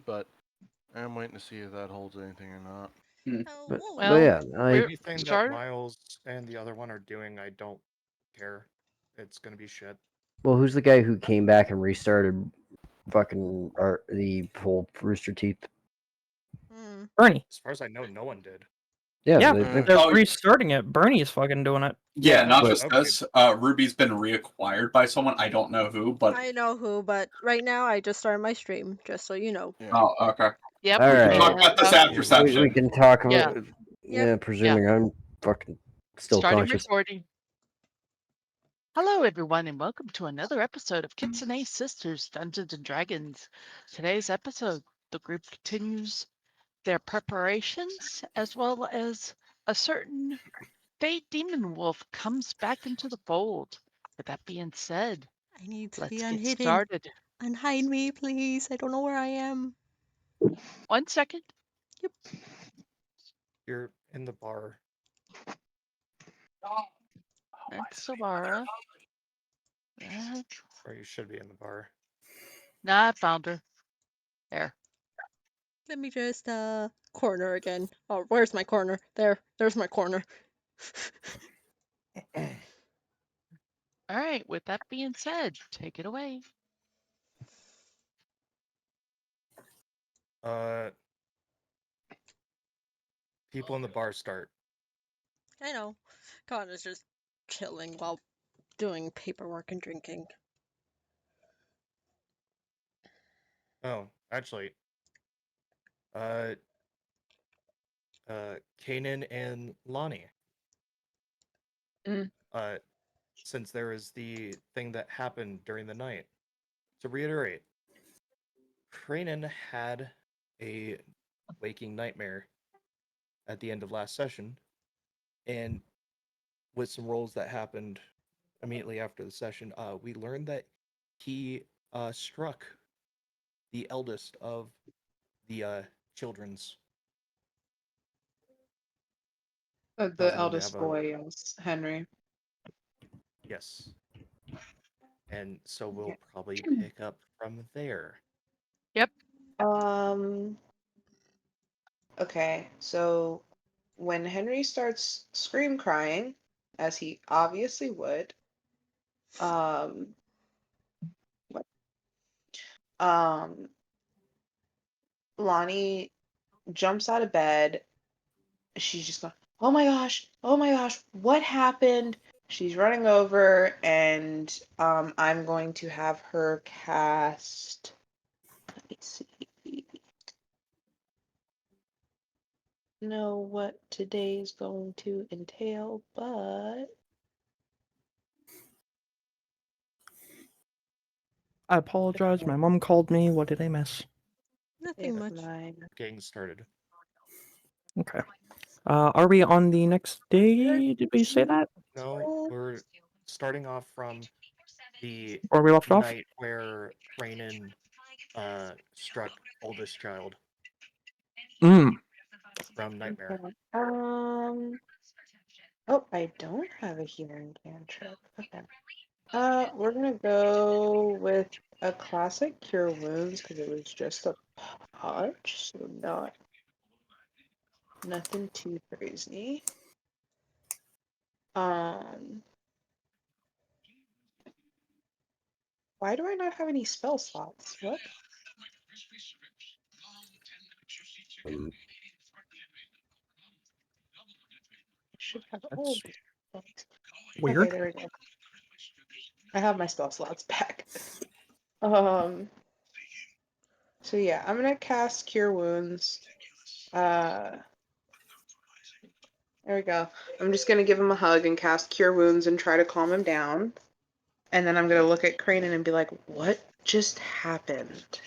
but I'm waiting to see if that holds anything or not. But Well, yeah, Anything that started. Miles and the other one are doing, I don't care. It's gonna be shit. well, who's the guy who came back and restarted fucking the whole Rooster Teeth? Bernie. As far as I know, no one did. Yeah, they- they're Oh, restarting it. Bernie's fucking doing it. Yeah, not but- just Okay. this. Ruby's been reacquired by someone. I don't know who, but I know who, but right now I just started my stream, just so you know. Yeah. oh, okay. Yep. All We can right. talk about this after we session. can talk about. Yeah. Yeah, presuming I'm fucking still Starting conscious. recording. Hello, everyone, and welcome to another episode of Kitsune Sisters Dungeons and Dragons. Today's episode, the group continues their preparations, as well as a certain Fate Demon Wolf comes back into the fold. With that being said, I need to let's be get unhidden. started. Unhide me, please. I don't know where I am. 1 second. You're in the bar. That's Savara. Or you should be in the bar. Nah, I found her. There. Let me just corner again. Oh, where's my corner? There's my corner. All right, with that being said, take it away. People in the bar start. I know. Kana's just chilling while doing paperwork and drinking. Oh, actually, Kanan and Lonnie. Mm. Since there is the thing that happened during the night. To reiterate, Kanan had a waking nightmare at the end of last session, and with some rolls that happened immediately after the session, we learned that he struck the eldest of the children's. The causing him to eldest have a- boy is Henry. Yes. And so we'll Okay. probably pick up from there. Okay, so when Henry starts scream crying, as he obviously would, what? Lonnie jumps out of bed. She's just going, oh my gosh, what happened? She's running over, and I'm going to have her cast. Let me see. Know what today's going to entail, but I apologize. My mom called me. What did I miss? Nothing if much. my Getting started. Okay. Are we on the next day? Did we say that? No, we're starting off from the Or we left off? night where Rainin struck oldest child Mm. from Nightmare. Oh, I don't have a healing cantrip. Okay. We're gonna go with a classic cure wounds because it was just a punch, so nothing too crazy. Why do I not have any spell slots? What? I should have all That's these slots. weird. Okay, there we go. I have my spell slots back. So yeah, I'm gonna cast Cure Wounds. There we go. I'm just gonna give him a hug and cast Cure Wounds and try to calm him down. And then I'm gonna look at Cranen and be like, what just happened?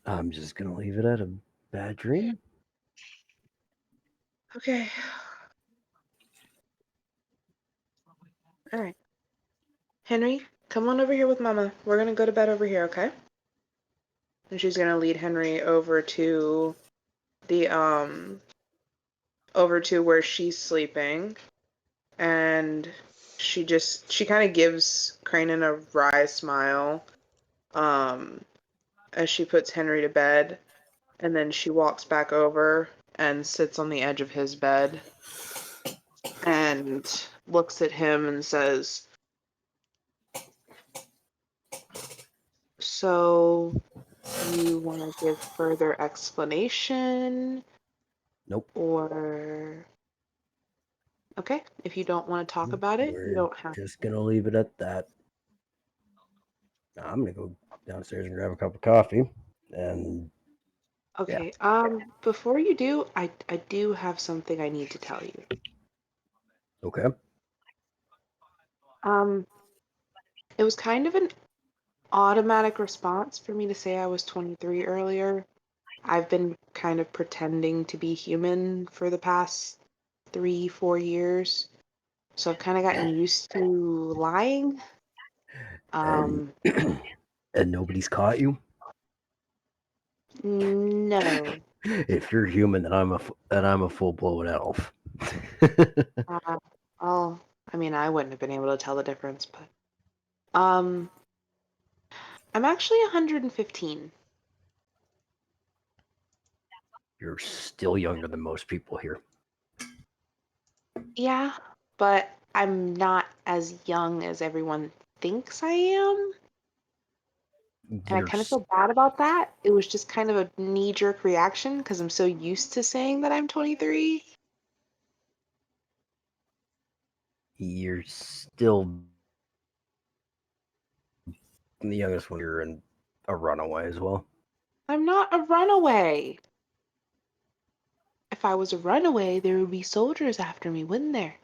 I'm just gonna leave it at a bad dream. Okay. Alright. Henry, come on over here with Mama. We're gonna go to bed over here, okay? And she's gonna lead Henry over to the over to where she's sleeping, and she kind of gives Cranen a wry smile, as she puts Henry to bed, and then she walks back over and sits on the edge of his bed and looks at him and says, "So, you want to give further explanation, Nope. or okay, if you don't want to talk about it, you We're don't have just gonna leave it at that. I'm gonna go downstairs and grab a cup of coffee. And Okay. Before you do, I do have something I need to tell you. okay. It was kind of an automatic response for me to say I was 23 earlier. I've been kind of pretending to be human for the past 3-4 years, so I've kind of gotten used to lying. And nobody's caught you. No. If you're human, then I'm a full blown elf. Well, I mean, I wouldn't have been able to tell the difference, but I'm actually 115. You're still younger than most people here. Yeah, but I'm not as young as everyone thinks I am. And I You're kind of feel bad about that. It was just kind of a knee-jerk reaction because I'm so used to saying that I'm 23. you're still the youngest one. You're in a runaway as well. I'm not a runaway. If I was a runaway, there would be soldiers after me, wouldn't there?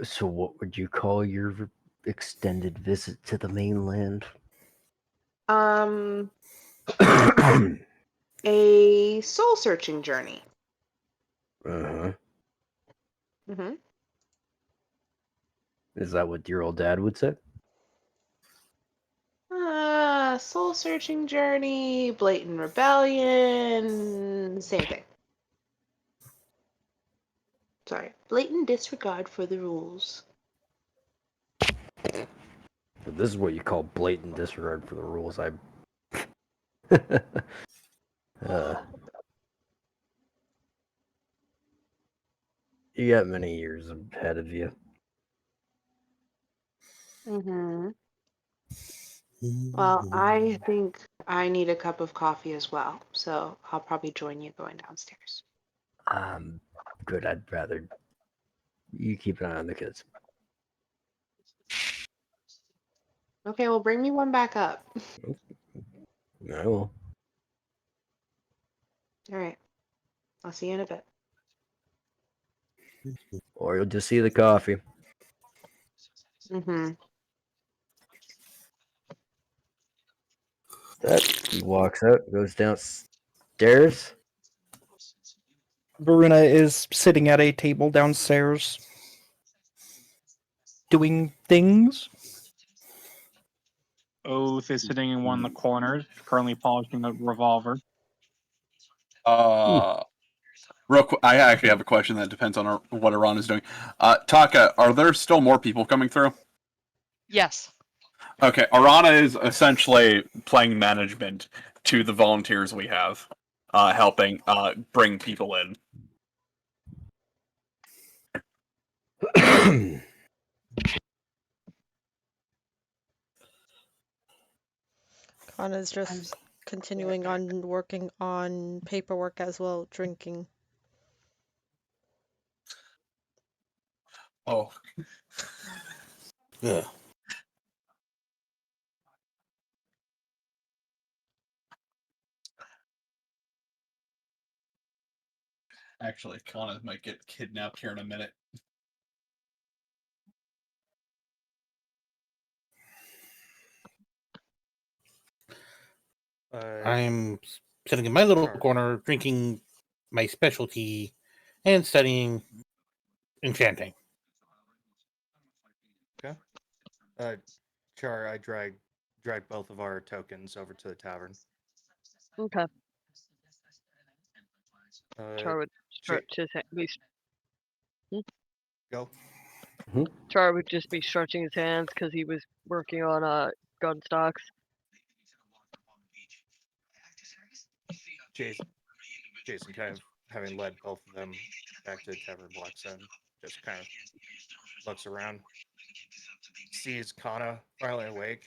So what would you call your extended visit to the mainland? Um, a soul-searching journey. Uh-huh. Mm-hmm. Is that what your old dad would say? Soul-searching journey, blatant rebellion, same thing. Sorry, blatant disregard for the rules. But this is what you call blatant disregard for the rules. You got many years ahead of you. Mm-hmm. Well, I think I need a cup of coffee as well, so I'll probably join you going downstairs. Good. I'd rather you keep an eye on the kids. Okay, well, bring me one back up. I will. All right, I'll see you in a bit. Or you'll just see the coffee. Mm-hmm. He walks out, goes downstairs. Varuna is sitting at a table downstairs, doing things. Oath is sitting in one of the corners, currently polishing a revolver. Real quick, I actually have a question that depends on what Iran is doing. Taka, are there still more people coming through? Yes. Okay, Arana is essentially playing management to the volunteers we have, helping bring people in. Kana's just continuing on working on paperwork as well, drinking. Oh. Yeah. Actually, Kana might get kidnapped here in a minute. I'm sitting in my little corner drinking my specialty and studying enchanting. Okay. Char, I drag both of our tokens over to the tavern. Okay. Uh, Char would stretch his hand. Go. Char would just be stretching his hands because he was working on gun stocks. Jason kind of having led both of them back to Tavern Black's End, just kind of looks around, sees Kana finally awake.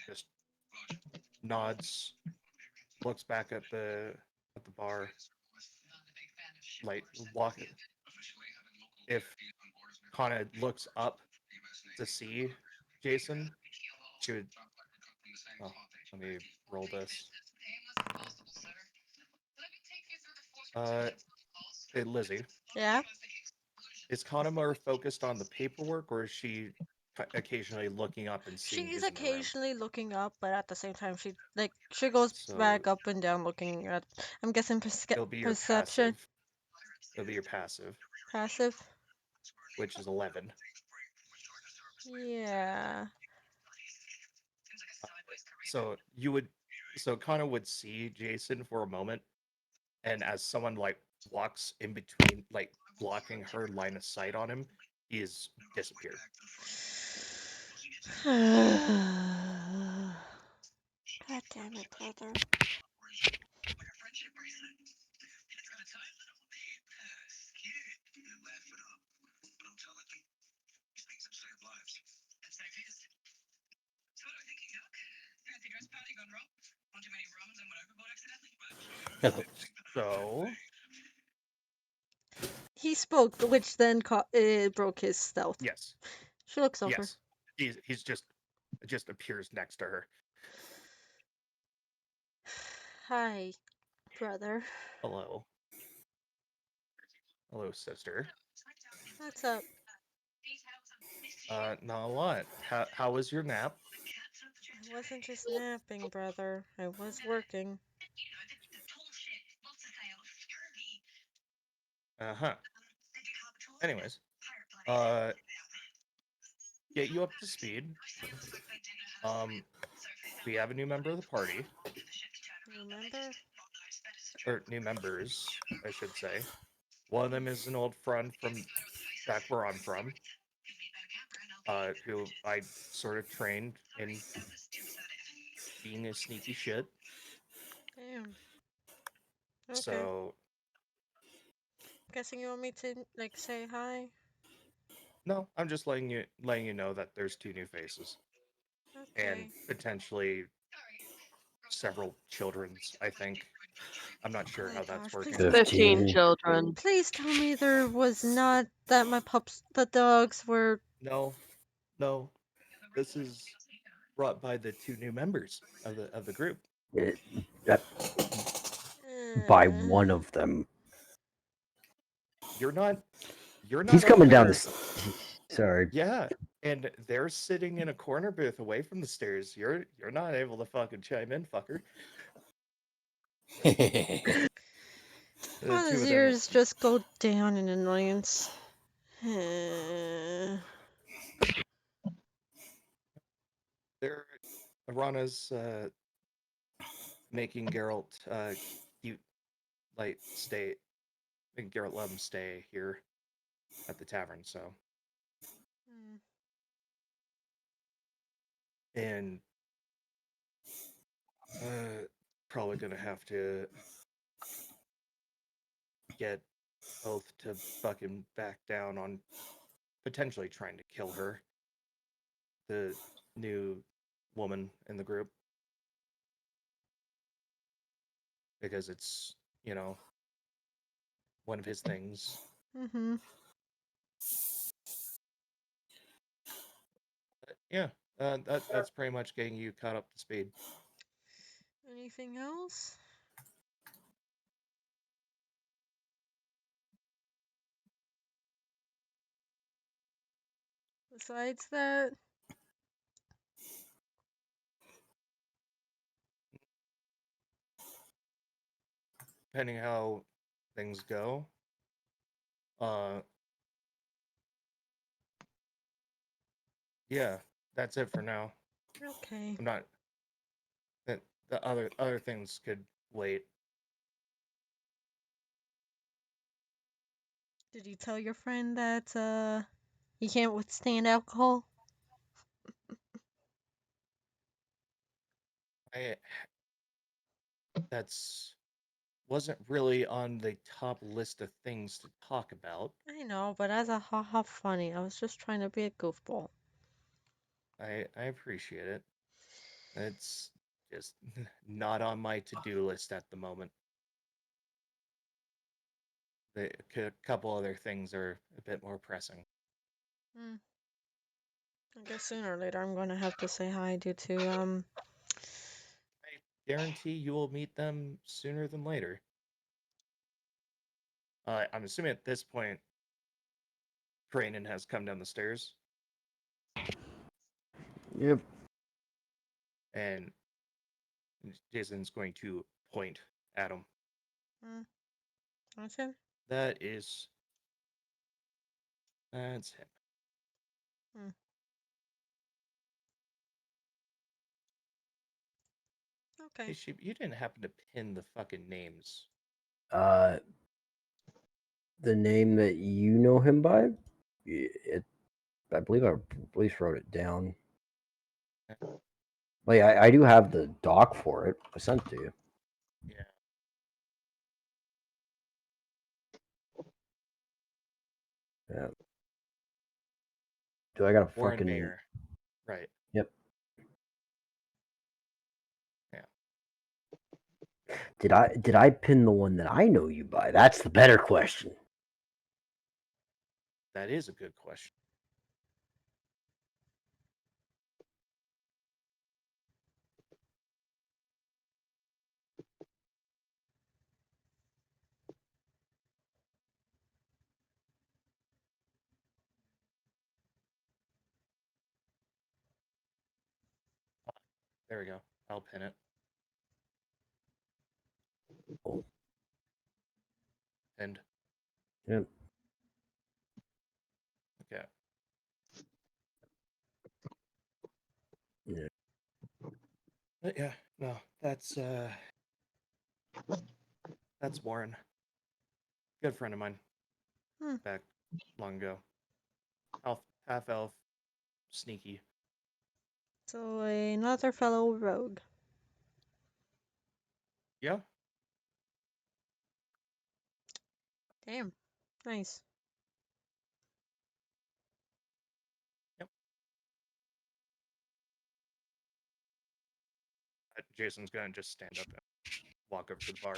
Just nods, looks back at the bar, like walking. If Kana looks up to see Jason, she would. Oh, let me roll this. Hey, Lizzie. Yeah. Is Kana more focused on the paperwork, or is she occasionally looking up and seeing She's who's in the room? occasionally looking up, but at the same time, she goes So back up and down looking at. I'm guessing it'll be your perception. passive. It'll be your passive, Passive. which is 11. Yeah. So Kana would see Jason for a moment, and as someone like walks in between, like blocking her line of sight on him, he is disappeared. God damn it, brother. So He spoke, which then broke his stealth. yes, She looks over. yes, he's just appears next to her. Hi, brother. Hello, sister. What's up? Not a lot. How was your nap? I wasn't just napping, brother. I was working. Uh-huh. Anyways, get you up to speed. We have a new member of the party. Remember? Or new members, I should say. One of them is an old friend from back where I'm from, who I sort of trained in being a sneaky shit. Damn. Okay. So, guessing you want me to say hi? no, I'm just letting you know that there's 2 new faces. Okay. And potentially several children's, I think. I'm not sure how that's working. 15 children. Please tell me there was not that the dogs were. No. This is brought by the 2 new members of the group. By one of them. You're not. He's coming down the. Sorry. Yeah, and they're sitting in a corner booth away from the stairs. You're not able to fucking chime in, fucker. All his ears just go down in annoyance. Arana's making Geralt cute, like making Geralt let him stay here at the tavern. So, and probably gonna have to get Oath to fucking back down on potentially trying to kill her. The new woman in the group. Because it's, one of his things. Mm-hmm. Yeah, that's pretty much getting you caught up to speed. Anything else? Besides that? Depending how things go. Yeah, that's it for now. Okay. I'm not. the other things could wait. Did you tell your friend that he can't withstand alcohol? That's wasn't really on the top list of things to talk about. I know, but as a haha funny, I was just trying to be a goofball. I appreciate it. It's just not on my to-do list at the moment. A couple other things are a bit more pressing. I guess sooner or later I'm gonna have to say hi due to I guarantee you will meet them sooner than later. I'm assuming at this point, Kranen has come down the stairs. Yep. And Jason's going to point at him. That's him? That's him. Okay. Hey, Sheep, you didn't happen to pin the fucking names. The name that you know him by, I believe I at least wrote it down. Like I do have the doc for it. I sent it to you. Yeah. Yeah. Do I got a Warren fucking Mayer. Right. Yep. Yeah. Did I pin the one that I know you by? That's the better question. That is a good question. There we go. I'll pin it. Pinned. Yep. Okay. Yeah. But yeah, no, that's Warren. Good friend of mine. Back long ago. Half elf, sneaky. So another fellow rogue. Yeah. Damn. Nice. Yep. Jason's gonna just stand up and walk over to the bar.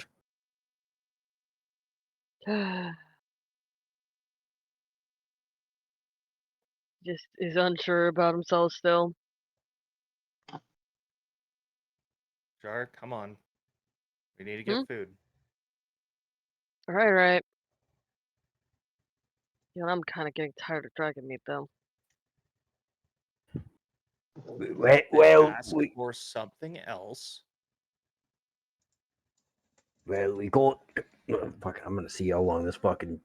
Just is unsure about himself still. Jar, come on. We need to get food. Right. You know, I'm kind of getting tired of dragon meat, though. Well, ask for something else. Well, we got. Fuck, I'm gonna see how long this fucking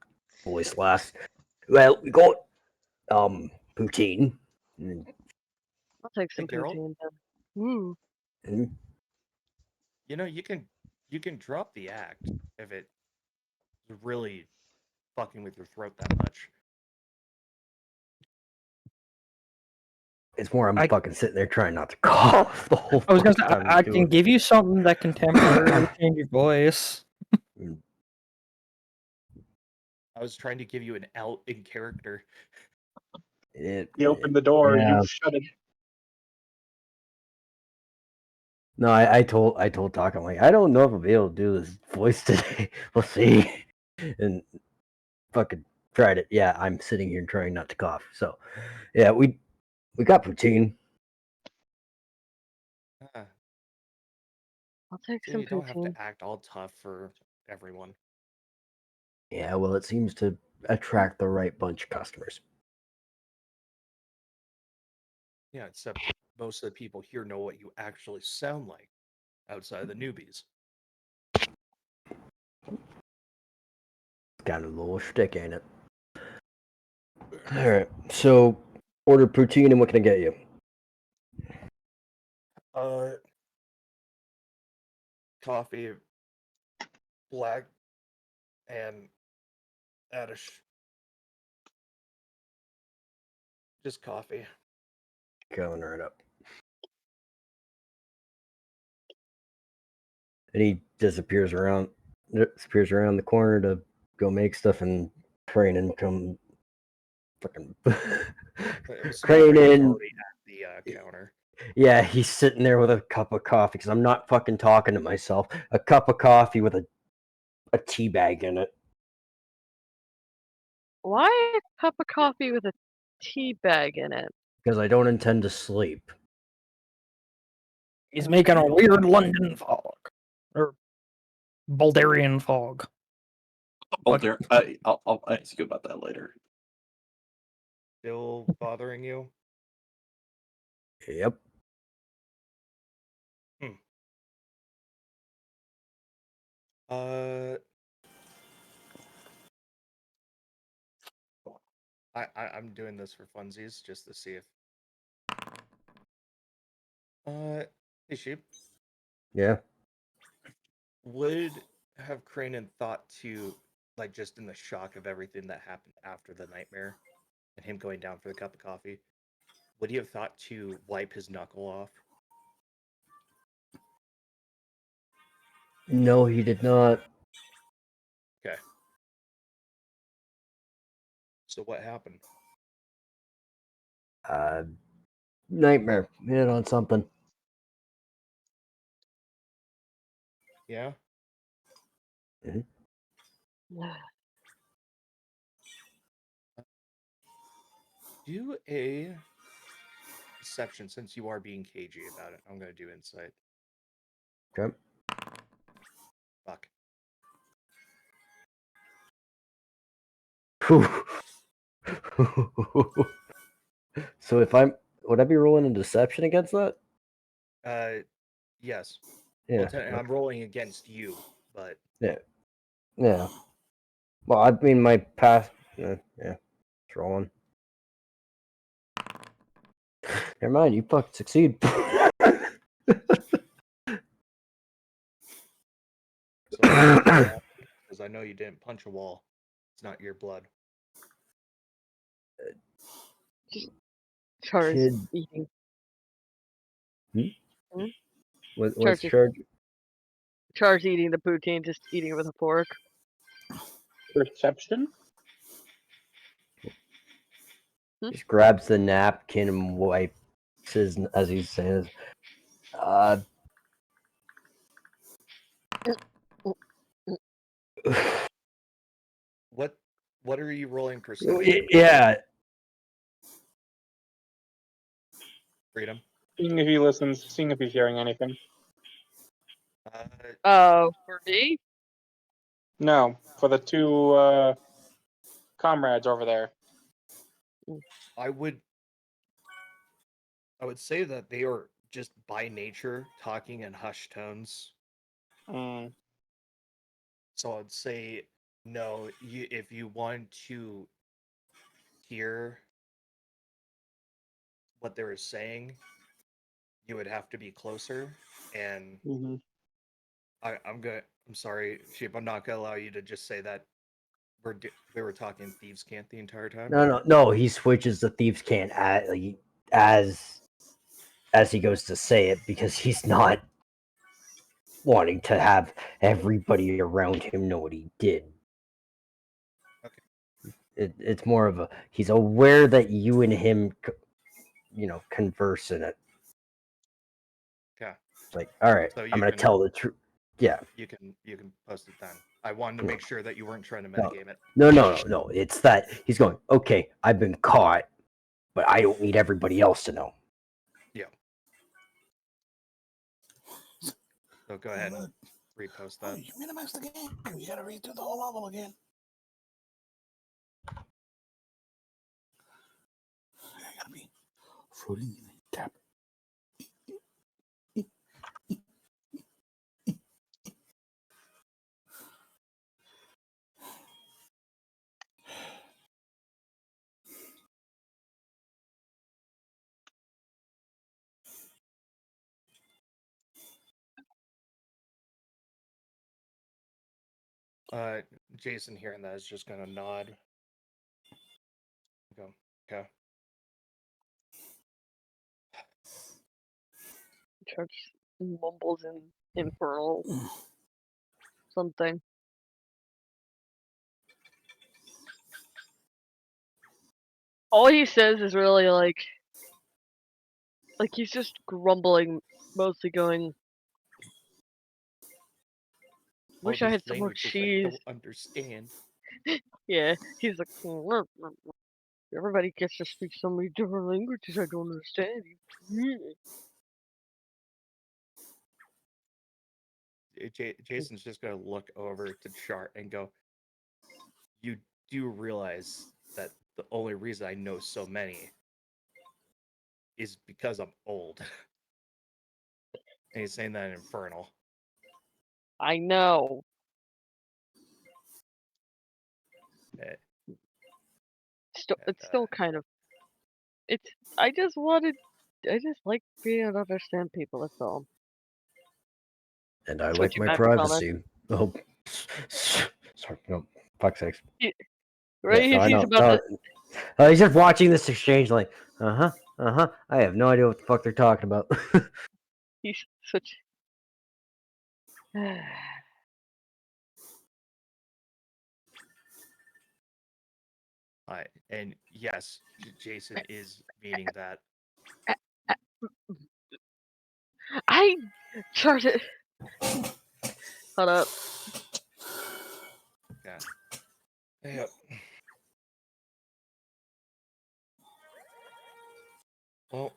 voice lasts. Well, we got poutine. I'll take some Hey, Geralt? poutine then. You know, you can drop the act if it is really fucking with your throat that much. It's more I'm fucking sitting there trying not to cough the whole I was gonna say, time I doing can it. give you something that can temporarily change your voice. I was trying to give you an out in character. He opened the door, Yeah. you shut it. No, I told Doc, I'm like, I don't know if I'll be able to do this voice today. We'll see. And fucking tried it. Yeah, I'm sitting here trying not to cough. So, yeah, we got poutine. I'll take So some you don't have to poutine. act all tough for everyone. Yeah, well, it seems to attract the right bunch of customers. Yeah, except most of the people here know what you actually sound like outside of the newbies. Got a little shtick, ain't it? All right, so order poutine, and what can I get you? coffee, black, and just coffee. Going right up. And he disappears around the corner to go make stuff, and Crane and come fucking Crane in. Already at the counter. Yeah, he's sitting there with a cup of coffee because I'm not fucking talking to myself. A cup of coffee with a tea bag in it. Why a cup of coffee with a tea bag in it? Because I don't intend to sleep. He's making a weird London fog. Or Baldarian fog. I'll ask you about that later. Still bothering you? Yep. I'm doing this for funsies just to see if. Hey Sheep. Yeah. Would have Cranen thought to, like, just in the shock of everything that happened after the nightmare, and him going down for the cup of coffee, would he have thought to wipe his knuckle off? No, he did not. Okay. So what happened? Nightmare. Hit on something. Yeah? Do a deception, since you are being cagey about it. I'm gonna do insight. Okay. Fuck. So would I be rolling a deception against that? Yes. Yeah. Well, I'm rolling against you, but Yeah. Yeah. Well, I mean, my past. Yeah. It's rolling. Never mind, you fucking succeed. because I know you didn't punch a wall. It's not your blood. Char's Kid. eating. What's charge? Char's eating the poutine, just eating it with a fork. Perception? Just grabs the napkin and wipes his, as he says. What are you rolling perception? Yeah. Freedom. Seeing if he listens, seeing if he's hearing anything. For me? No, for the two comrades over there. I would say that they are just by nature talking in hushed tones. Mm. So I'd say no. If you want to hear what they were saying, you would have to be closer. And I'm sorry, Sheep. I'm not gonna allow you to just say that we were talking thieves' cant the entire time. No. He switches to thieves' cant as he goes to say it because he's not wanting to have everybody around him know what he did. Okay. It's more of he's aware that you and him, converse in it. Okay. It's like, all right, So I'm gonna tell the truth. Yeah. You can post it then. I wanted to make sure that you weren't trying to metagame it. No. It's that he's going, okay, I've been caught, but I don't need everybody else to know. Yeah. So go ahead and repost that. You minimize the game. You gotta read through the whole level again. I gotta be floating in a tap. Jason hearing that is just gonna nod. Go, okay. Church mumbles in infernal something. All he says is really like he's just grumbling, mostly going, wish I All had these some more languages I cheese. don't understand. Yeah, he's like, everybody gets to speak so many different languages I don't understand. Jason's just gonna look over to chart and go, you do realize that the only reason I know so many is because I'm old. And he's saying that in Infernal. I know. It's still kind of. I just like being able to understand people. That's all. And I That's like what you my meant to comment. privacy. Oh, sorry, no, fuck's sakes. Right? Yeah, no, I He's know. about No, he's just watching this exchange, like, I have no idea what the fuck they're talking about. he's such. And yes, Jason is meaning that. I charted. Hold up. Yeah. Yep. Well,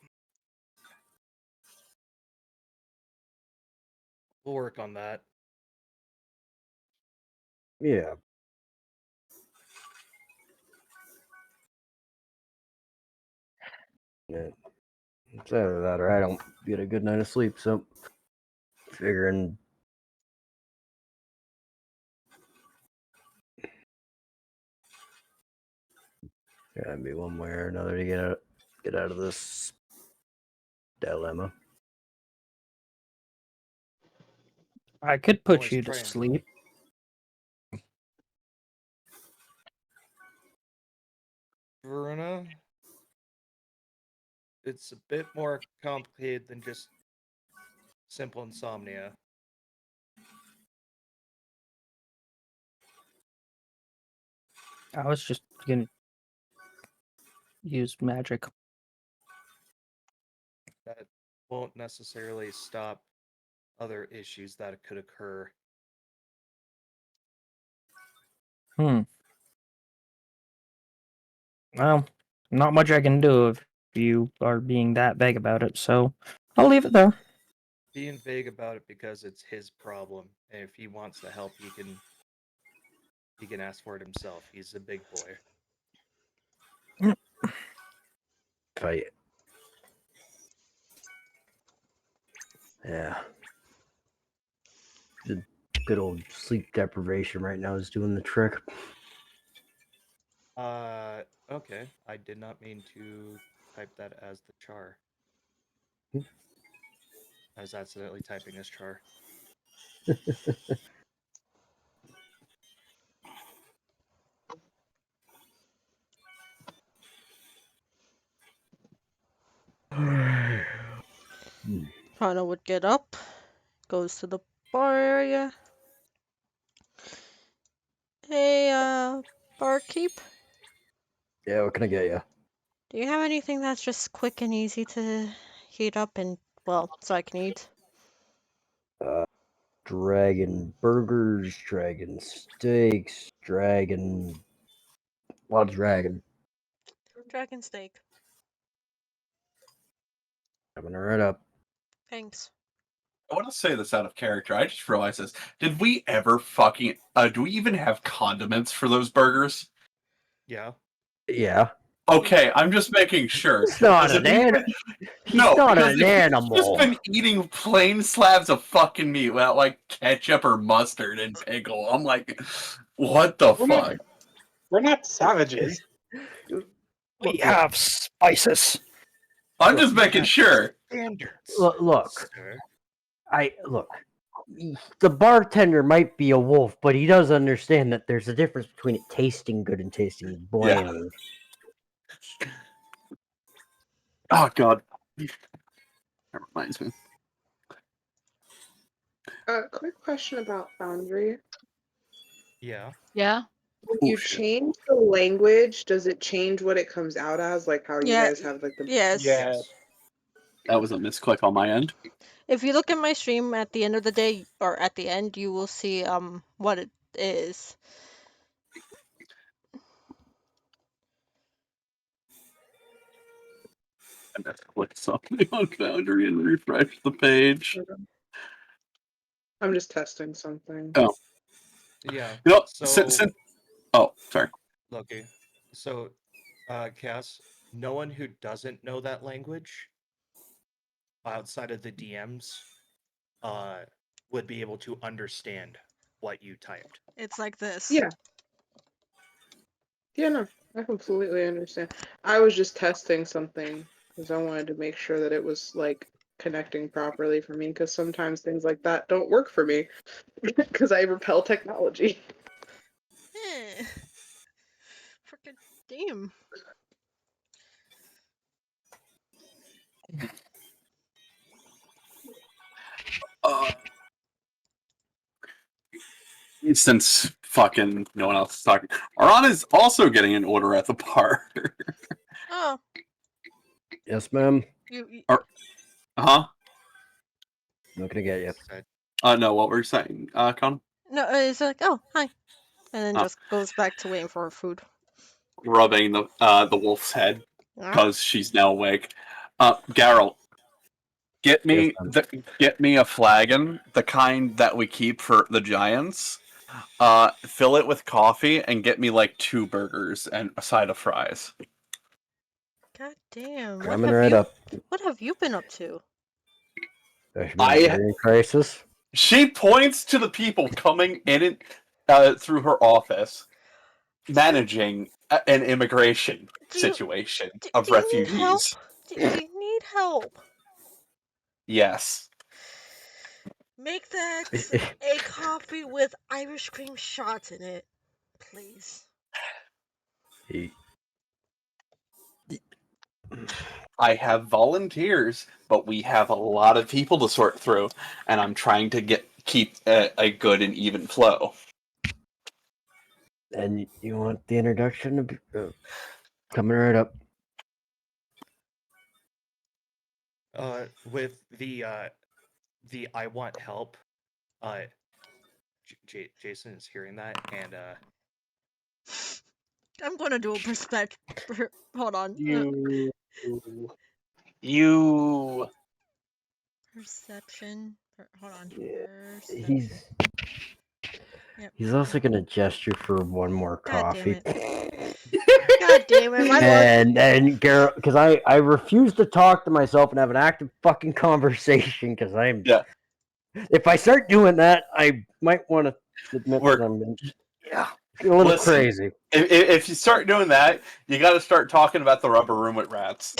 we'll work on that. Yeah. Yeah. It's either that or I don't get a good night of sleep, so figuring gotta be one way or another to get out of this dilemma. I could put Always you to try and- sleep. Verona, it's a bit more complicated than just simple insomnia. I was just gonna use magic. That won't necessarily stop other issues that could occur. Well, not much I can do if you are being that vague about it, so I'll leave it there. Being vague about it because it's his problem, and if he wants to help, he can ask for it himself. He's a big boy. Fight. Yeah. The good old sleep deprivation right now is doing the trick. Okay. I did not mean to type that as the char. I was accidentally typing as char. Kana would get up, goes to the bar area. Hey, barkeep, Yeah, what can I get you? do you have anything that's just quick and easy to heat up and, well, so I can eat? Dragon burgers, dragon steaks, dragon. A lot of dragon. Dragon steak. Coming right up. Thanks. I want to say this out of character. I just realized this. Did we ever fucking... do we even have condiments for those burgers? Yeah. Yeah. Okay, I'm just making sure. He's not Because an if he's animal. been- He's No, not because an if he's animal. just been eating plain slabs of fucking meat without, like, ketchup or mustard and pickle. I'm like, what the fuck? We're not savages. We have spices. I'm just making sure. Standards. Look. Sir. Look. the bartender might be a wolf, but he does understand that there's a difference between it tasting good and tasting bland. Oh god. That reminds me. Quick question about Foundry. Yeah. Yeah. When you change the language, does it change what it comes out as? Like how you guys have like the Yes. Yes. That was a misclick on my end. If you look at my stream at the end of the day or at the end, you will see what it is. And I click something on Foundry and refresh the page. I'm just testing something. Oh. Yeah. You know, So oh, sorry. Loki. So Cass, no one who doesn't know that language outside of the DMs would be able to understand what you typed. It's like this. Yeah. Yeah, no, I completely understand. I was just testing something because I wanted to make sure that it was like connecting properly for me because sometimes things like that don't work for me because I repel technology. Eh. Freaking damn. Since fucking no one else is talking, Arana is also getting an order at the bar. Oh. Yes, ma'am. Huh? Not gonna get you. No, what were you saying, Con? No, it's like, oh, hi. And then just goes back to waiting for her food. Rubbing the wolf's head Ah. because she's now awake. Geralt, get me a flagon, the kind that we keep for the giants. Fill it with coffee and get me like 2 burgers and a side of fries. God damn. Coming right up. What have you been up to? Humanitarian crisis. She points to the people coming in through her office, managing an immigration situation of refugees. Do you need help? Yes. Make that a coffee with Irish cream shots in it, please. I have volunteers, but we have a lot of people to sort through, and I'm trying to keep a good and even flow. And you want the introduction of coming right up. With the I want help, Jason is hearing that, and I'm gonna do a perspective. Hold on. You. Perception. Hold on. He's also gonna gesture for one more coffee. God damn it! My and Garrett, because I refuse to talk to myself and have an active fucking conversation because I'm. Yeah. If I start doing that, I might want to admit that I'm a little crazy. If you start doing that, you got to start talking about the rubber room with rats.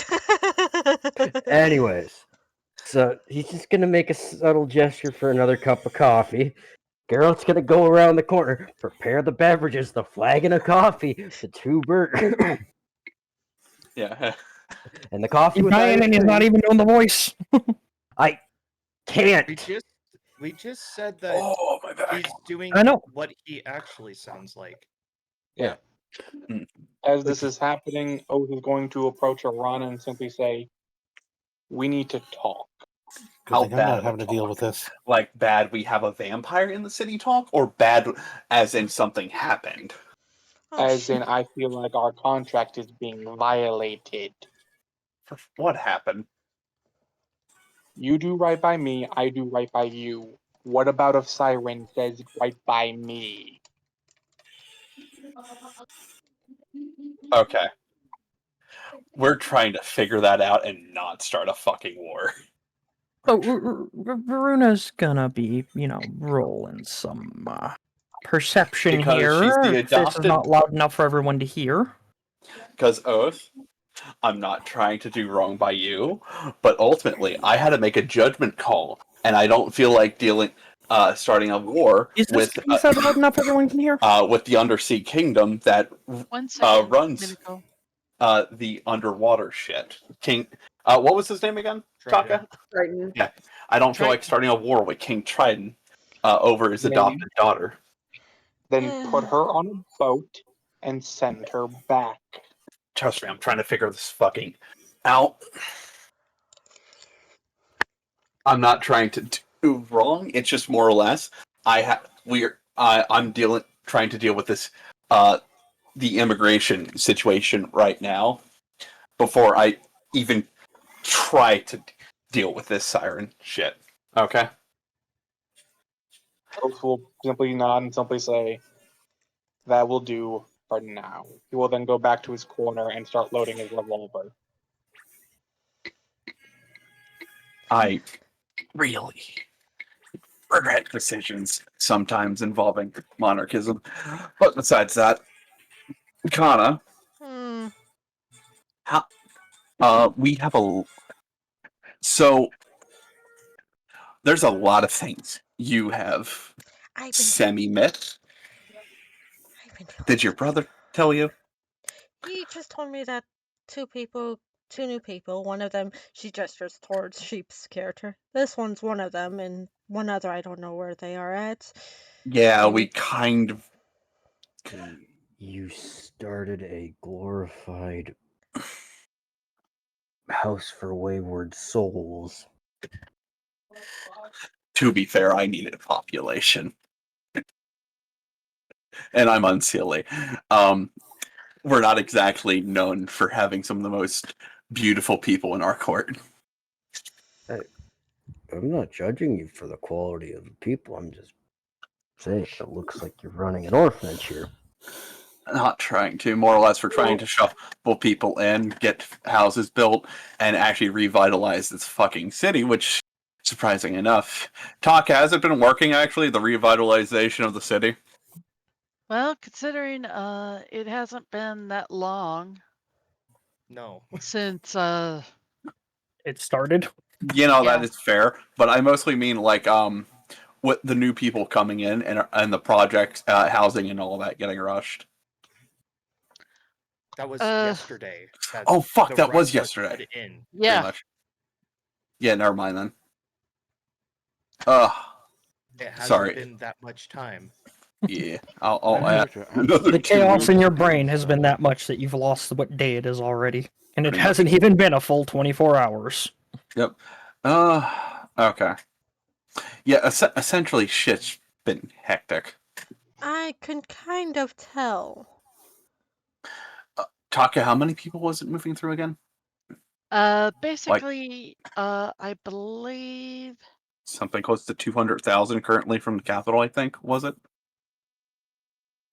Anyways, so he's just gonna make a subtle gesture for another cup of coffee. Geralt's gonna go around the corner, prepare the beverages, the flagon of coffee, the 2 burgers. Yeah. And the coffee with Brian and he's not even doing the voice. I can't. We just said that he's doing what he actually sounds like. Yeah. As this is happening, Oath is going to approach Arana and simply say, "We need to talk." How I'm bad not having to deal with this. Like bad we have a vampire in the city talk, or bad as in something happened? As in, I feel like our contract is being violated. What happened? You do right by me, I do right by you. What about if Siren says right by me? Okay. We're trying to figure that out and not start a fucking war. So Varuna's gonna be, rolling some perception Because here. she's the This is adopted- not loud enough for everyone to hear. Because Oath, I'm not trying to do wrong by you, but ultimately I had to make a judgment call, and I don't feel like dealing. starting a war Is this with being said loud enough everyone can hear? with the Undersea Kingdom that 1 second. runs Minico. the underwater shit. King, what was his name again? Triton. Taka? Triton. Yeah, I don't feel like Triton. starting a war with King Triton over his Maybe. adopted daughter. Then put her on a boat and send her back. Trust me, I'm trying to figure this fucking out. I'm not trying to do wrong. It's just more or less I'm trying to deal with this the immigration situation right now before I even try to deal with this siren shit. Okay. Oath will simply nod and simply say, "That will do for now." He will then go back to his corner and start loading his revolver. I really regret decisions sometimes involving monarchism. But besides that, Kana, we have so there's a lot of things you have semi-met. Did your brother tell you? He just told me that two new people, one of them, she gestures towards Sheep's character. This one's one of them, and one other I don't know where they are at. Yeah, we kind of... You started a glorified house for wayward souls. To be fair, I needed a population. And I'm unsilly. We're not exactly known for having some of the most beautiful people in our court. I'm not judging you for the quality of the people. I'm just saying it looks like you're running an orphanage here. Not trying to. More or less, we're trying to shuffle people in, get houses built, and actually revitalize this fucking city, which, surprising enough, Taka, has it been working, actually, the revitalization of the city? Well, considering it hasn't been that long No. since It started. You know, Yeah. that is fair, but I mostly mean, like, with the new people coming in and the projects, housing and all that getting rushed. That was yesterday. Oh, fuck, the that was rush yesterday. put in. Yeah. Pretty much. Yeah, never mind then. It hasn't Sorry. been that much time. Yeah, I'll add The 2 chaos weeks. in your brain has been that much that you've lost what day it is already. And it Pretty much. hasn't even been a full 24 hours. Yep. Okay. Yeah, essentially shit's been hectic. I can kind of tell. Taka, how many people was it moving through again? Basically, I believe Something close to 200,000 currently from the capital, I think, was it?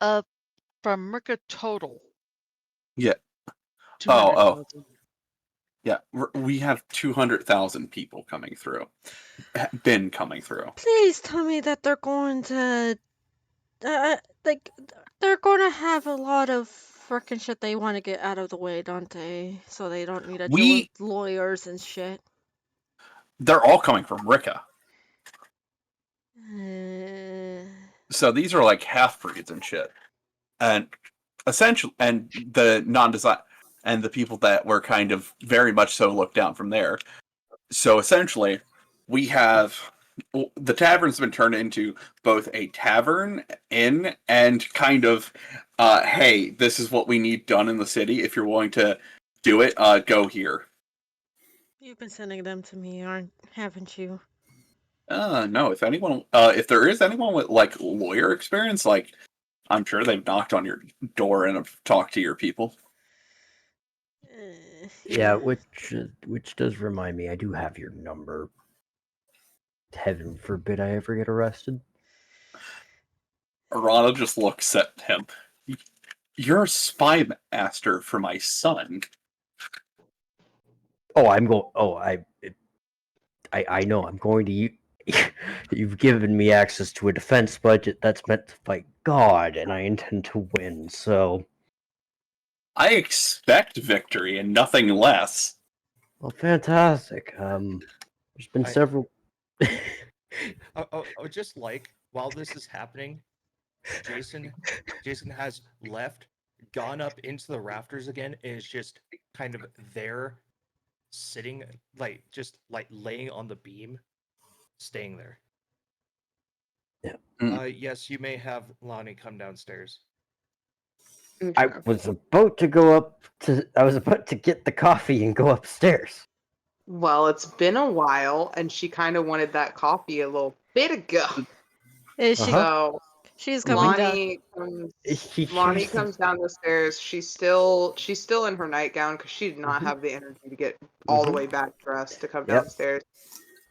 from Merca total. Yeah. 200,000. Yeah, we have 200,000 people coming through. Been coming through. Please tell me that they're going to, they're going to have a lot of frickin' shit they want to get out of the way, don't they? So they don't need to deal with lawyers and shit. They're all coming from Rika. So these are like half-breeds and shit. And essentially, and the non-design, and the people that were kind of very much so looked down from there. So essentially, we have the tavern's been turned into both a tavern, inn, and kind of, hey, this is what we need done in the city. If you're willing to do it, go here. You've been sending them to me, haven't you? No. If anyone, if there is anyone with like lawyer experience, like I'm sure they've knocked on your door and have talked to your people. Yeah, which does remind me, I do have your number. Heaven forbid I ever get arrested. Arana just looks at him. You're a spy master for my son. Oh, I'm going. Oh, I know. I'm going to. You've given me access to a defense budget that's meant to fight God, and I intend to win. So. I expect victory and nothing less. Well, fantastic. There's been several. Just like while this is happening, Jason has left, gone up into the rafters again, and is just kind of there, sitting just laying on the beam, staying there. Yeah. Yes, you may have Lonnie come downstairs. I was about to go up to. I was about to get the coffee and go upstairs. Well, it's been a while, and she kind of wanted that coffee a little bit ago. Is she? So She's coming down. Lonnie comes down the stairs. She's still in her nightgown because she did not have the energy to get all the way back dressed to come downstairs.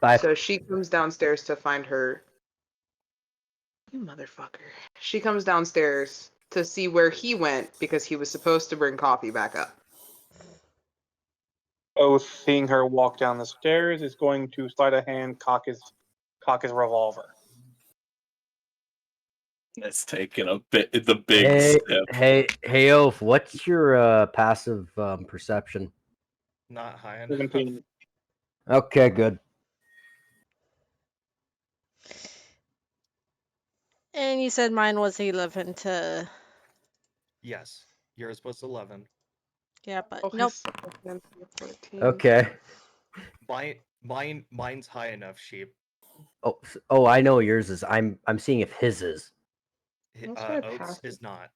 Bye. So she comes downstairs to find her. You motherfucker. She comes downstairs to see where he went because he was supposed to bring coffee back up. Oath, seeing her walk down the stairs, is going to sleight of hand cock his revolver. It's taking the big step. Hey, Oaf, what's your passive perception? Not high enough. 17. Okay, good. And you said mine was 11 to. Yes, yours was 11. Yeah, but nope. Okay. Mine's high enough, Sheep. Oh, I know yours is. I'm seeing if his is. Oath's is not.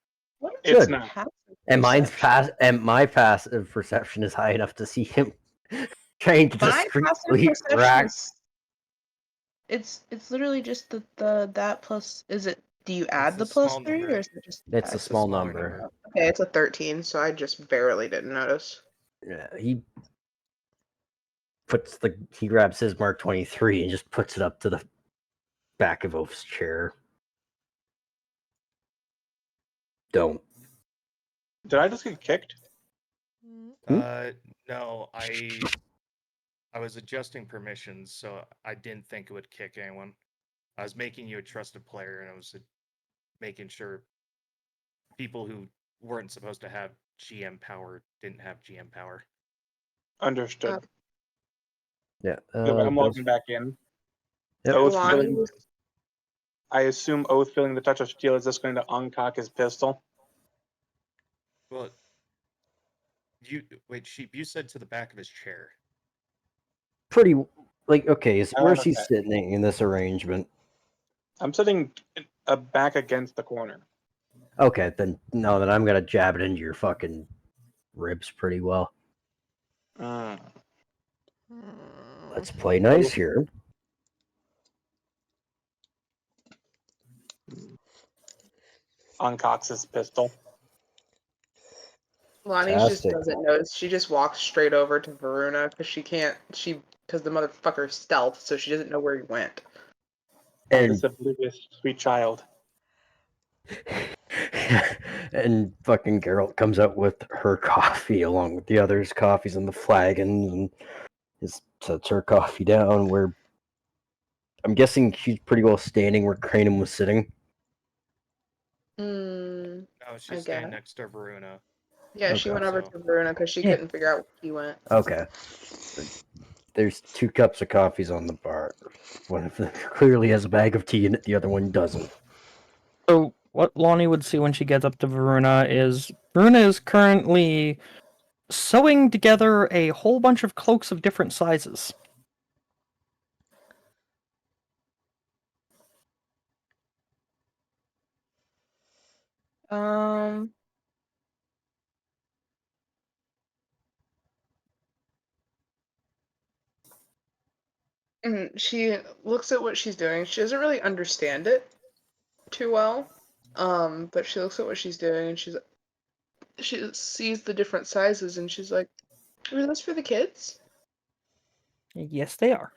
It's not. And mine's and my passive perception is high enough to see him trying to My passive discreetly perception rack. It's literally just that plus. Is it? Do you add the a small +3 number. or is it just? It's a small number. Okay, it's a 13, so I just barely didn't notice. Yeah, he grabs his Mark 23 and just puts it up to the back of Oaf's chair. Don't. Did I just get kicked? No, I was adjusting permissions, so I didn't think it would kick anyone. I was making you a trusted player, and I was making sure people who weren't supposed to have GM power didn't have GM power. Understood. Yeah. I'm logging back in. Yep. Oath feeling, I assume Oath feeling the touch of steel is just going to uncock his pistol. Well, Sheep, you said to the back of his chair. Pretty okay. So where's he Okay. sitting in this arrangement? I'm sitting back against the corner. Okay, then I'm gonna jab it into your fucking ribs pretty well. Let's play nice here. Uncocks his pistol. Lonnie just doesn't notice. She just walks straight over to Varuna because the motherfucker's stealth, so she doesn't know where he went. This oblivious sweet child. And fucking Geralt comes out with her coffee along with the others' coffees and the flagons, and just sets her coffee down where I'm guessing she's pretty well standing where Cranen was sitting. No, she's standing next to Varuna. Yeah, she went over to Varuna because she couldn't figure out where he went. Okay. There's 2 cups of coffees on the bar. One of them clearly has a bag of tea in it, the other one doesn't. So what Lonnie would see when she gets up to Varuna is currently sewing together a whole bunch of cloaks of different sizes. And she looks at what she's doing. She doesn't really understand it too well, but she looks at what she's doing and she sees the different sizes and she's like, "Are those for the kids?" Yes, they are.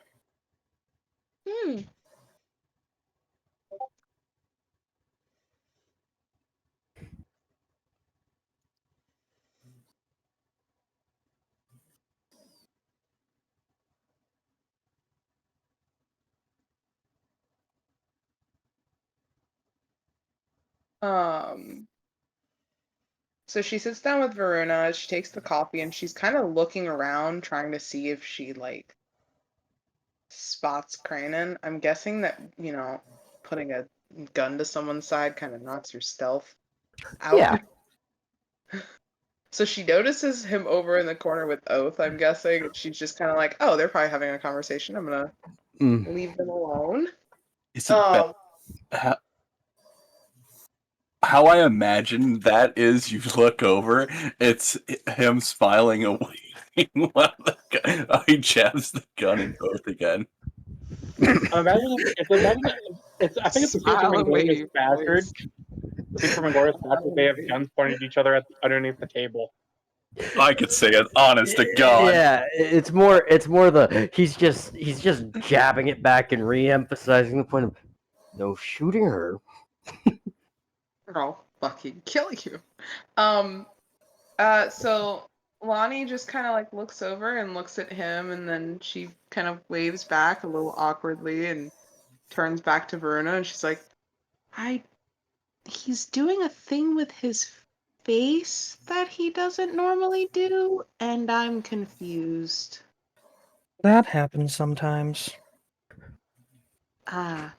So she sits down with Varuna, she takes the coffee, and she's kind of looking around, trying to see if she spots Cranon. I'm guessing that, putting a gun to someone's side kind of knocks your stealth out. Yeah. So she notices him over in the corner with Oath, I'm guessing. And she's just kind of like, oh, they're probably having a conversation. I'm going to leave them alone. Is it how I imagine that is you look over, it's him smiling away while he jabs the gun in both again. I think it's a scene from Inglourious Bastard. The scene from Inglourious Bastard, they have guns pointed at each other underneath the table. I could say it, honest to God. Yeah, it's more the he's just jabbing it back and re-emphasizing the point of no shooting her. I'll fucking kill you. So Lonnie just kind of like looks over and looks at him, and then she kind of waves back a little awkwardly and turns back to Verona, and she's like, he's doing a thing with his face that he doesn't normally do, and I'm confused. That happens sometimes. Ah,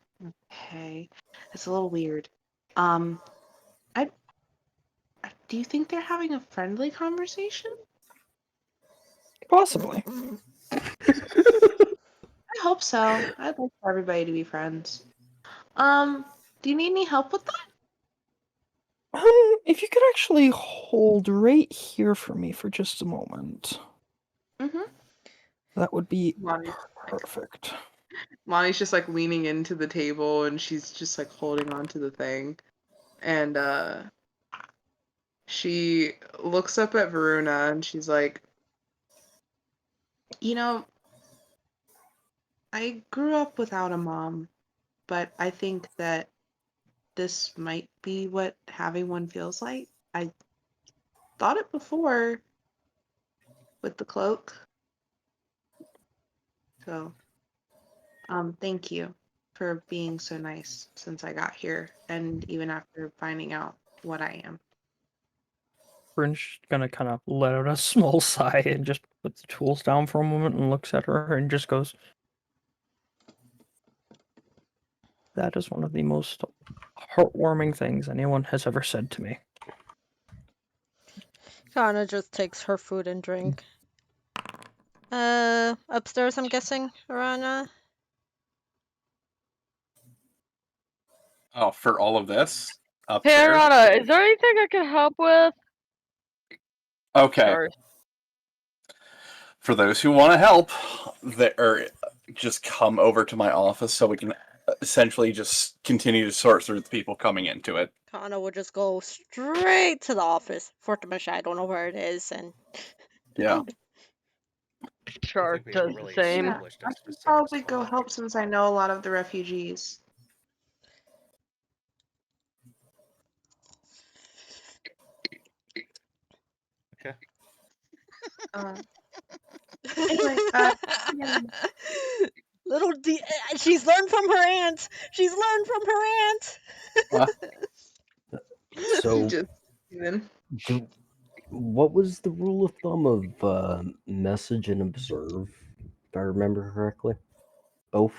okay. It's a little weird. Do you think they're having a friendly conversation? Possibly. I hope so. I'd like for everybody to be friends. Do you need any help with that? If you could actually hold right here for me for just a moment. Mm-hmm. That would be Lonnie's perfect. Lonnie's just like leaning into the table, and she's just like holding on to the thing. And she looks up at Verona, and she's like, I grew up without a mom, but I think that this might be what having one feels like. I thought it before with the cloak. So, thank you for being so nice since I got here, and even after finding out what I am. Bryn's gonna kind of let out a small sigh and just puts the tools down for a moment and looks at her and just goes, "That is one of the most heartwarming things anyone has ever said to me." Kana just takes her food and drink. Upstairs, I'm guessing, Arana? Oh, for all of this? Up Hey, there? Arana, is there anything I can help with? Okay. Sorry. For those who want to help, just come over to my office so we can essentially just continue to sort through the people coming into it. Kana would just go straight to the office. Fortimish, I don't know where it is, and Yeah. Sure, does the same. Yeah, I should probably go help since I know a lot of the refugees. Okay. Anyway, yeah. Little she's learned from her aunt. She's learned from her aunt. So, Just even. what was the rule of thumb of message and observe, if I remember correctly? Both?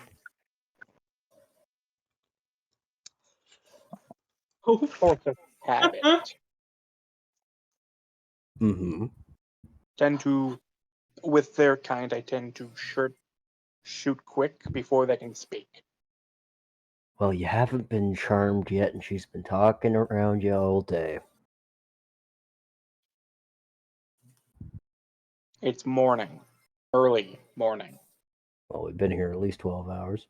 Force of habit. Mm-hmm. With their kind, I tend to shoot quick before they can speak. Well, you haven't been charmed yet, and she's been talking around you all day. It's morning. Early morning. Well, we've been here at least 12 hours.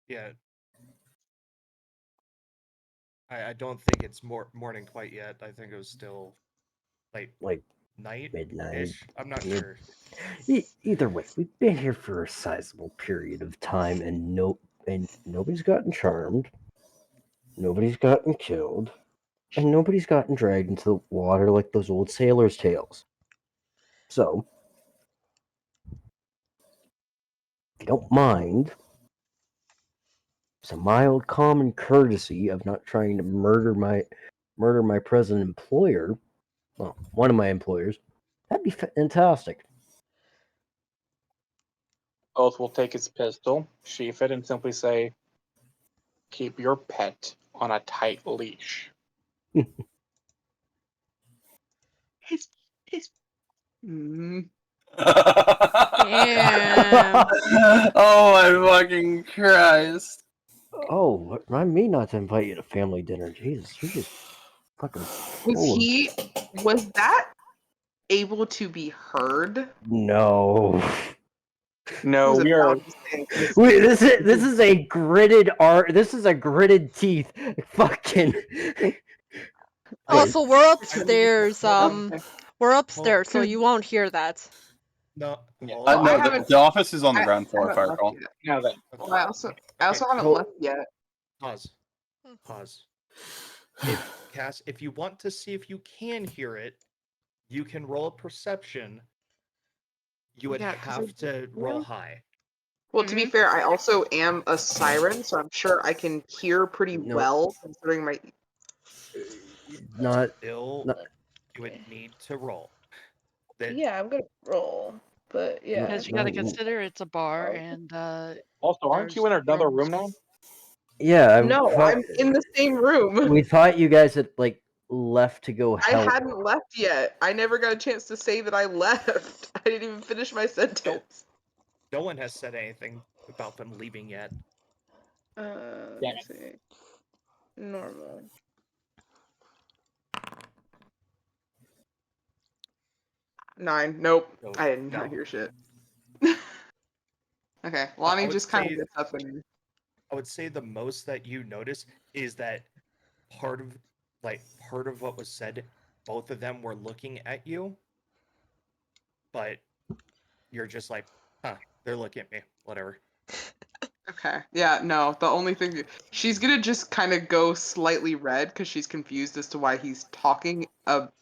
Yeah. I don't think it's morning quite yet. I think it was still like night midnight. I'm not sure. Either way, we've been here for a sizable period of time, and nobody's gotten charmed, nobody's gotten killed, and nobody's gotten dragged into the water like those old sailors' tales. So, if you don't mind, it's a mild common courtesy of not trying to murder my present employer. Well, one of my employers. That'd be fantastic. Oath will take his pistol, sheath it, and simply say, "Keep your pet on a tight leash." His. Mm. Damn. Oh my fucking Christ. Oh, remind me not to invite you to family dinner. Jesus, you're just fucking Was that able to be heard? No. No, Was we are. about to say, 'cause Wait, this is a gridded art. This is a gridded teeth. Fucking. Also, we're upstairs. We're upstairs, so Cause you won't hear that. No, Yeah. hold Well, on. I No, haven't- the office is on the I ground floor, if I haven't left recall. yet. Now then, Well, I also haven't Well- left yet. Pause. Hmm. Pause. Cass, if you want to see if you can hear it, you can roll a perception. You would Yeah, 'cause have to roll high. Well, to be fair, I also am a siren, so I'm sure I can hear pretty No. well considering my. Not. Still, Not- you would need to roll. That Yeah, I'm gonna roll, but yeah. Because you got to No. consider it's a bar, Okay. and also, aren't you in another room now? Yeah. No, I'm in the same room. We thought you guys had like left to go I help. hadn't left yet. I never got a chance to say that I left. I didn't even finish my sentence. no one has said anything about them leaving yet. Let's see. Normal. Nine. Nope. No, I did not no. hear shit. Okay, I Lonnie would just kind say- of gets up and. I would say the most that you notice is that part of what was said, both of them were looking at you, but you're just like, huh, they're looking at me, whatever. Okay. Yeah, no. The only thing she's gonna just kind of go slightly red because she's confused as to why he's talking.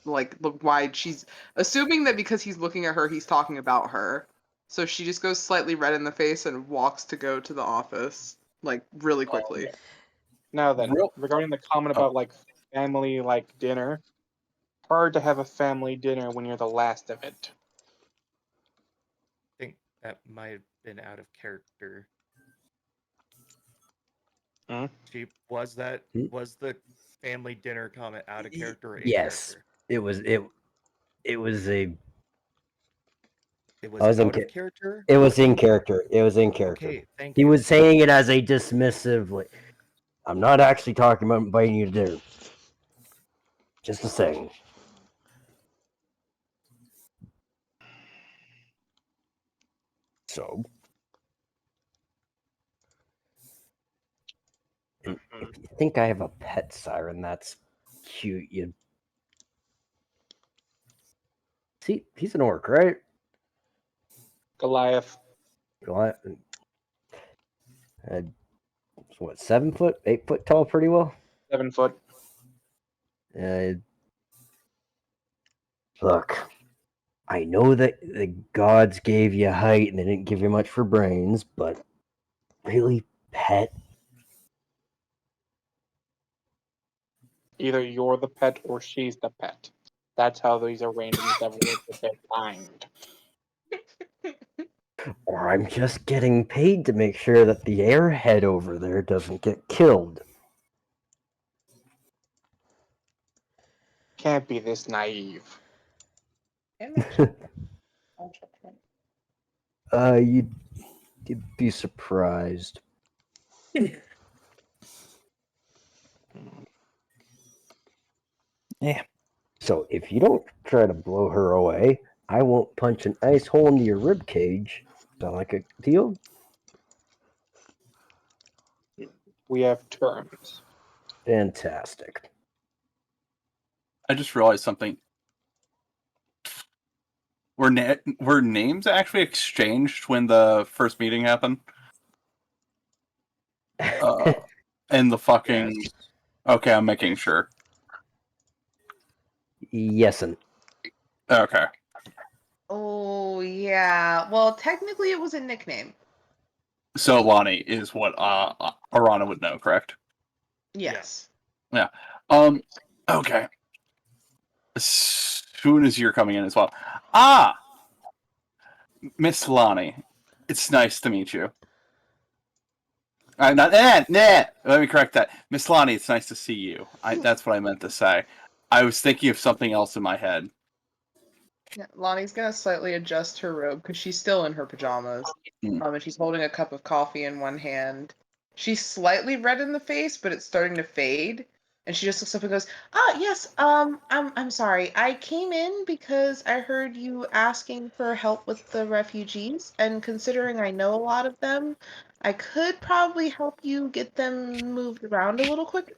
Why she's assuming that because he's looking at her, he's talking about her. So she just goes slightly red in the face and walks to go to the office, like really quickly. Now then, Real- regarding the comment about like family like dinner, hard to have a family dinner when you're the last of it. I think that might have been out of character. Hmm? She was the family dinner comment out of character or in Yes. character? It was a. It was I was in out of ca- character? It was in character. It was in character. Okay, thank He you. was saying it as a dismissive, like, I'm not actually talking about inviting you to dinner. Just a second. So, and if you think I have a pet siren, that's cute. You see, he's an orc, right? Goliath. What? What? 7 foot, 8 foot tall, pretty well. 7 foot. Look, I know that the gods gave you height and they didn't give you much for brains, but really, pet? Either you're the pet or she's the pet. That's how these arrangements have worked with their kind. Or I'm just getting paid to make sure that the airhead over there doesn't get killed. Can't be this naive. You'd be surprised. Yeah. So if you don't try to blow her away, I won't punch an ice hole into your rib cage. Sound like a deal? We have terms. Fantastic. I just realized something. Were names actually exchanged when the first meeting happened? And the fucking... Yes. Okay, I'm making sure. Yesin. Okay. Oh yeah. Well, technically, it was a nickname. So Lonnie is what Arana would know, correct? Yes. Okay. As soon as you're coming in as well. Ah! Miss Lonnie. It's nice to meet you. I'm not. Let me correct that, Miss Lonnie. It's nice to see you. That's what I meant to say. I was thinking of something else in my head. Yeah, Lonnie's gonna slightly adjust her robe because she's still in her pajamas. And she's holding a cup of coffee in one hand. She's slightly red in the face, but it's starting to fade. And she just looks up and goes, "Ah, yes. I'm sorry. I came in because I heard you asking for help with the refugees, and considering I know a lot of them, I could probably help you get them moved around a little quicker."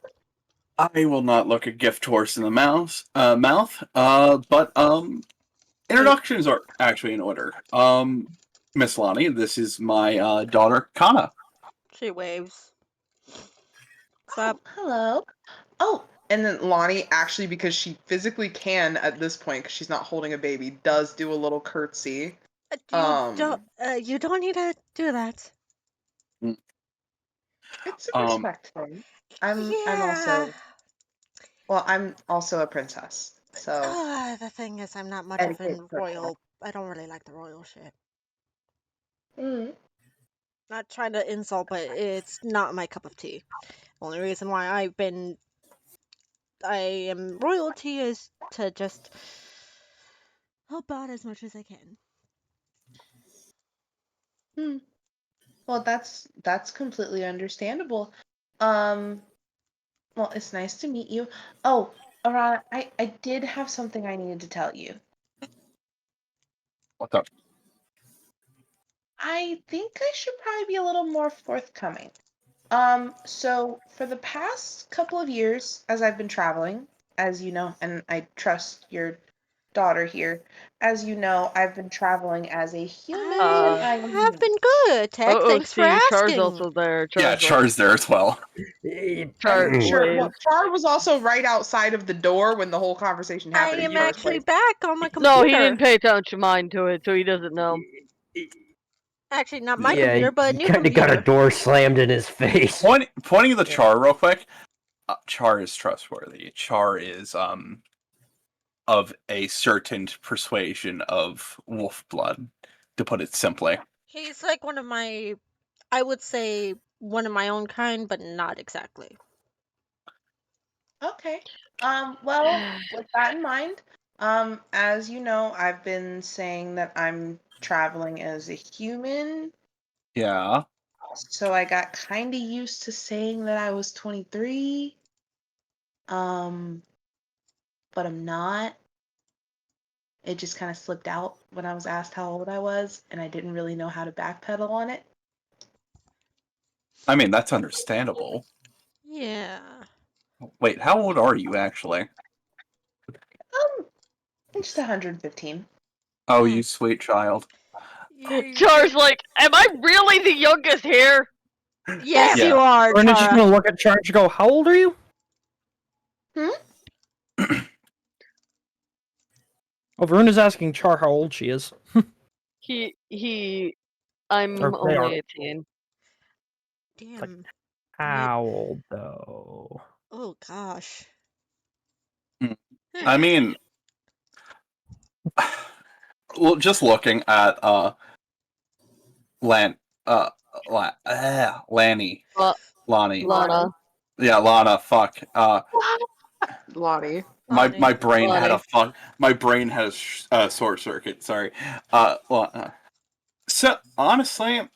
I will not look a gift horse in the mouth. But introductions are actually in order. Miss Lonnie, this is my daughter Kana. She waves. What's up? Hello. Oh, and then Lonnie actually, because she physically can at this point, because she's not holding a baby, does do a little curtsy. You don't need to do that. It's a respect thing. I'm also a princess, so. The thing is, I'm not much of a etiquette protocol. royal. I don't really like the royal shit. Mm. Not trying to insult, but it's not my cup of tea. Only reason why I am royalty is to just help out as much as I can. Well, that's completely understandable. Well, it's nice to meet you. Oh, Arana, I did have something I needed to tell you. What's up? I think I should probably be a little more forthcoming. So for the past couple of years, as I've been traveling, as you know, and I trust your daughter here, as you know, I've been traveling as a human. I have been good, Tech. Thanks for see, Char's asking. also there. Yeah, Char's there as well. Char Sure. Well, waves. Char was also right outside of the door when the whole conversation I happened. am actually back on my No, computer. he didn't pay attention mind to it, so he doesn't know. Actually, not my Yeah, computer, but a he new kind of got computer. a door slammed in his face. Pointing to Char real quick. Char is trustworthy. Char is of a certain persuasion of wolf blood, to put it simply. He's like one of my, I would say one of my own kind, but not exactly. Okay. Well, with that in mind, as you know, I've been saying that I'm traveling as a human. Yeah. So I got kind of used to saying that I was 23. But I'm not. It just kind of slipped out when I was asked how old I was, and I didn't really know how to backpedal on it. I mean, that's understandable. Yeah. Wait, how old are you actually? Just 115. Oh, you sweet child. Char's like, am I really the youngest here? Yes, Yeah. you are, Verna's just Chara. gonna look at Char and go, "How old are you?" Oh, Veruna's asking Char how old she is. I'm Or they are. only 18. Damn. How old though? Oh gosh. I mean, well, just looking at Lanny, Lonnie. Lana. Yeah, Lana. Fuck. Lottie. My brain had Lonnie. my brain had a short circuit. Sorry. So honestly,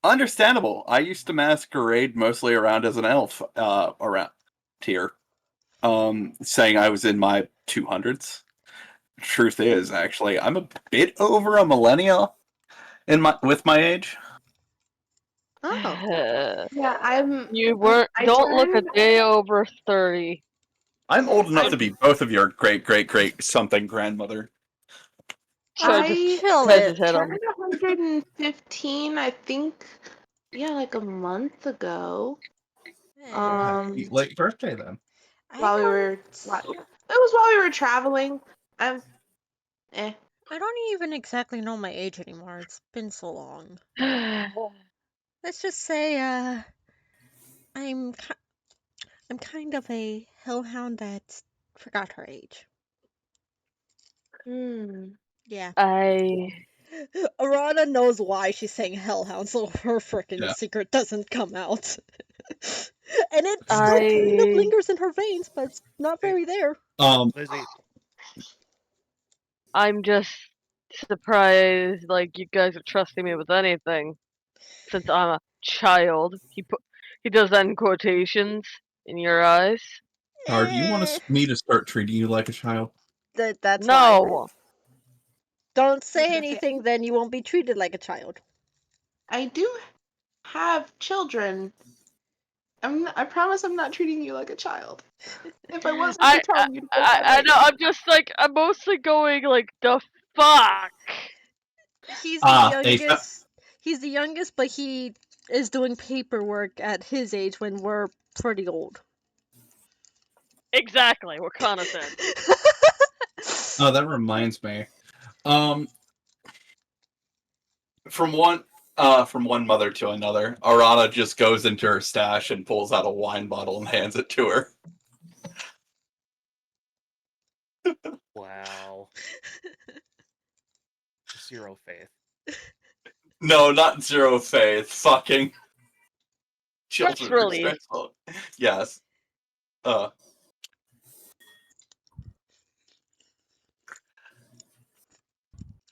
understandable. I used to masquerade mostly around as an elf, around here, saying I was in my 200s. Truth is, actually, I'm a bit over a millennial with my age. Oh. Yeah, I'm. You weren't. I Don't look a turned- day over 30. I'm old enough to be both of your great something grandmother. Char I just Chill has it. his head on. turned 115, I think. Yeah, like a month ago. Late birthday then. While we were, it was while we were traveling. I don't even exactly know my age anymore. It's been so long. Let's just say, I'm kind of a hellhound that forgot her age. Yeah. Arana knows why she's saying hellhound, so her freaking Yeah. secret doesn't come out. And it still kind of lingers in her veins, but it's not very there. Lizzie, I'm just surprised, like, you guys are trusting me with anything. Since I'm a child. He does that in quotations in your eyes. Or do you want me to start treating you like a child? That's why. No. Don't say anything, then you won't be treated like a child. I do have children. I promise I'm not treating you like a child. If I wasn't a child, you'd feel that I way. know. I'm just like, I'm mostly going like, the fuck. He's the youngest. He's the youngest, but he is doing paperwork at his age when we're pretty old. Exactly what Kana said. Oh, that reminds me. From one mother to another, Arana just goes into her stash and pulls out a wine bottle and hands it to her. wow. Zero faith. No, not zero faith. Fucking Stress children are relief. stressful. Yes.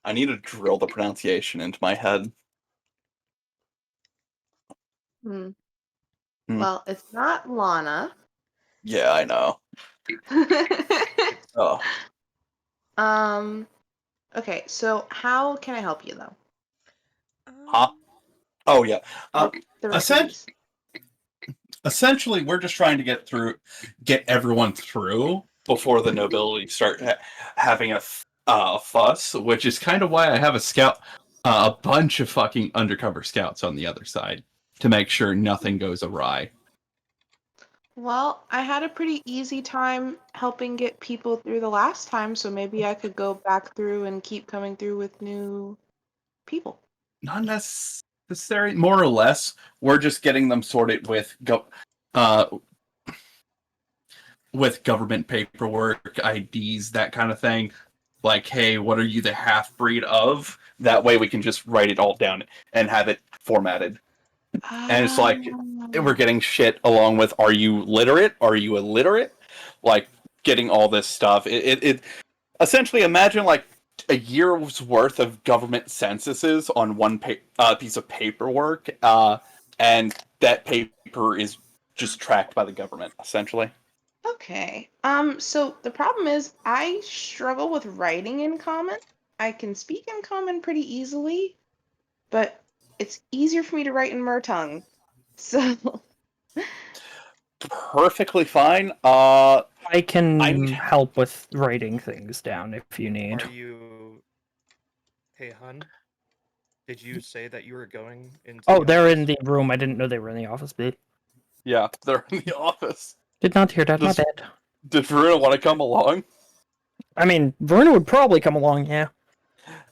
I need to drill the pronunciation into my head. Well, it's not Lana. Yeah, I know. Oh. Okay, so how can I help you though? Huh? Oh yeah. The recipes. Essentially, we're just trying to get everyone through before the nobility start having a fuss, which is kind of why I have a bunch of fucking undercover scouts on the other side to make sure nothing goes awry. Well, I had a pretty easy time helping get people through the last time, so maybe I could go back through and keep coming through with new people. Not necessary, more or less. We're just getting them sorted with government paperwork, IDs, that kind of thing. Like, hey, what are you the half breed of? That way we can just write it all down and have it formatted. And it's like we're getting shit along with, are you literate? Are you illiterate? Like, getting all this stuff. It essentially, imagine like a year's worth of government censuses on one piece of paperwork, and that paper is just tracked by the government, essentially. Okay. So the problem is I struggle with writing in common. I can speak in common pretty easily, but it's easier for me to write in Mertongue. So Perfectly fine. I can help with writing things down if you need. Are you... Hey, hun? Did you say that you were going into Oh, the they're office? in the room. I didn't know they were in the office, babe. Yeah, they're in the office. Did not hear that, my bad. Did Veruna want to come along? I mean, Verna would probably come along, yeah.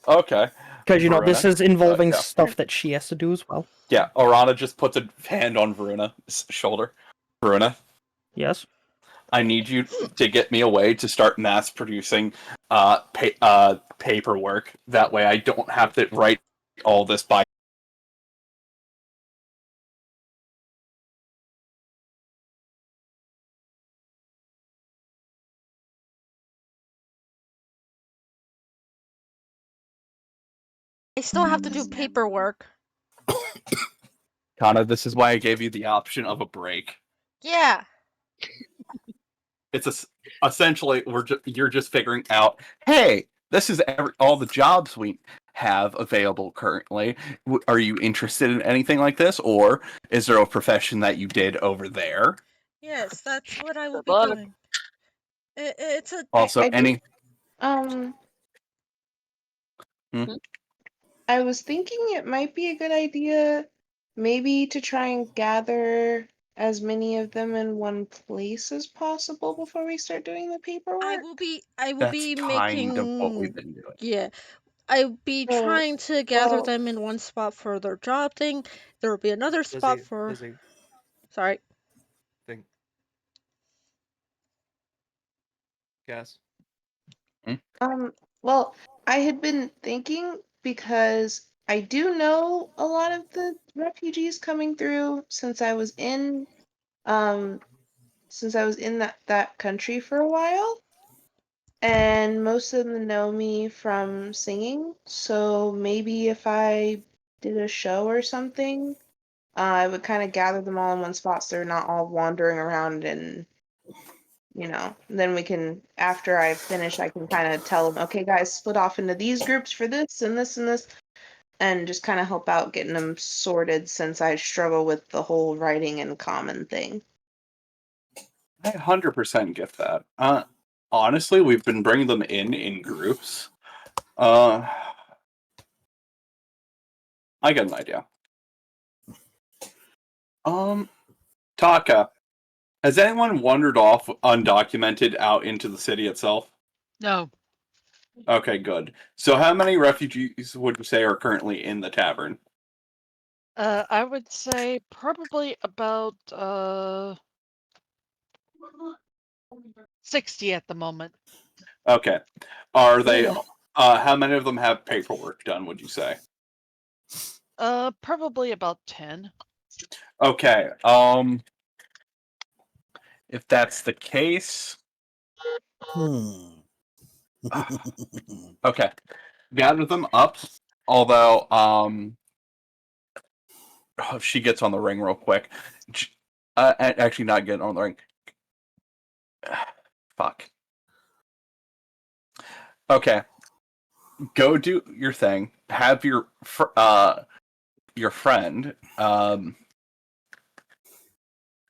Okay. Because, you know, this is involving yeah. stuff that she has to do as well. Yeah, Orana just puts a hand on Veruna's shoulder. Veruna? Yes? I need you to get me a way to start mass producing paperwork. That way I don't have to write all this by... I still have to do paperwork. Kana, this is why I gave you the option of a break. Yeah. It's essentially you're just figuring out, hey, this is all the jobs we have available currently. Are you interested in anything like this, or is there a profession that you did over there? Yes, that's what I will be doing. It's a... Also, I was thinking it might be a good idea maybe to try and gather as many of them in one place as possible before we start doing the paperwork. I will be That's making... kind of what we've been doing. Yeah. I'll be trying to gather them in one spot for their job thing. There will be another spot for... Lizzie. Sorry. Think. Guess. Well, I had been thinking because I do know a lot of the refugees coming through since I was in that country for a while. And most of them know me from singing, so maybe if I did a show or something, I would kind of gather them all in one spot so they're not all wandering around and, then we can, after I finish, I can kind of tell them, okay, guys, split off into these groups for this and this and this, and just kind of help out getting them sorted since I struggle with the whole writing in common thing. I 100% get that. Honestly, we've been bringing them in groups. I get an idea. Taka, has anyone wandered off undocumented out into the city itself? No. Okay, good. So how many refugees would you say are currently in the tavern? I would say probably about 60 at the moment. Okay. Are they how many of them have paperwork done, would you say? Probably about 10. Okay. If that's the case, okay. Gather them up. Although, she gets on the ring real quick. Actually, not getting on the ring. Fuck. Okay. Go do your thing. Have your friend,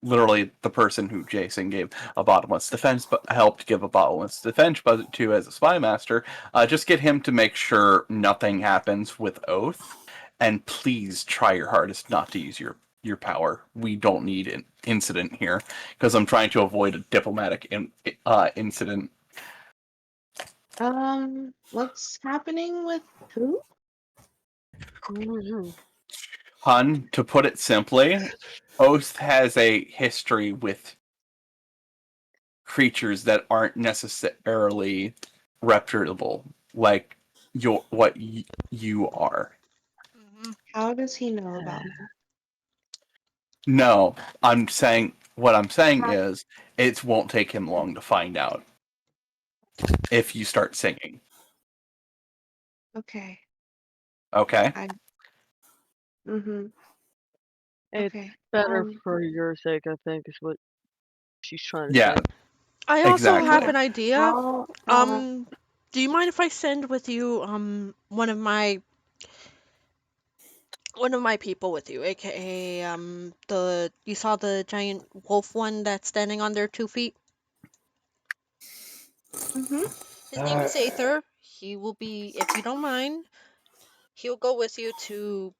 literally the person who Jason gave a bottomless defense, but helped give a bottomless defense budget to as a spy master. Just get him to make sure nothing happens with Oath, and please try your hardest not to use your power. We don't need an incident here because I'm trying to avoid a diplomatic incident. What's happening with who? Hun, to put it simply, Oath has a history with creatures that aren't necessarily reputable, like what you are. How does he know about me? No, what I'm saying is it won't take him long to find out if you start singing. Okay. Okay? Mm-hmm. It's Okay. better for your sake, I think, is what she's trying to Yeah. say. I also Exactly. have an idea. How, Do you mind if I send with you one of my people with you, aka you saw the giant wolf one that's standing on their 2 feet? Mm-hmm. His name is Aether. He will be, if you don't mind, he'll go with you to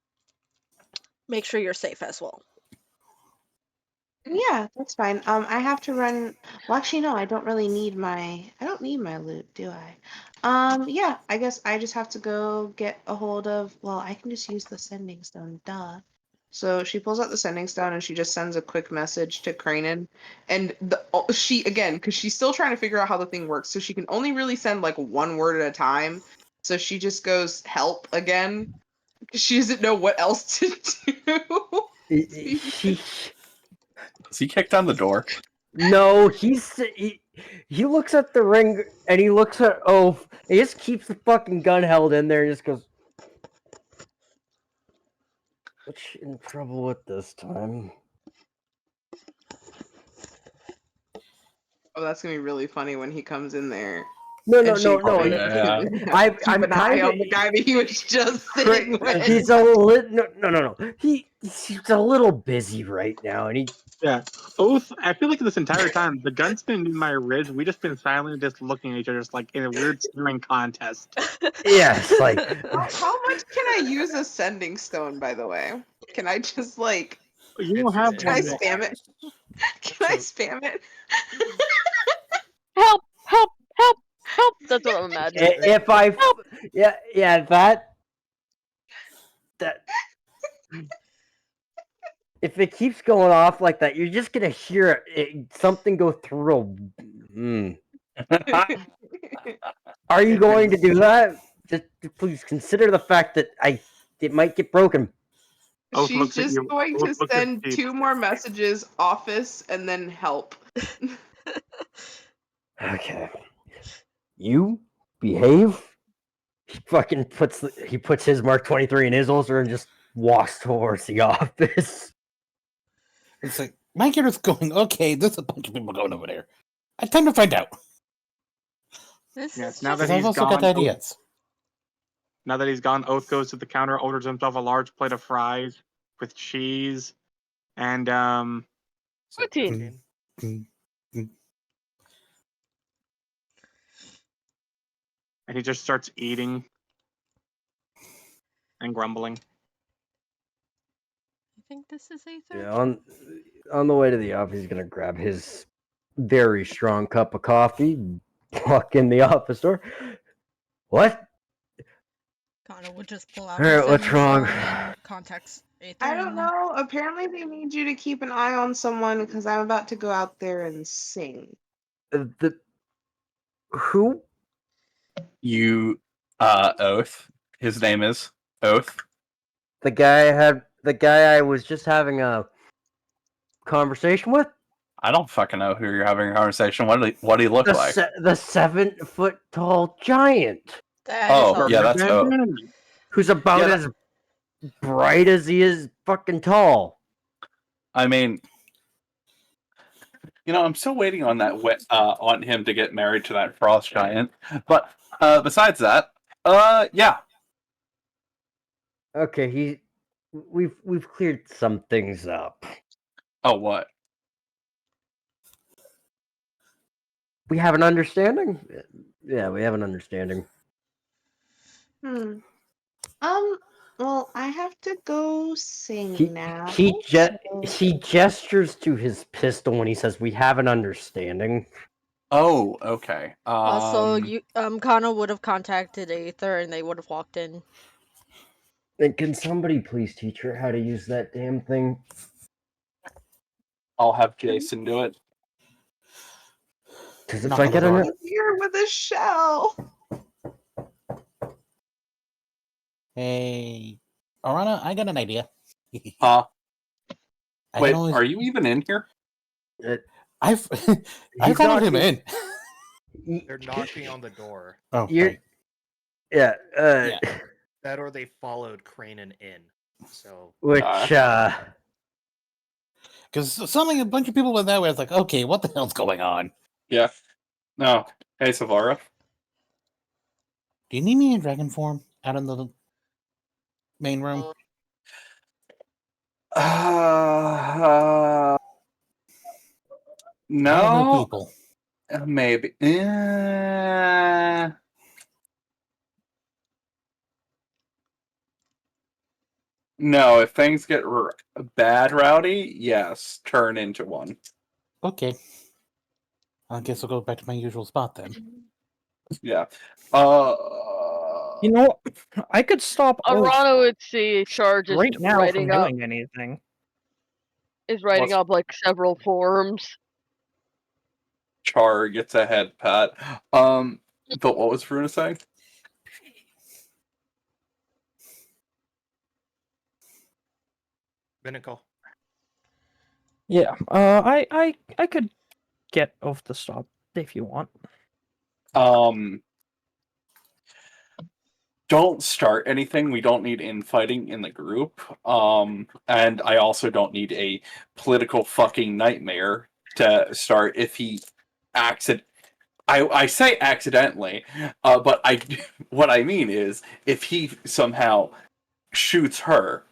make sure you're safe as well. Yeah, that's fine. I have to run. Well, actually, no, I don't need my loot, do I? Yeah, I guess I just have to go get a hold of. Well, I can just use the sending stone, duh. So she pulls out the sending stone and she just sends a quick message to Cranen, and she again because she's still trying to figure out how the thing works, so she can only really send like one word at a time. So she just goes help again. She doesn't know what else to do. Is he kicked on the door? No, he looks at the ring and he looks at Oath. He just keeps the fucking gun held in there and just goes, "What's she in trouble with this time?" Oh, that's gonna be really funny when he comes in there. No. I'm yeah. keep an eye on the guy that he was just sitting with. He's a little no. He's a little busy right now, and Yeah. Oath, I feel like this entire time, the gun's been in my ribs. We just been silently just looking at each other, just like in a weird staring contest. yes, like How much can I use a sending stone, by the way? Can I just like You don't have can I one. spam it? Can I spam it? Help! Help! Help! Help! That's what I'm imagining. if I that if it keeps going off like that, you're just gonna hear something go through. Are you going to do that? please consider the fact that it might get broken. Oath She's looks at just you. going Oath to looks at send Steve. 2 more messages, office, and then help. Okay. You behave. He fucking puts his Mark 23 in his holster and just walks towards the office. It's like my character's going. Okay, there's a bunch of people going over there. I time to find out. This Yes, is now that just I've he's also gone, got ideas. Now that he's gone, Oath goes to the counter, orders himself a large plate of fries with cheese, and Protein. and he just starts eating and grumbling. I think this is Aether. Yeah, on the way to the office, he's gonna grab his very strong cup of coffee, walk in the office door. What? Kana would just pull out Alright, her what's wrong? phone and contacts Aether. I don't know. Apparently, they need you to keep an eye on someone because I'm about to go out there and sing. Who? You, Oath. His name is Oath. The guy I was just having a conversation with? I don't fucking know who you're having a conversation. What do he look like? The 7-foot tall giant. That is all. Yeah, that's Oath. Who's about as bright as he is fucking tall. I mean, I'm still waiting on that on him to get married to that frost giant. But besides that, yeah. Okay, we've cleared some things up. Oh, what? We have an understanding? Yeah, we have an understanding. Well, I have to go sing now. He gestures to his pistol when he says, "We have an understanding." Oh, okay. Also, Kana would have contacted Aether and they would have walked in. And can somebody please teach her how to use that damn thing? I'll have Jason do it. Because if I get an here with a shell. Hey, Arana, I got an idea. Huh? I Wait, can always- are you even in here? I followed him in. They're knocking on the door. Oh, You're- right. Yeah, That or they followed Cranen in. So which, Because something a bunch of people went that way. It's like, okay, what the hell's going on? Yeah. No. Hey, Savara. Do you need me in dragon form out in the main room? No. People. Maybe. No, if things get bad rowdy, yes, turn into one. Okay. I guess I'll go back to my usual spot then. Yeah. You know, I could stop Arana would see Char just right now from writing up doing anything. writing up like several forms. Char gets a head pat. But what was Veruna saying? Binnacle. Yeah, I could get off the stop if you want. Don't start anything. We don't need infighting in the group. And I also don't need a political fucking nightmare to start if he I say accidentally, but what I mean is if he somehow shoots her.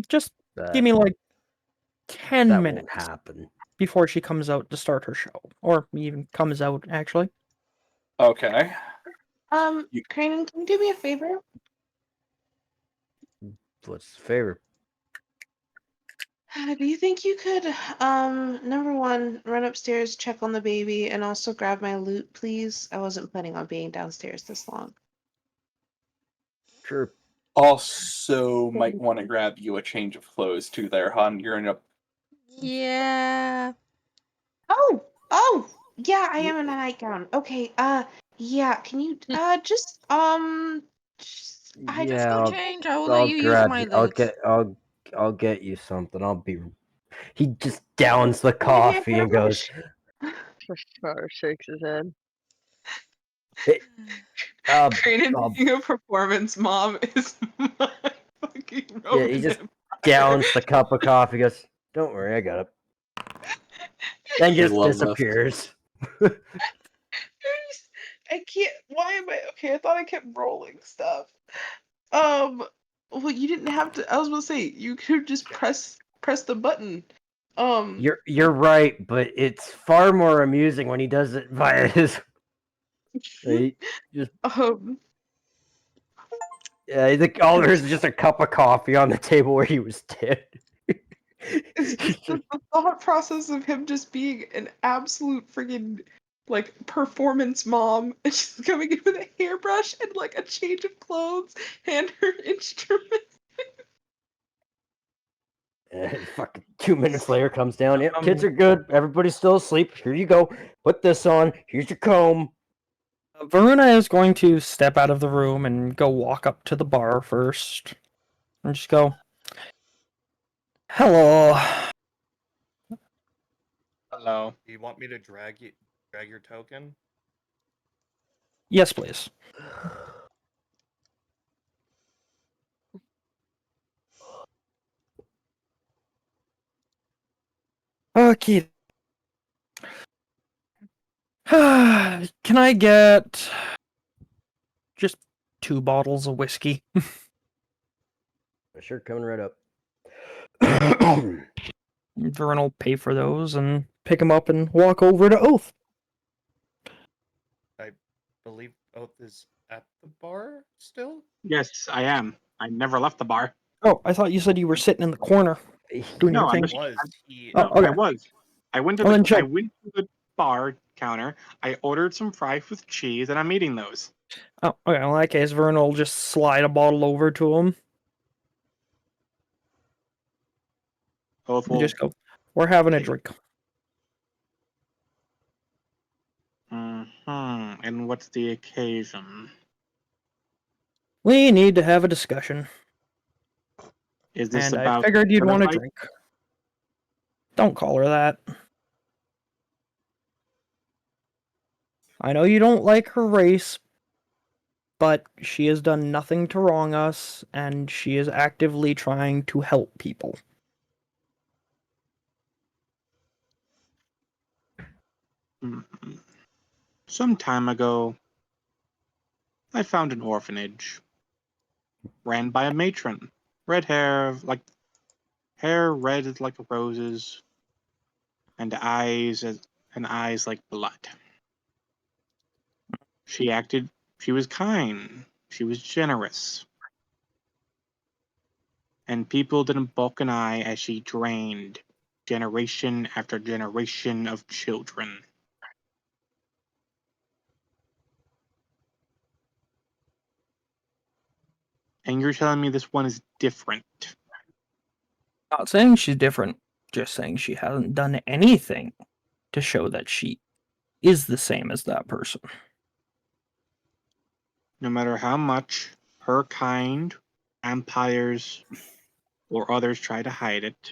Just give me like 10 that minutes won't happen before she comes out to start her show, or even comes out actually. Okay. Cranen, can you do me a favor? What's the favor? Do you think you could, number one, run upstairs, check on the baby, and also grab my loot, please? I wasn't planning on being downstairs this long. Sure. Also, might want to grab you a change of clothes too there, hon. You're in a... Yeah. Oh, yeah, I am in a nightgown. Okay, Yeah, can you just I Just Yeah, go I'll, change. I will let I'll you use grab my you. I'll looks. get. I'll get you something. I'll be. He just downs the Can you give me a coffee and goes. Star shakes his head. Hey, Cranen I'll, being a performance mom is my fucking yeah, he just road downs the cup of coffee. Goes. Don't worry, I got it. Then I just love this. disappears. I can't. Why am I okay? I thought I kept rolling stuff. Well, you didn't have to. I was gonna say you could just press the button. You're right, but it's far more amusing when he does it via his. He just yeah, all there's just a cup of coffee on the table where he was dead. It's just the thought process of him just being an absolute friggin' like performance mom and she's coming in with a hairbrush and like a change of clothes and her instrument. Fucking 2 minutes later comes down. Yep, kids are good. Everybody's still asleep. Here you go. Put this on. Here's your comb. Varuna is going to step out of the room and go walk up to the bar first. And just go, hello. Hello. Do you want me to drag your token? Yes, please. Okay. Can I get just 2 bottles of whiskey? Sure, coming right up. Vern will pay for those and pick them up and walk over to Oath. I believe Oath is at the bar still? Yes, I am. I never left the bar. Oh, I thought you said you were sitting in the corner doing No, your I'm thing. just. He Oh, okay. I was. I went to Well, then the. I check. went to the bar counter. I ordered some fries with cheese, and I'm eating those. Oh, okay. Well, in that case, Vern will just slide a bottle over to him. Both And will. just go, we're having a take it. drink. And what's the occasion? We need to have a discussion. Is this And I about figured you'd want a fight? drink. Don't call her that. I know you don't like her race, but she has done nothing to wrong us, and she is actively trying to help people. Some time ago, I found an orphanage ran by a matron. Red hair, hair red like roses, and eyes like blood. She was kind, she was generous, and people didn't balk an eye as she drained generation after generation of children. And you're telling me this one is different? Not saying she's different, just saying she hasn't done anything to show that she is the same as that person. No matter how much her kind, vampires, or others try to hide it,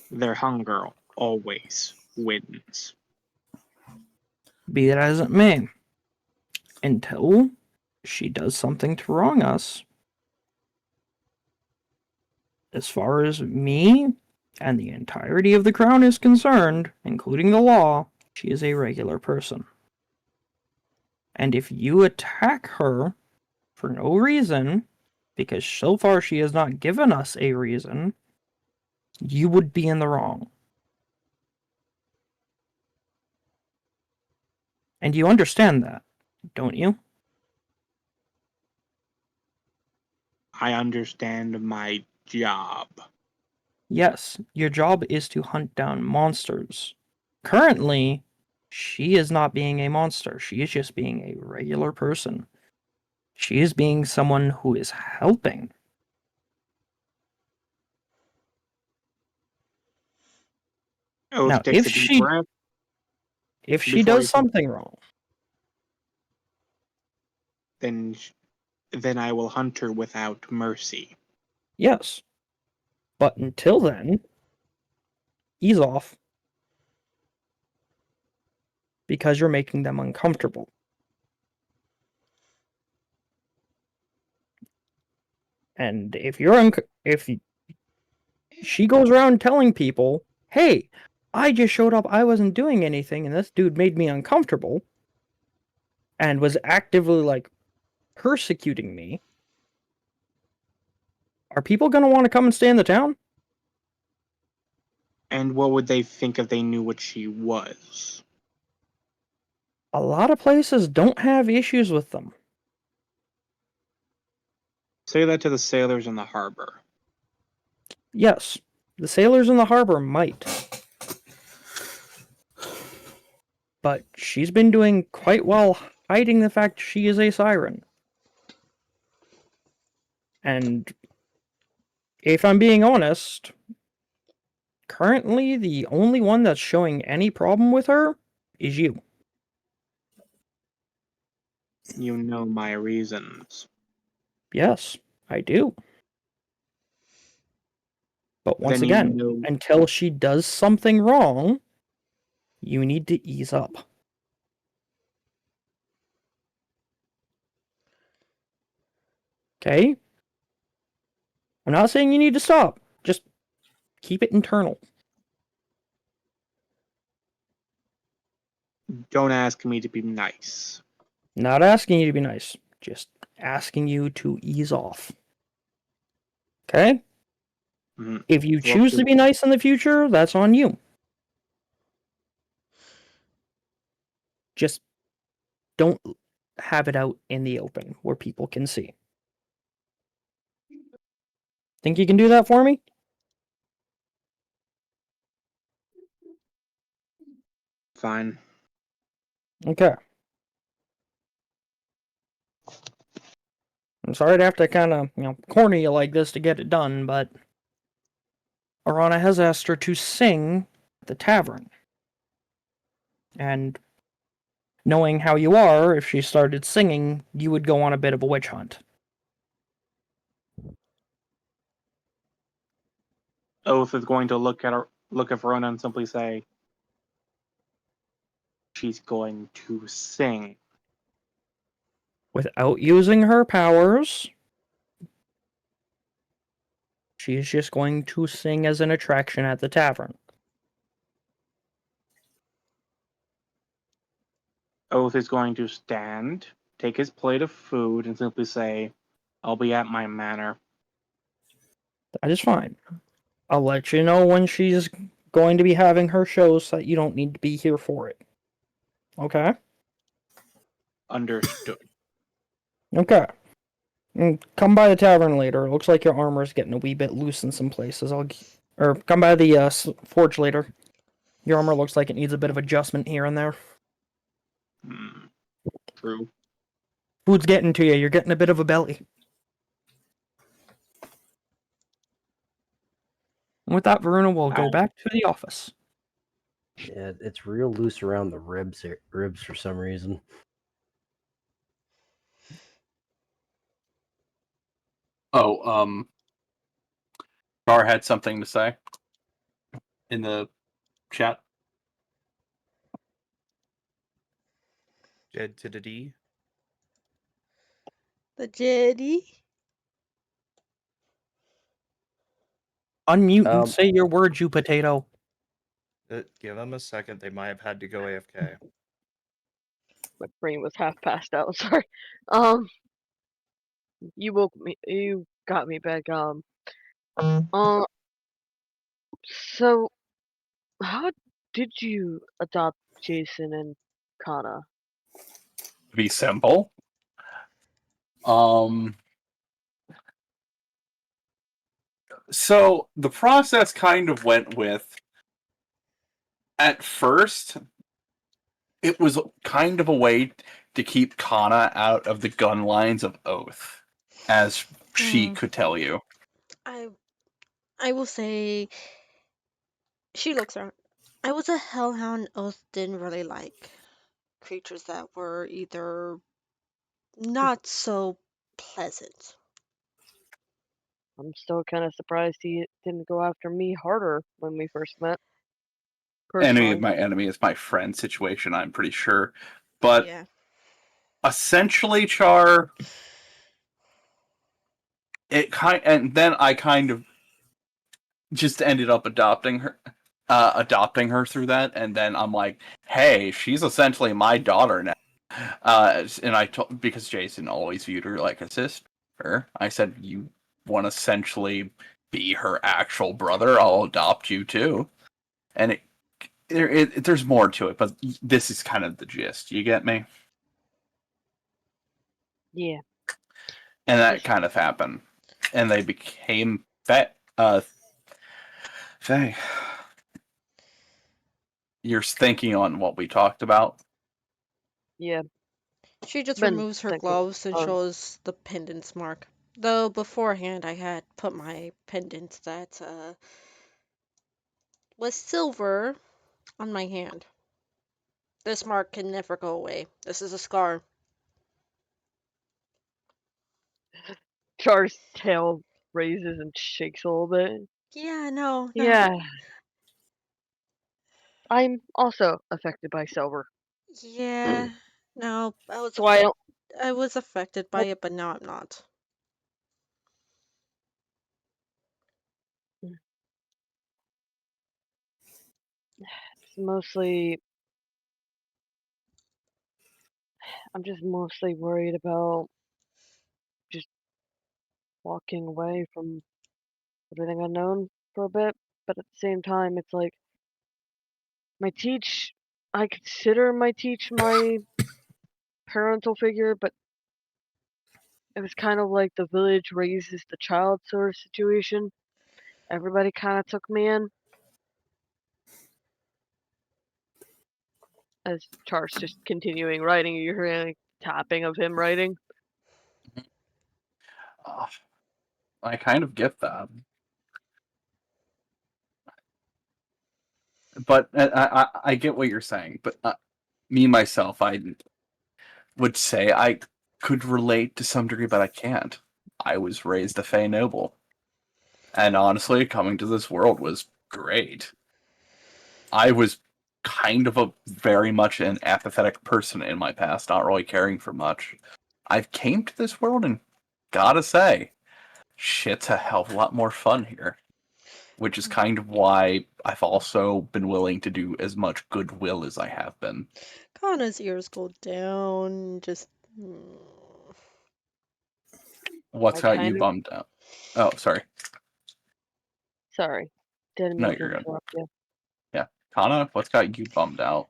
their hunger always wins. Be that as it may, until she does something to wrong us, as far as me and the entirety of the crown is concerned, including the law, she is a regular person. And if you attack her for no reason, because so far she has not given us a reason, you would be in the wrong. And you understand that, don't you? I understand my job. Yes, your job is to hunt down monsters. Currently, she is not being a monster. She is just being a regular person. She is being someone who is helping. Oath Now, takes a deep breath if she before he does says, something wrong, then I will hunt her without mercy. Yes. But until then, ease off. Because you're making them uncomfortable. And if she goes around telling people, hey, I just showed up, I wasn't doing anything, and this dude made me uncomfortable, and was actively, like, persecuting me, are people going to want to come and stay in the town? And what would they think if they knew what she was? A lot of places don't have issues with them. Say that to the sailors in the harbor. Yes, the sailors in the harbor might. But she's been doing quite well hiding the fact she is a siren. And if I'm being honest, currently the only one that's showing any problem with her is you. You know my reasons. Yes, I do. But once Then you again, know- until she does something wrong, you need to ease up. Okay? I'm not saying you need to stop. Just keep it internal. Don't ask me to be nice. Not asking you to be nice. Just asking you to ease off. Okay? Mhm. If you choose to be nice in the future, that's on you. Just don't have it out in the open where people can see. Think you can do that for me? Fine. Okay. I'm sorry to have to kind of, corner you like this to get it done, but Arana has asked her to sing at the tavern. And knowing how you are, if she started singing, you would go on a bit of a witch hunt. Oath is going to look at Verona and simply say, she's going to sing. Without using her powers, she's just going to sing as an attraction at the tavern. Oath is going to stand, take his plate of food, and simply say, I'll be at my manor. That is fine. I'll let you know when she's going to be having her shows so that you don't need to be here for it. Okay? Understood. Okay. Come by the tavern later. It looks like your armor's getting a wee bit loose in some places. Or come by the forge later. Your armor looks like it needs a bit of adjustment here and there. True. Food's getting to you. You're getting a bit of a belly. And with that, Varuna will go back to the office. Yeah, it's real loose around the ribs for some reason. Oh, Gar had something to say in the chat. Jedidity. The Jedi. Unmute and say your words, you potato. Give them a second. They might have had to go AFK. My brain was half passed out. Sorry. You woke me. You got me back. So how did you adopt Jason and Kana? To be simple. So the process kind of went with, at first, it was kind of a way to keep Kana out of the gun lines of Oath, as she could tell you. I will say she looks around. I was a hellhound. Oath didn't really like creatures that were either not so pleasant. I'm still kind of surprised he didn't go after me harder when we first met. Enemy of Personally. my enemy is my friend situation, I'm pretty sure. But Yeah. essentially, Char, and then I kind of just ended up adopting her through that, and then I'm like, hey, she's essentially my daughter now. And I told, because Jason always viewed her like a sister, I said, you want to essentially be her actual brother, I'll adopt you too. And there's more to it, but this is kind of the gist. You get me? Yeah. And that kind of happened. And they became Fae. You're thinking on what we talked about? Yeah. She just Been removes her thinking. gloves and shows the pendants mark. Though beforehand I had put my pendant that was silver on my hand. This mark can never go away. This is a scar. Char's tail raises and shakes a little bit. Yeah, no. Yeah. I'm also affected by silver. Yeah. No, So I don't. I was affected by it, but now I'm not. It's mostly. I'm just mostly worried about just walking away from everything I've known for a bit. But at the same time, it's like I consider my teach my parental figure, but it was kind of like the village raises the child sort of situation. Everybody kind of took me in. As Char's just continuing writing, you're hearing like, tapping of him writing. I kind of get that. But I get what you're saying. But me, myself, I would say I could relate to some degree, but I can't. I was raised a Fey noble. And honestly, coming to this world was great. I was kind of very much an apathetic person in my past, not really caring for much. I came to this world and gotta say, shit's a hell of a lot more fun here. Which is kind of why I've also been willing to do as much goodwill as I have been. Kana's ears go down, just... What's got you bummed out? Oh, sorry. Sorry. Didn't No, mean to you're good. interrupt you. Yeah. Kana, what's got you bummed out?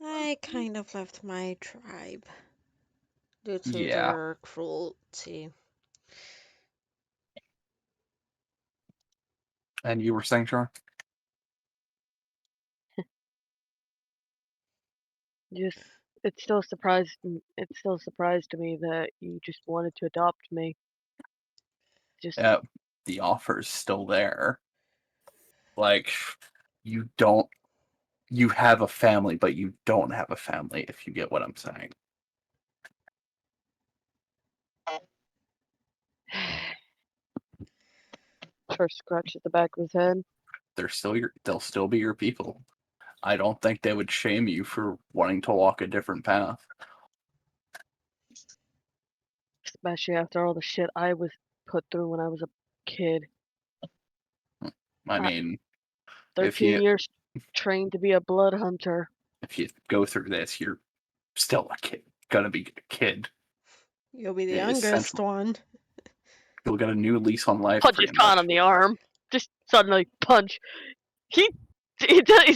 I kind of left my tribe due to Yeah. their cruelty. And you were saying, Char? Just it's still surprised to me that you just wanted to adopt me. Just the offer's still there. Like, you have a family, but you don't have a family, if you get what I'm saying. First scratch at the back of his head. They'll still be your people. I don't think they would shame you for wanting to walk a different path. Especially after all the shit I was put through when I was a kid. I mean, 13 years trained to be a blood hunter. If you go through this, you're still a kid. Gonna be a kid. You'll be the youngest one. You'll get a new lease on life. Punches Khan on the arm. Just suddenly punch. He's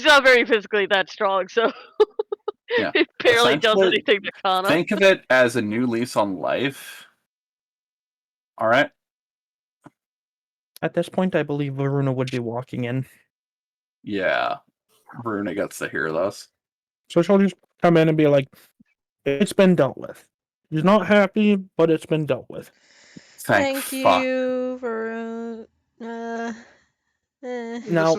not very physically that strong, so Yeah. he barely does Essentially, anything to Kana. Think of it as a new lease on life. All right. At this point, I believe Varuna would be walking in. Yeah. Varuna gets to hear this. So she'll just come in and be like, it's been dealt with. She's not happy, but it's been dealt with. Thank you for Now, Now,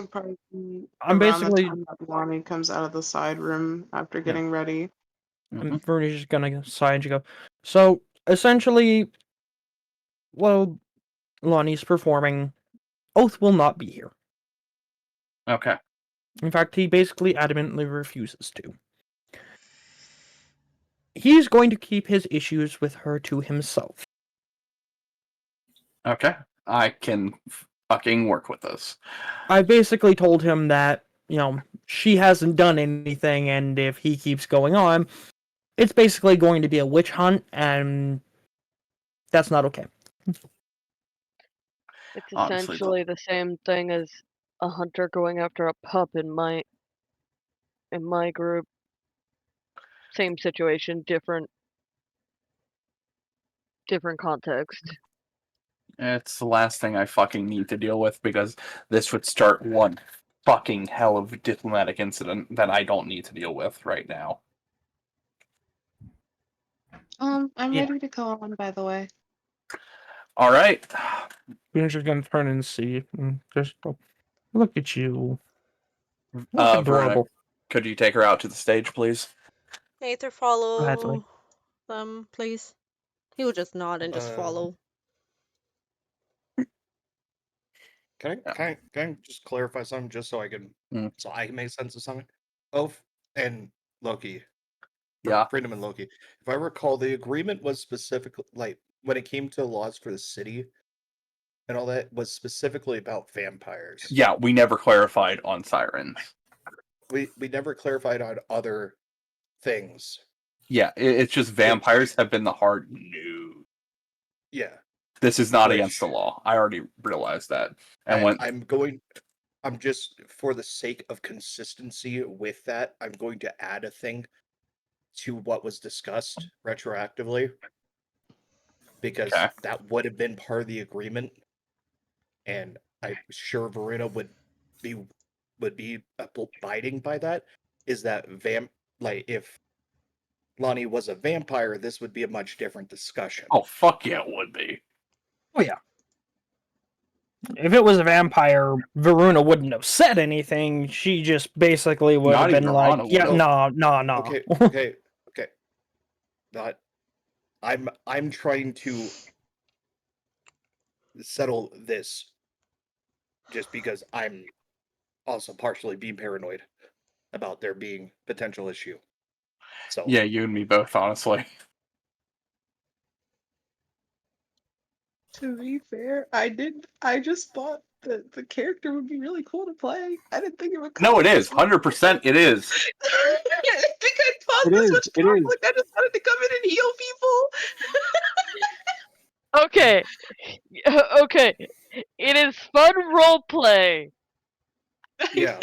I'm around basically the time that Lonnie comes out of the side room after getting ready. And Veruna's just gonna sigh and she go, so, essentially, well, Lonnie's performing. Oath will not be here. Okay. In fact, he basically adamantly refuses to. He's going to keep his issues with her to himself. Okay. I can fucking work with this. I basically told him that, she hasn't done anything, and if he keeps going on, it's basically going to be a witch hunt, and that's not okay. It's Honestly, essentially the same thing as a hunter going after a pup in my group. Same situation, different context. it's the last thing I fucking need to deal with because this would start one fucking hell of a diplomatic incident that I don't need to deal with right now. I'm Yeah. ready to go on, by the way. All right. You're just gonna turn and see, and just go, look at you. Look Verna, adorable. could you take her out to the stage, please? Aether, Gladly. follow them, please. He will just nod and just follow. Can I just clarify something just so I can make sense of something? Oath and Loki. Yeah. Freedom and Loki. If I recall, the agreement was specifically like when it came to laws for the city and all that was specifically about vampires. Yeah, we never clarified on sirens. We never clarified on other things. Yeah, it's just vampires have been the hard no. Yeah. This is not against the law. I already realized that. And I'm just for the sake of consistency with that, I'm going to add a thing to what was discussed retroactively. Because that would have been part of the agreement. And I'm sure Verena would be abiding by that. Is that if Lonnie was a vampire, this would be a much different discussion. Oh fuck yeah, it would be. Oh yeah. If it was a vampire, Veruna wouldn't have said anything. She just basically would have been like, "Yeah, nah." Okay. Not. I'm trying to settle this, just because I'm also partially being paranoid about there being potential issue. So yeah, you and me both, honestly. To be fair, I just thought that the character would be really cool to play. I didn't think it would come. No, it is. 100% it is. I think I thought It this is, was it is. like I just wanted to come in and heal people. Okay. Okay. It is fun role play. yeah.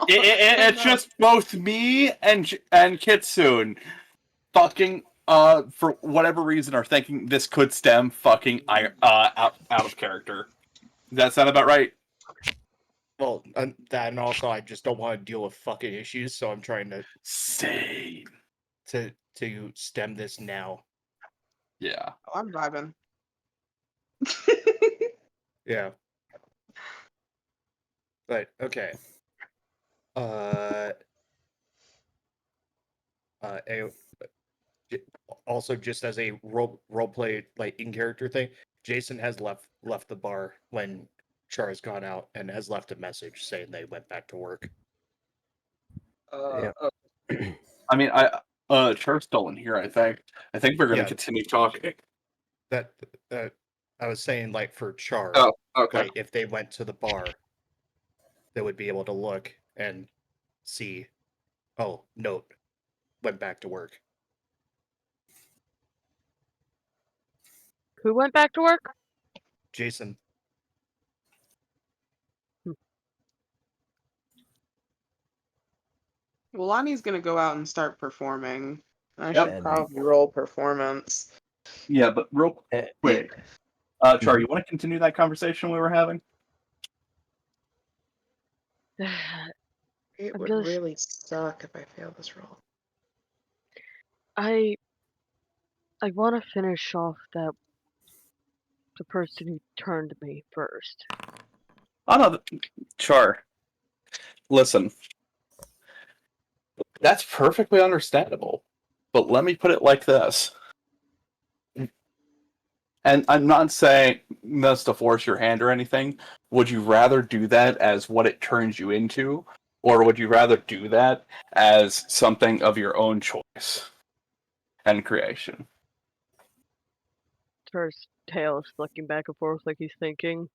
It's just both me and Kitsune fucking for whatever reason are thinking this could stem fucking out of character. Does that sound about right? Well, that and also I just don't want to deal with fucking issues, so I'm trying to to stem this now. Yeah. Oh, I'm vibing. Yeah. But okay. Also, just as a role play like in character thing, Jason has left the bar when Char has gone out and has left a message saying they went back to work. Yeah. I mean, Char's still in here. I think we're gonna continue talking. That I was saying, like for Char. Oh, okay. Like if they went to the bar, they would be able to look and see. Oh, note, went back to work. Who went back to work? Jason. Well, Lonnie's gonna go out and start performing. I Yep. should probably roll performance. Yeah, but real quick, Char, you want to continue that conversation we were having? It would just- really suck if I fail this roll. I want to finish off the person who turned me first. Oh no, Char. Listen, that's perfectly understandable, but let me put it like this. And I'm not saying this to force your hand or anything. Would you rather do that as what it turns you into? Or would you rather do that as something of your own choice and creation? First tail is flicking back and forth like he's thinking.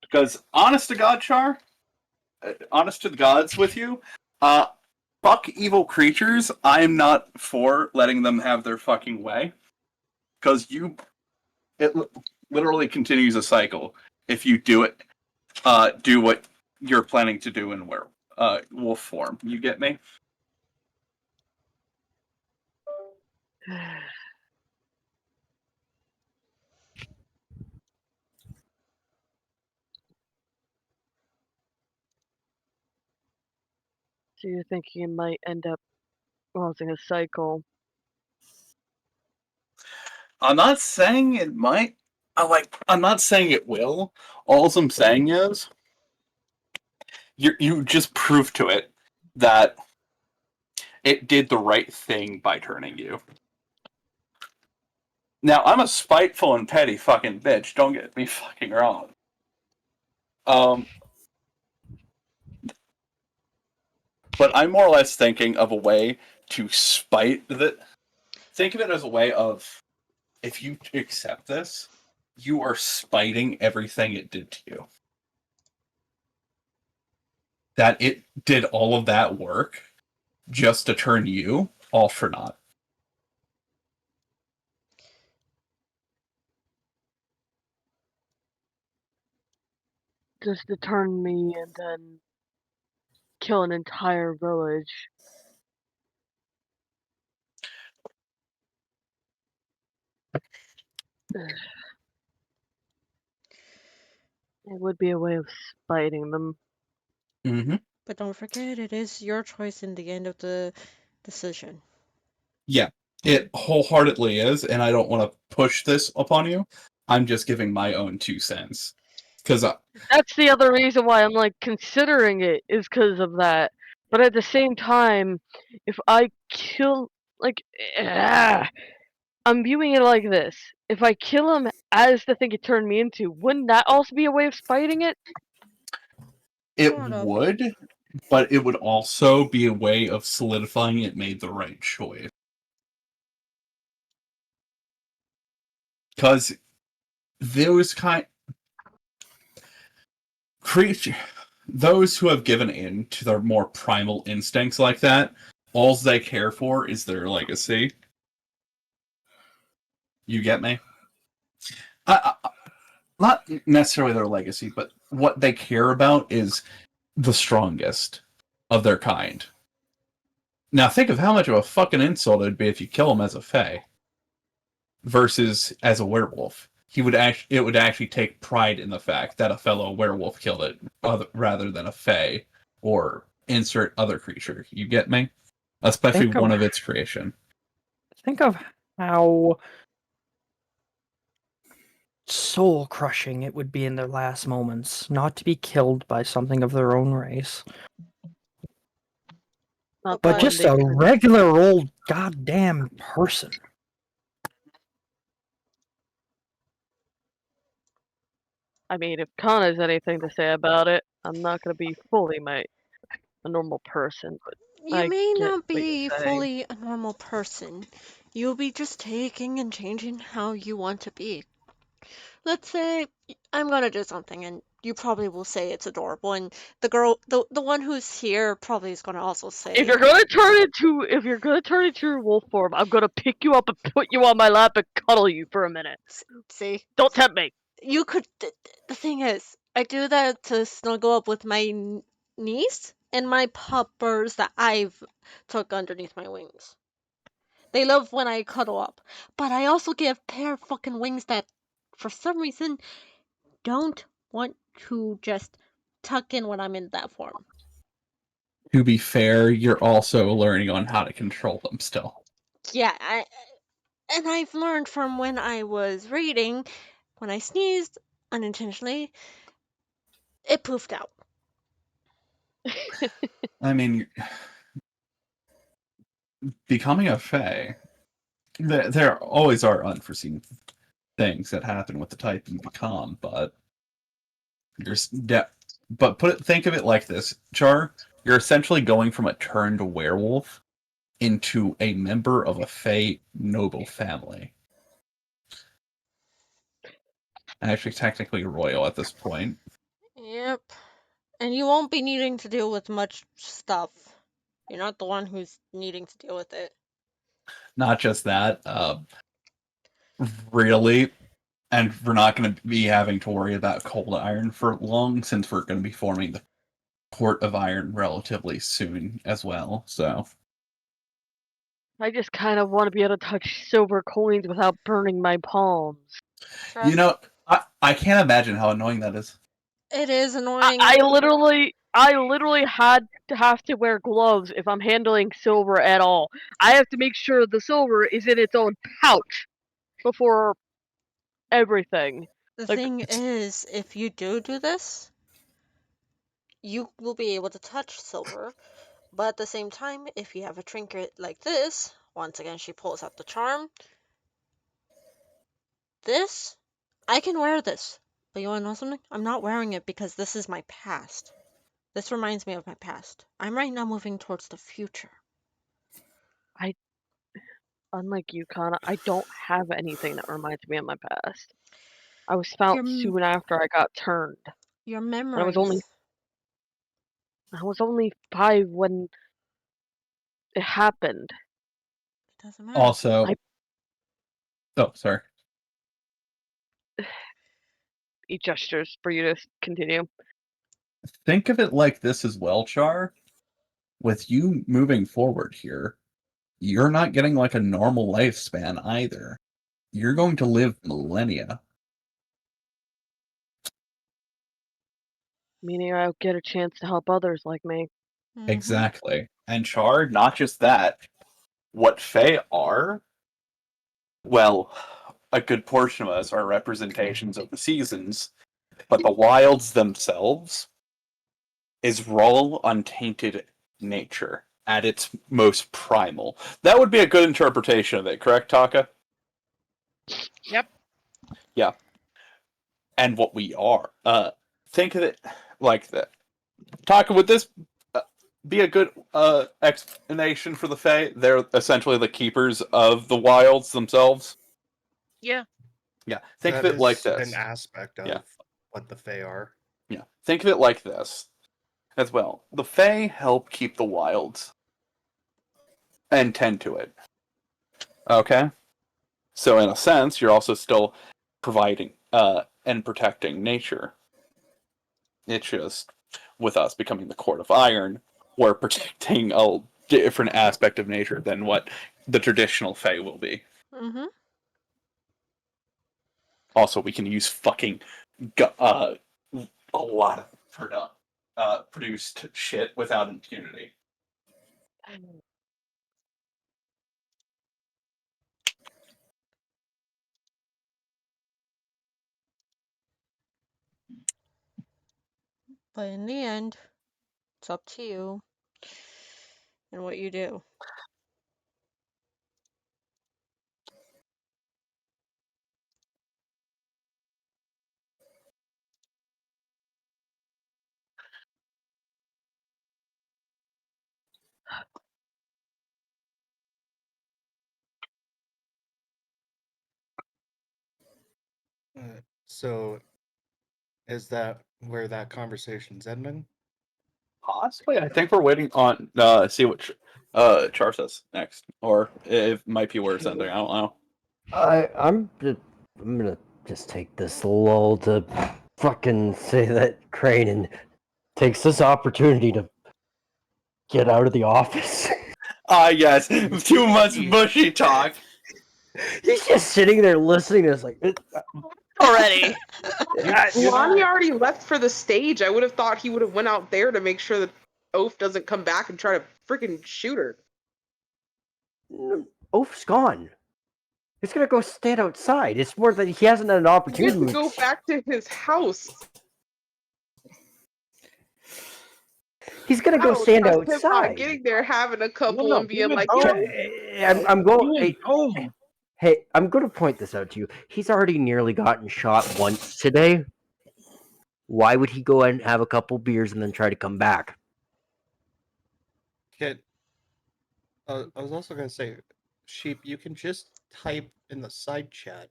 Because honest to God, Char, honest to the gods with you, fuck evil creatures. I'm not for letting them have their fucking way. Because it literally continues a cycle if you do what you're planning to do in wolf form. You get me? So you're thinking it might end up causing a cycle. I'm not saying it might. I'm not saying it will. All I'm saying is you just prove to it that it did the right thing by turning you. Now, I'm a spiteful and petty fucking bitch. Don't get me fucking wrong. But I'm more or less thinking of a way to spite that. Think of it as a way of, if you accept this, you are spiting everything it did to you. That it did all of that work just to turn you all for naught. Just to turn me and then kill an entire village. It would be a way of spiting them. Mm-hmm. But don't forget, it is your choice in the end of the decision. Yeah, it wholeheartedly is, and I don't want to push this upon you. I'm just giving my own 2 cents. Because That's the other reason why I'm like considering it, is because of that. But at the same time, if I kill, like, I'm viewing it like this. If I kill him as the thing it turned me into, wouldn't that also be a way of spiting it? it Sort of. would, but it would also be a way of solidifying it made the right choice. Because those those who have given in to their more primal instincts like that, all they care for is their legacy. You get me? Not necessarily their legacy, but what they care about is the strongest of their kind. Now think of how much of a fucking insult it'd be if you kill him as a fae versus as a werewolf. It would actually take pride in the fact that a fellow werewolf killed it rather than a fae or insert other creature. You get me? Especially one of its creation. Think of how soul crushing it would be in their last moments not to be killed by something of their own race, Not but the just one a they turn- regular old goddamn person. I mean, if Kana has anything to say about it, I'm not gonna be fully a normal person, but You I may get not what be you're saying. fully a normal person. You'll be just taking and changing how you want to be. Let's say I'm gonna do something and you probably will say it's adorable, and the girl, the one who's here probably is gonna also say, If you're gonna turn into your wolf form, I'm gonna pick you up and put you on my lap and cuddle you for a minute. see, Don't tempt me. you could. The thing is, I do that to snuggle up with my niece and my puppers that I've took underneath my wings. They love when I cuddle up, but I also get a pair of fucking wings that, for some reason, don't want to just tuck in when I'm in that form. To be fair, you're also learning on how to control them still. Yeah, and I've learned from when I was reading, when I sneezed unintentionally, it poofed out. I mean, becoming a fae, there always are unforeseen things that happen with the type you become, but think of it like this, Char. You're essentially going from a turned werewolf into a member of a fae noble family. Actually, technically royal at this point. Yep. And you won't be needing to deal with much stuff. You're not the one who's needing to deal with it. Not just that, really, and we're not going to be having to worry about cold iron for long, since we're going to be forming the Court of Iron relatively soon as well, so... I just kind of want to be able to touch silver coins without burning my palms. You know, I can't imagine how annoying that is. It is annoying. I literally have to wear gloves if I'm handling silver at all. I have to make sure the silver is in its own pouch before everything. The thing is, if you do this, you will be able to touch silver, but at the same time, if you have a trinket like this, once again she pulls out the charm. This, I can wear this, but you wanna know something? I'm not wearing it because this is my past. This reminds me of my past. I'm right now moving towards the future. Unlike you, Kana, I don't have anything that reminds me of my past. I was found soon after I got turned. Your And memories. I was only 5 when it happened. It doesn't matter. Also... Oh, sorry. He gestures for you to continue. Think of it like this as well, Char. With you moving forward here, you're not getting like a normal lifespan either. You're going to live millennia. Meaning I'll get a chance to help others like me. Exactly. And Char, not just that. What Fae are, well, a good portion of us are representations of the seasons, but the wilds themselves is raw, untainted nature at its most primal. That would be a good interpretation of it, correct, Taka? Yep. Yeah. And what we are. Think of it like that. Taka, would this be a good explanation for the Fae? They're essentially the keepers of the wilds themselves. Yeah. Yeah. Think That of it like is this. an aspect of what the Fae are. Yeah. Think of it like this as well. The Fae help keep the wilds and tend to it. Okay? So in a sense, you're also still providing and protecting nature. It's just, with us becoming the Court of Iron, we're protecting a different aspect of nature than what the traditional Fae will be. Mm-hmm. Also, we can use fucking a lot of produced shit without impunity. But in the end, it's up to you and what you do. So, is that where that conversation's ending? Possibly. I think we're waiting on see what Char says next, or it might be where it's ending. I don't know. I'm gonna just take this lull to fucking say that Cranen takes this opportunity to get out of the office. Ah, yes, too much bushy talk. He's just sitting there listening to us like already. Lonnie already left for the stage. I would have thought he would have went out there to make sure that Oaf doesn't come back and try to freaking shoot her. Oaf's gone. He's gonna go stand outside. It's more that he hasn't had an He opportunity gets to go back to his house. He's gonna I go don't stand trust him not outside. getting there, having a couple, No, and he being was like, home. I'm going. He was Hey, home. hey, I'm going to point this out to you. He's already nearly gotten shot once today. Why would he go and have a couple beers and then try to come back? Kid, I was also gonna say, Sheep, you can just type in the side chat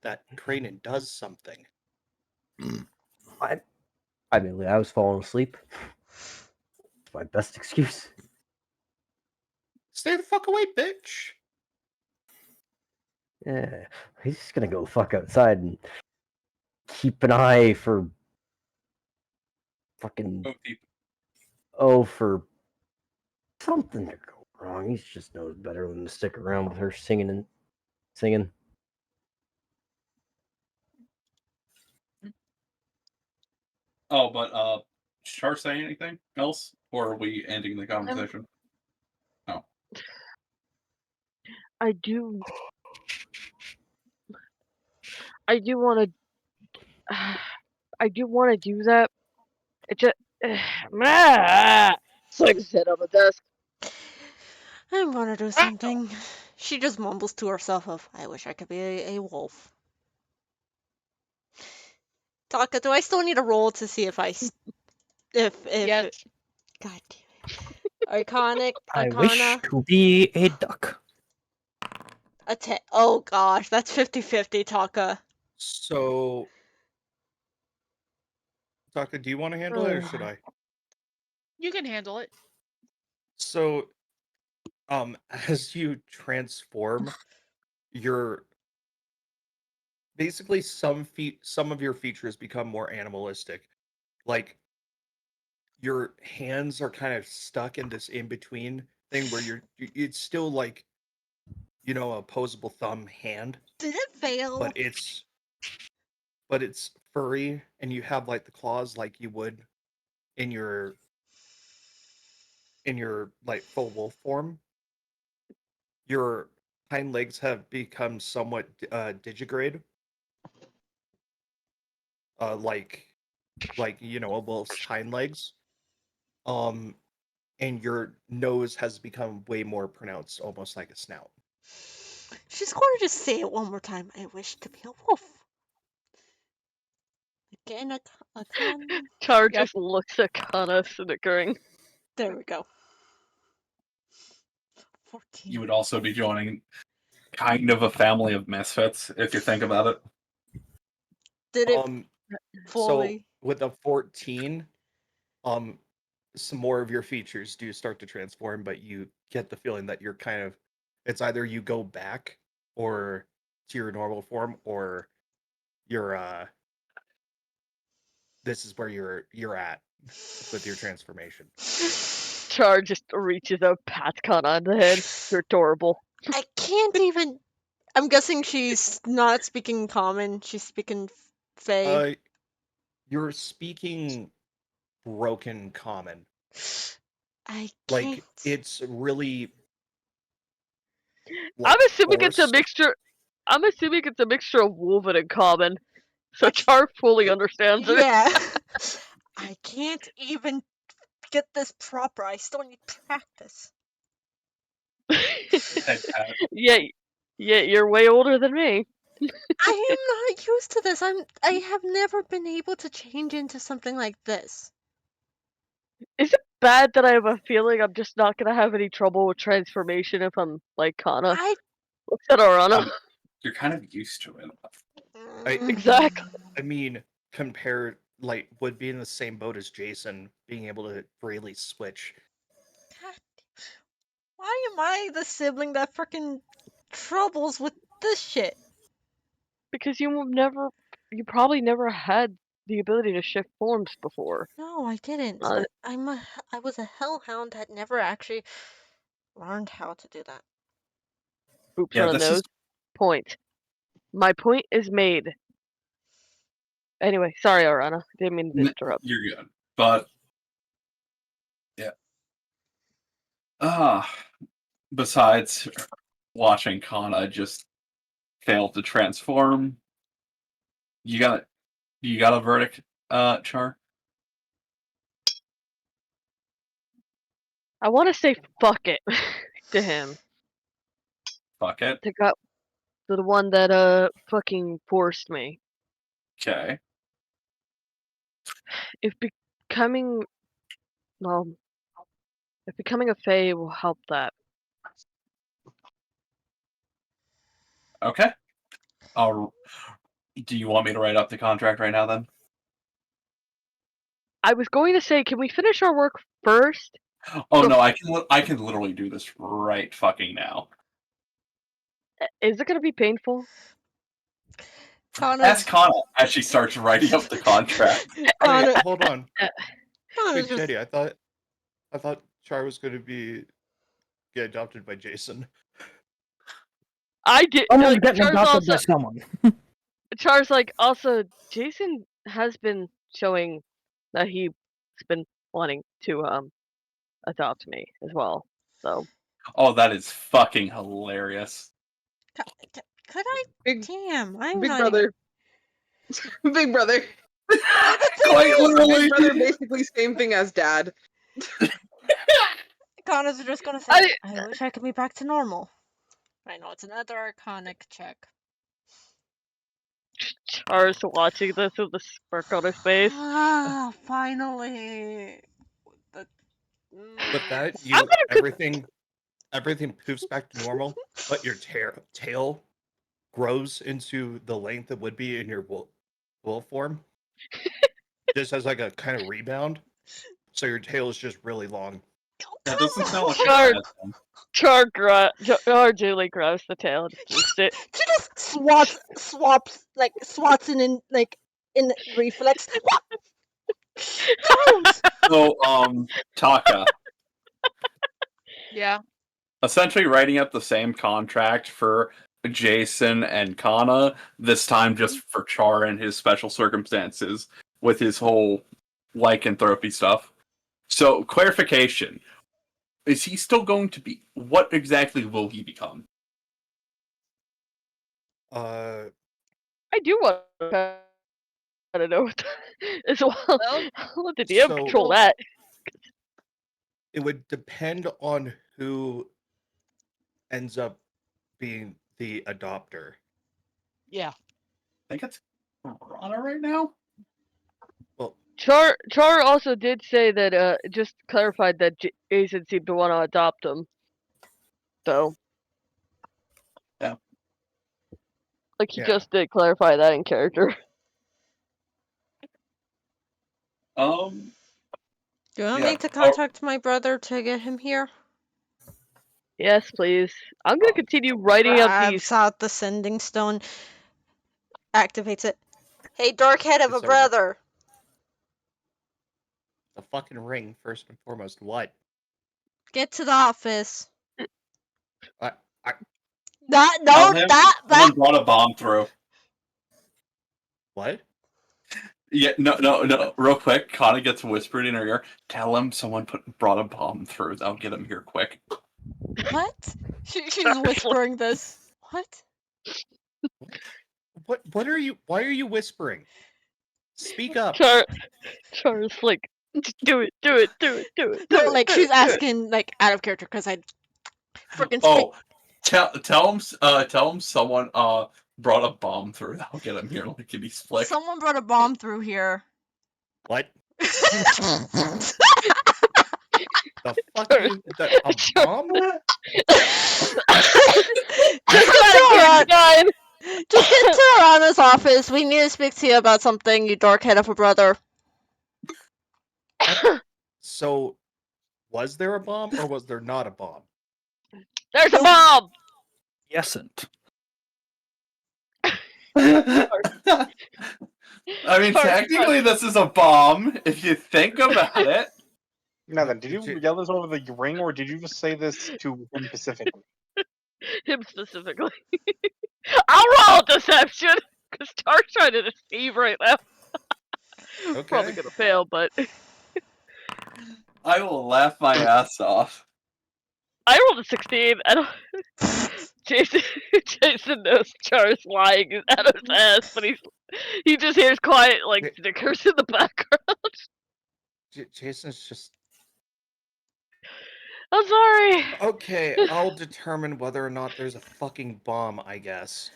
that Cranen does something. I mean, I was falling asleep. My best excuse. Stay the fuck away, bitch. Yeah, he's just gonna go fuck outside and keep an eye for fucking for something to go wrong. He just knows better than to stick around with her singing. Oh, but Char say anything else, or are we ending the conversation? No. I do want to. I do want to do that. It just. Like sit on the desk. I want to do something. She just mumbles to herself of, I wish I could be a wolf. Taka, do I still need a roll to see if if Yes. God damn it. Iconic, I wish Arcana, to be a duck. oh gosh, that's 50-50, Taka. So, Taka, do you want to handle it or should I? You can handle it. So, as you transform, your basically some of your features become more animalistic. Like your hands are kind of stuck in this in between thing where it's still like a opposable thumb hand, Did it fail? but it's furry and you have like the claws like you would in your like full wolf form. Your hind legs have become somewhat digigrade, like a wolf's hind legs. And your nose has become way more pronounced, almost like a snout. She's going to just say it one more time. I wish to be a wolf. Again, a con. Char Yep. just looks at Kana snickering. There we go. 14. You would also be joining kind of a family of misfits, if you think about it. Did it fully? So with a 14, some more of your features do start to transform, but you get the feeling that you're kind of, it's either you go back or to your normal form, or you're this is where you're at with your transformation. Char just reaches out, pats Kana on the head. You're adorable. I can't even. I'm guessing she's not speaking common. She's speaking Fae. You're speaking broken common. I can't. Like it's really. I'm assuming it's a forced. mixture. I'm assuming it's a mixture of woven and common. So Char fully understands it. Yeah. I can't even get this proper. I still need practice. Yeah, you're way older than me. I am not used to this. I have never been able to change into something like this. Is it bad that I have a feeling I'm just not gonna have any trouble with transformation if I'm like Kana? Looks at Arana. You're kind of used to it. Exactly. I mean, compared, like, would be in the same boat as Jason, being able to freely switch. Why am I the sibling that freaking troubles with this shit? Because you probably never had the ability to shift forms before. No, I didn't. I was a hellhound that never actually learned how to do that. Oops, Yeah, on a this is- nose. Point. My point is made. Anyway, sorry, Arana. Didn't mean to interrupt. You're good. But yeah. Besides watching Kana just fail to transform, you got a verdict, Char? I want to say fuck it to him. Fuck it. To the one that fucking forced me. Okay. If becoming well, if becoming a fae will help that. Okay. Do you want me to write up the contract right now then? I was going to say, can we finish our work first? Oh no, I can literally do this right fucking now. Is it going to be painful? Ask Kana as she starts writing up the contract. Wait, hold on. Kana's Wait, just... Jetty, I thought Char was going to get adopted by Jason. I did. Someone's getting adopted by someone. Char's like, also, Jason has been showing that he's been wanting to adopt me as well. So. Oh, that is fucking hilarious. Could I? Damn, I'm Big not brother. Big brother. Quite literally. Big brother, basically same thing as dad. Kana's just gonna say, I wish I could be back to normal. I know, it's another Arcanic check. Char's watching this with a smirk on his face. Ah, finally. With that, everything poofs back to normal, but your tail grows into the length it would be in your wolf form. Just as like a kind of rebound, so your tail is just really long. That doesn't sound like Char Julie grabs the tail and boosts it. She just swats it in reflex. So, Taka. Yeah. Essentially writing up the same contract for Jason and Kana, this time just for Char and his special circumstances with his whole lycanthropy stuff. So, clarification. Is he still going to be... What exactly will he become? Uh, I do want to know as well. I'll let the DM control that. It would depend on who ends up being the adopter. Yeah. I think it's Rana right now? Well, Char also did say that just clarified that Jason seemed to want to adopt him. So. Yeah. Like he just did clarify that in character. Do you want me to contact my brother to get him here? Yes, please. I'm gonna continue writing up these. Grabs out the sending stone, activates it. Hey, dark head of a brother. The fucking ring, first and foremost. What? Get to the office. Someone brought a bomb through. What? Yeah, no. Real quick, Kana gets whispered in her ear. Tell him someone brought a bomb through. I'll get him here quick. What? She's whispering this. What? What are you? Why are you whispering? Speak up. Char's like, do it. No, like she's asking like out of character because I freaking. Oh, tell him someone brought a bomb through. I'll get him here lickety split. Someone brought a bomb through here. What? The fuck is that? A bomb? Just get to Arana's office. We need to speak to you about something, you dark head of a brother. So, was there a bomb or was there not a bomb? There's a bomb! Yesn't. I mean, technically, this is a bomb, if you think about it. Now then, did you yell this over the ring, or did you just say this to him specifically? Him specifically. I'll roll deception! Because Char's trying to deceive right now. Okay. Probably gonna fail, but... I will laugh my ass off. I rolled a 16. I don't... Jason knows Char's lying out of his ass, but he just hears quiet, like, snickers in the background. Jason's just... I'm sorry. Okay, I'll determine whether or not there's a fucking bomb, I guess.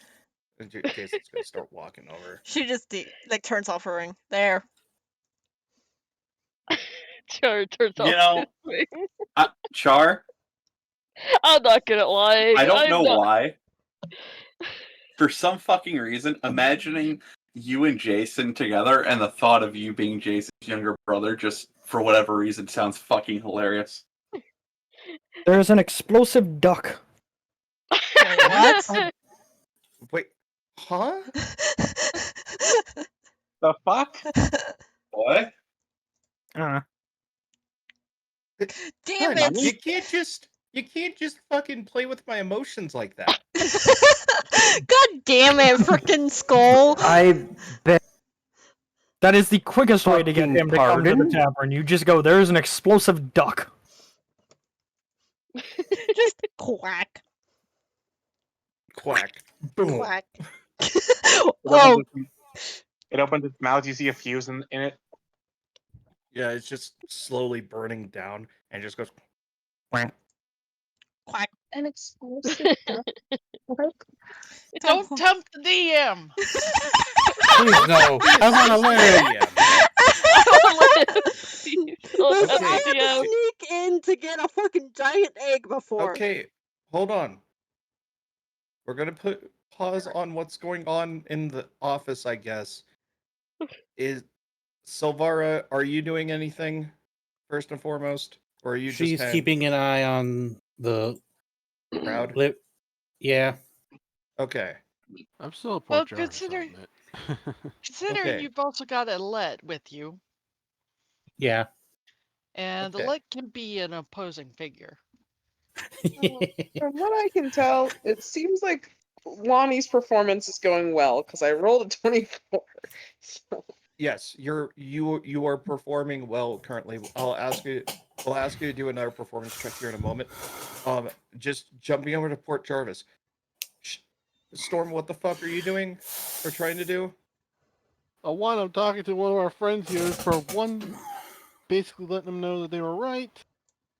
Jason's gonna start walking over. She just turns off her ring. There. Char turns You off know, his ring. Char, I'm not good at lying. I don't I'm know not. why. For some fucking reason, imagining you and Jason together and the thought of you being Jason's younger brother just for whatever reason sounds fucking hilarious. There's an explosive duck. Wait, what? Wait, huh? The fuck? What? Uh, Damn Hun, it! you can't just fucking play with my emotions like that. God damn it, frickin' skull! I bet. that is the quickest way to get Fucking him to come to the pardon? tavern. You just go, there's an explosive duck. Just quack, Quack. Boom. quack. It Oh, opens its mouth. You see a fuse in it. Yeah, it's just slowly burning down and just goes quack. quack. An explosive duck. Don't tempt the DM. Please no. I want to live. Yeah. Listen, Okay. I had to sneak in to get a fucking giant egg before. Okay, hold on. We're gonna put pause on what's going on in the office, I guess. Is Silvara, are you doing anything first and foremost? Or are you She's just keeping an eye on the crowd? lip. Yeah. Okay. I'm still a Well, Port Jarvis, I'll admit. considering Okay. you've also got a let with you, Yeah. and the Okay. let can be an opposing figure. From what I can tell, it seems like Lonnie's performance is going well because I rolled a 24. So, Yes, you are performing well currently. We'll ask you to do another performance check here in a moment. Just jumping over to Port Jarvis. Storm, what the fuck are you doing or trying to do? One, I'm talking to one of our friends here. For one, basically letting them know that they were right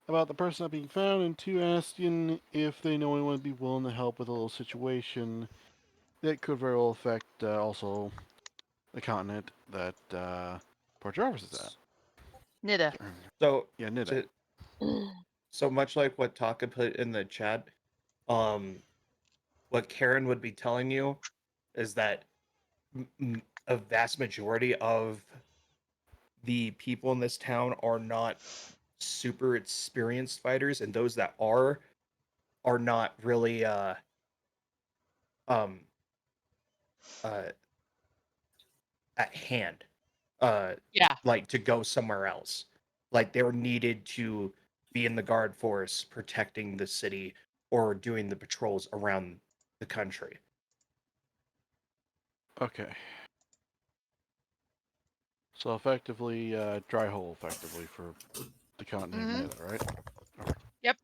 about the person not being found, and two, asking if they know anyone would be willing to help with a little situation that could very well affect also the continent that Port Jarvis is at. Nida. So Yeah, Nida. So much like what Taka put in the chat, what Karen would be telling you is that a vast majority of the people in this town are not super experienced fighters, and those that are not really at hand. Yeah. Like to go somewhere else. Like they're needed to be in the guard force protecting the city or doing the patrols around the country. Okay. So effectively, dry hole, effectively, for the continent of Nida, right? Yep.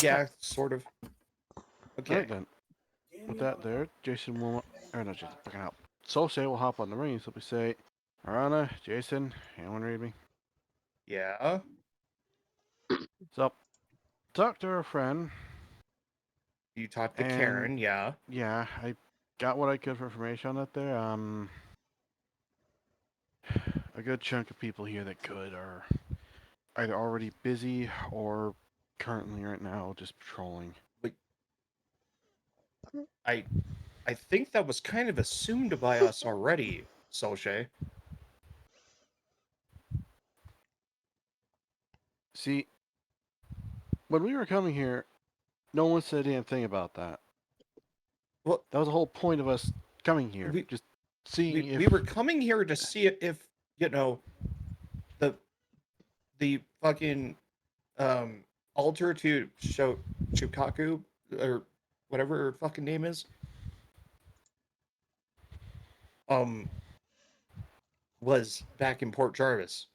Yeah, sort of. Okay. Alright then. With that there, Jason will... Or no, Jason, fucking help. Sosei will hop on the ring, so we say, Arana, Jason, anyone read me? Yeah. So, talk to our friend. You talked to And- Karen, yeah. Yeah, I got what I could for information on that there. A good chunk of people here that could are either already busy or currently right now just patrolling. I think that was kind of assumed by us already, Solshay. See, when we were coming here, no one said a damn thing about that. Well, that was the whole point of us coming here. Just seeing if we were coming here to see if, you know, the fucking altar to Shukaku or whatever her fucking name is was back in Port Jarvis.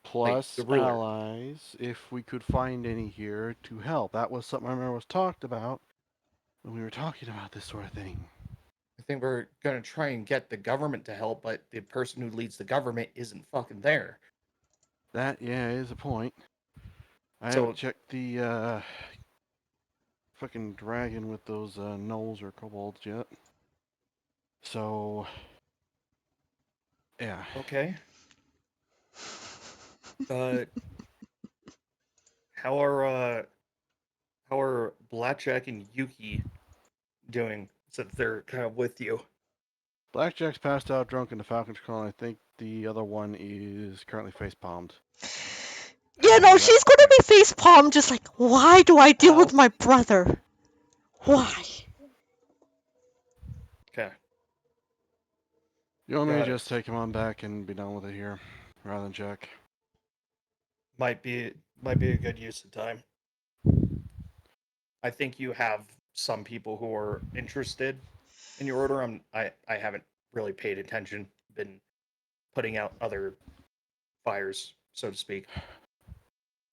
plus Like, the ruler. allies, if we could find any here to help. That was something I remember was talked about when we were talking about this sort of thing. I think we're gonna try and get the government to help, but the person who leads the government isn't fucking there. That, yeah, is a point. I So- haven't checked the fucking dragon with those gnolls or kobolds yet. So, yeah. Okay. How are Blackjack and Yuki doing since they're kind of with you? Blackjack's passed out drunk in the Falcon's Crawl. I think the other one is currently face palmed. Yeah, no, she's gonna be face palm, just like, why do I deal with my brother? Why? Okay. You want me to Got it. just take him on back and be done with it here, rather than check? Might be a good use of time. I think you have some people who are interested in your order. I haven't really paid attention. Been putting out other fires, so to speak.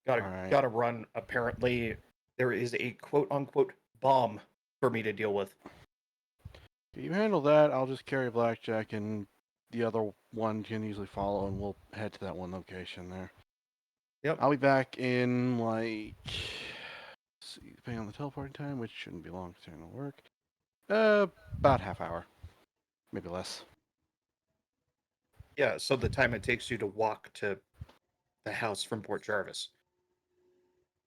Gotta run. Apparently, there is a quote unquote bomb for me to deal with. If you handle that, I'll just carry Blackjack, and the other one can easily follow, and we'll head to that one location there. Yep. I'll be back in, like, see, depending on the teleporting time, which shouldn't be long considering it'll work. About half hour. Maybe less. Yeah, so the time it takes you to walk to the house from Port Jarvis.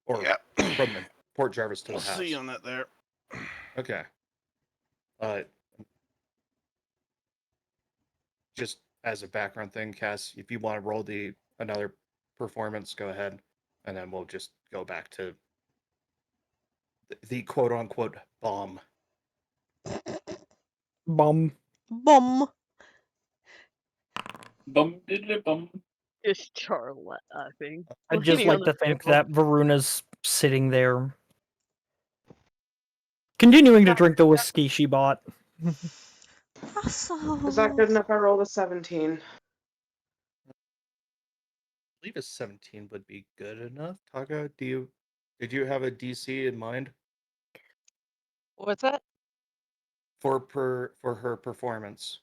Or from the Port Jarvis to We'll the house. see on that there. Okay. Just as a background thing, Cass, if you want to roll another performance, go ahead, and then we'll just go back to the quote unquote bomb. Bum. Bum. Bum diddly bum. Just Charlotte laughing. I'd just Leaning on like to the think table. that Varuna's sitting there, continuing to drink the whiskey she bought. Russell. Is that good enough? I rolled a 17. I believe a 17 would be good enough. Taka, did you have a DC in mind What's that? for her performance?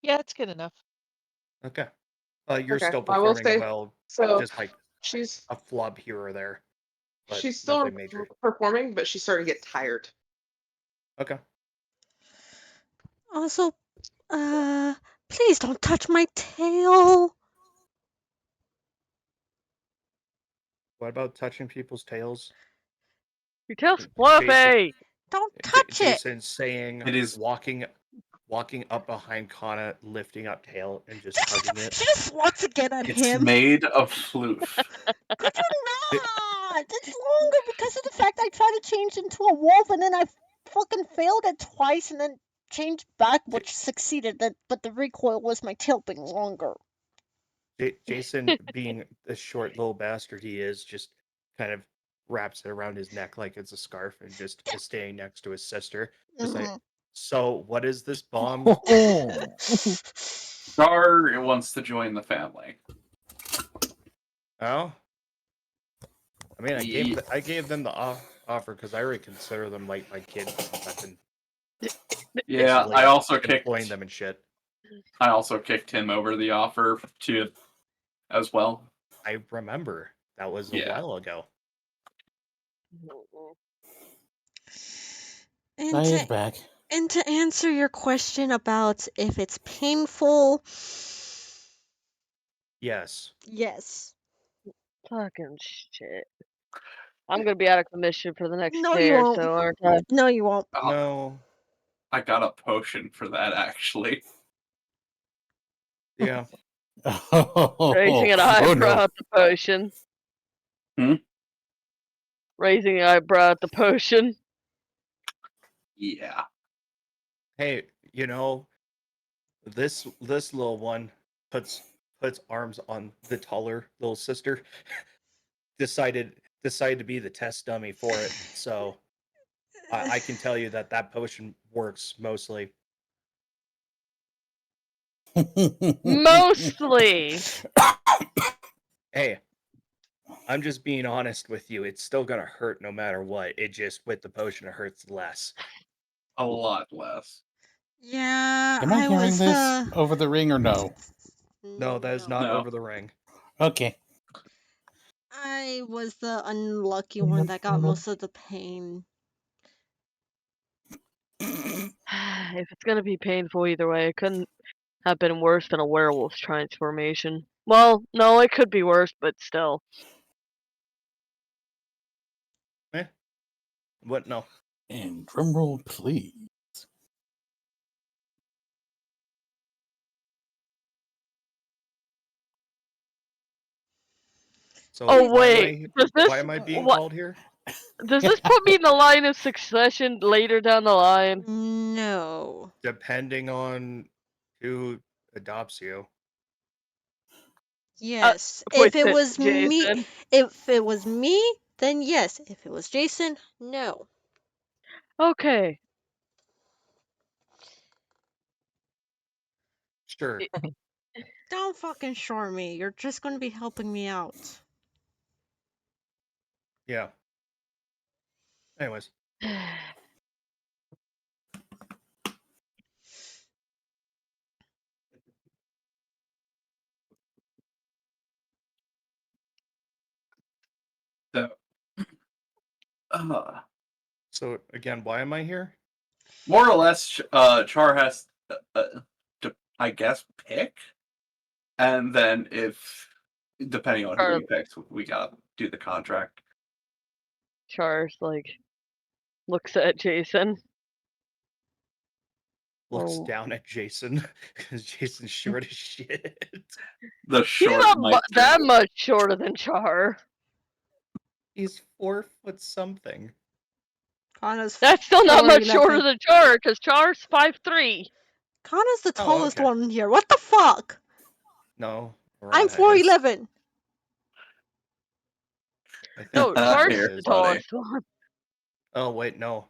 Yeah, it's good enough. Okay. You're Okay, still I will performing say, well, so just like she's a flub here or there. But she's still nothing major. performing, but she's starting to get tired. Okay. Also, please don't touch my tail. What about touching people's tails? Your tail's fluffy. Don't touch it. Jason saying It is walking up behind Kana, lifting up tail and just hugging it. She just wants to get at It's him. made of floof. I do not. It's longer because of the fact I tried to change into a wolf and then I fucking failed it twice and then changed back, which succeeded. But the recoil was my tail being longer. Jason, being the short little bastard he is, just kind of wraps it around his neck like it's a scarf and just is staying next to his sister. Just like, so what is this bomb? Dar wants to join the family. Oh, I mean, I gave them the offer because I already consider them like my kids. I've been Yeah, I also employing them and shit. I also kicked him over the offer to as well. I remember that was a while ago. Now he's back. And to answer your question about if it's painful, yes. Yes. Fucking shit. I'm gonna be out of commission for the next No, day you or won't. so, aren't I? No, you won't. No. I got a potion for that actually. Yeah. Raising an eyebrow at the potion. Raising an eyebrow at the potion. Yeah. Hey, this little one puts arms on the taller little sister. decided to be the test dummy for it. So I can tell you that potion works mostly. Mostly. Hey, I'm just being honest with you. It's still gonna hurt no matter what. It just with the potion it hurts less. A lot less. Yeah, Am I hearing was, this over the ring or no? No, that is not over the ring. Okay. I was the unlucky one that got most of the pain. If it's gonna be painful either way, it couldn't have been worse than a werewolf's transformation. Well, no, it could be worse, but still. What? No. And drumroll, please. So Oh why wait, does this why am I being what? called here? Does this put me in the line of succession later down the line? No. Depending on who adopts you. Yes. Wait, If it was me, Jason. then yes. If it was Jason, no. Okay. Sure. Don't fucking shore me. You're just gonna be helping me out. Yeah. Anyways. So, uh, So again, why am I here? more or less, Char has to, I guess, pick, and then if depending on who he picks, we gotta do the contract. Char's like looks at Jason. Looks Oh. down at Jason because Jason's short as shit. The He's short not that much shorter than Char. He's 4 foot something. Kana's That's still not much 4'11". shorter than Char, because Char's 5'3". Kana's the tallest okay. one here. What the fuck? No, I'm Rana is. 4'11". I think No, Rana Char's Here, the is. tallest one. Oh wait, no.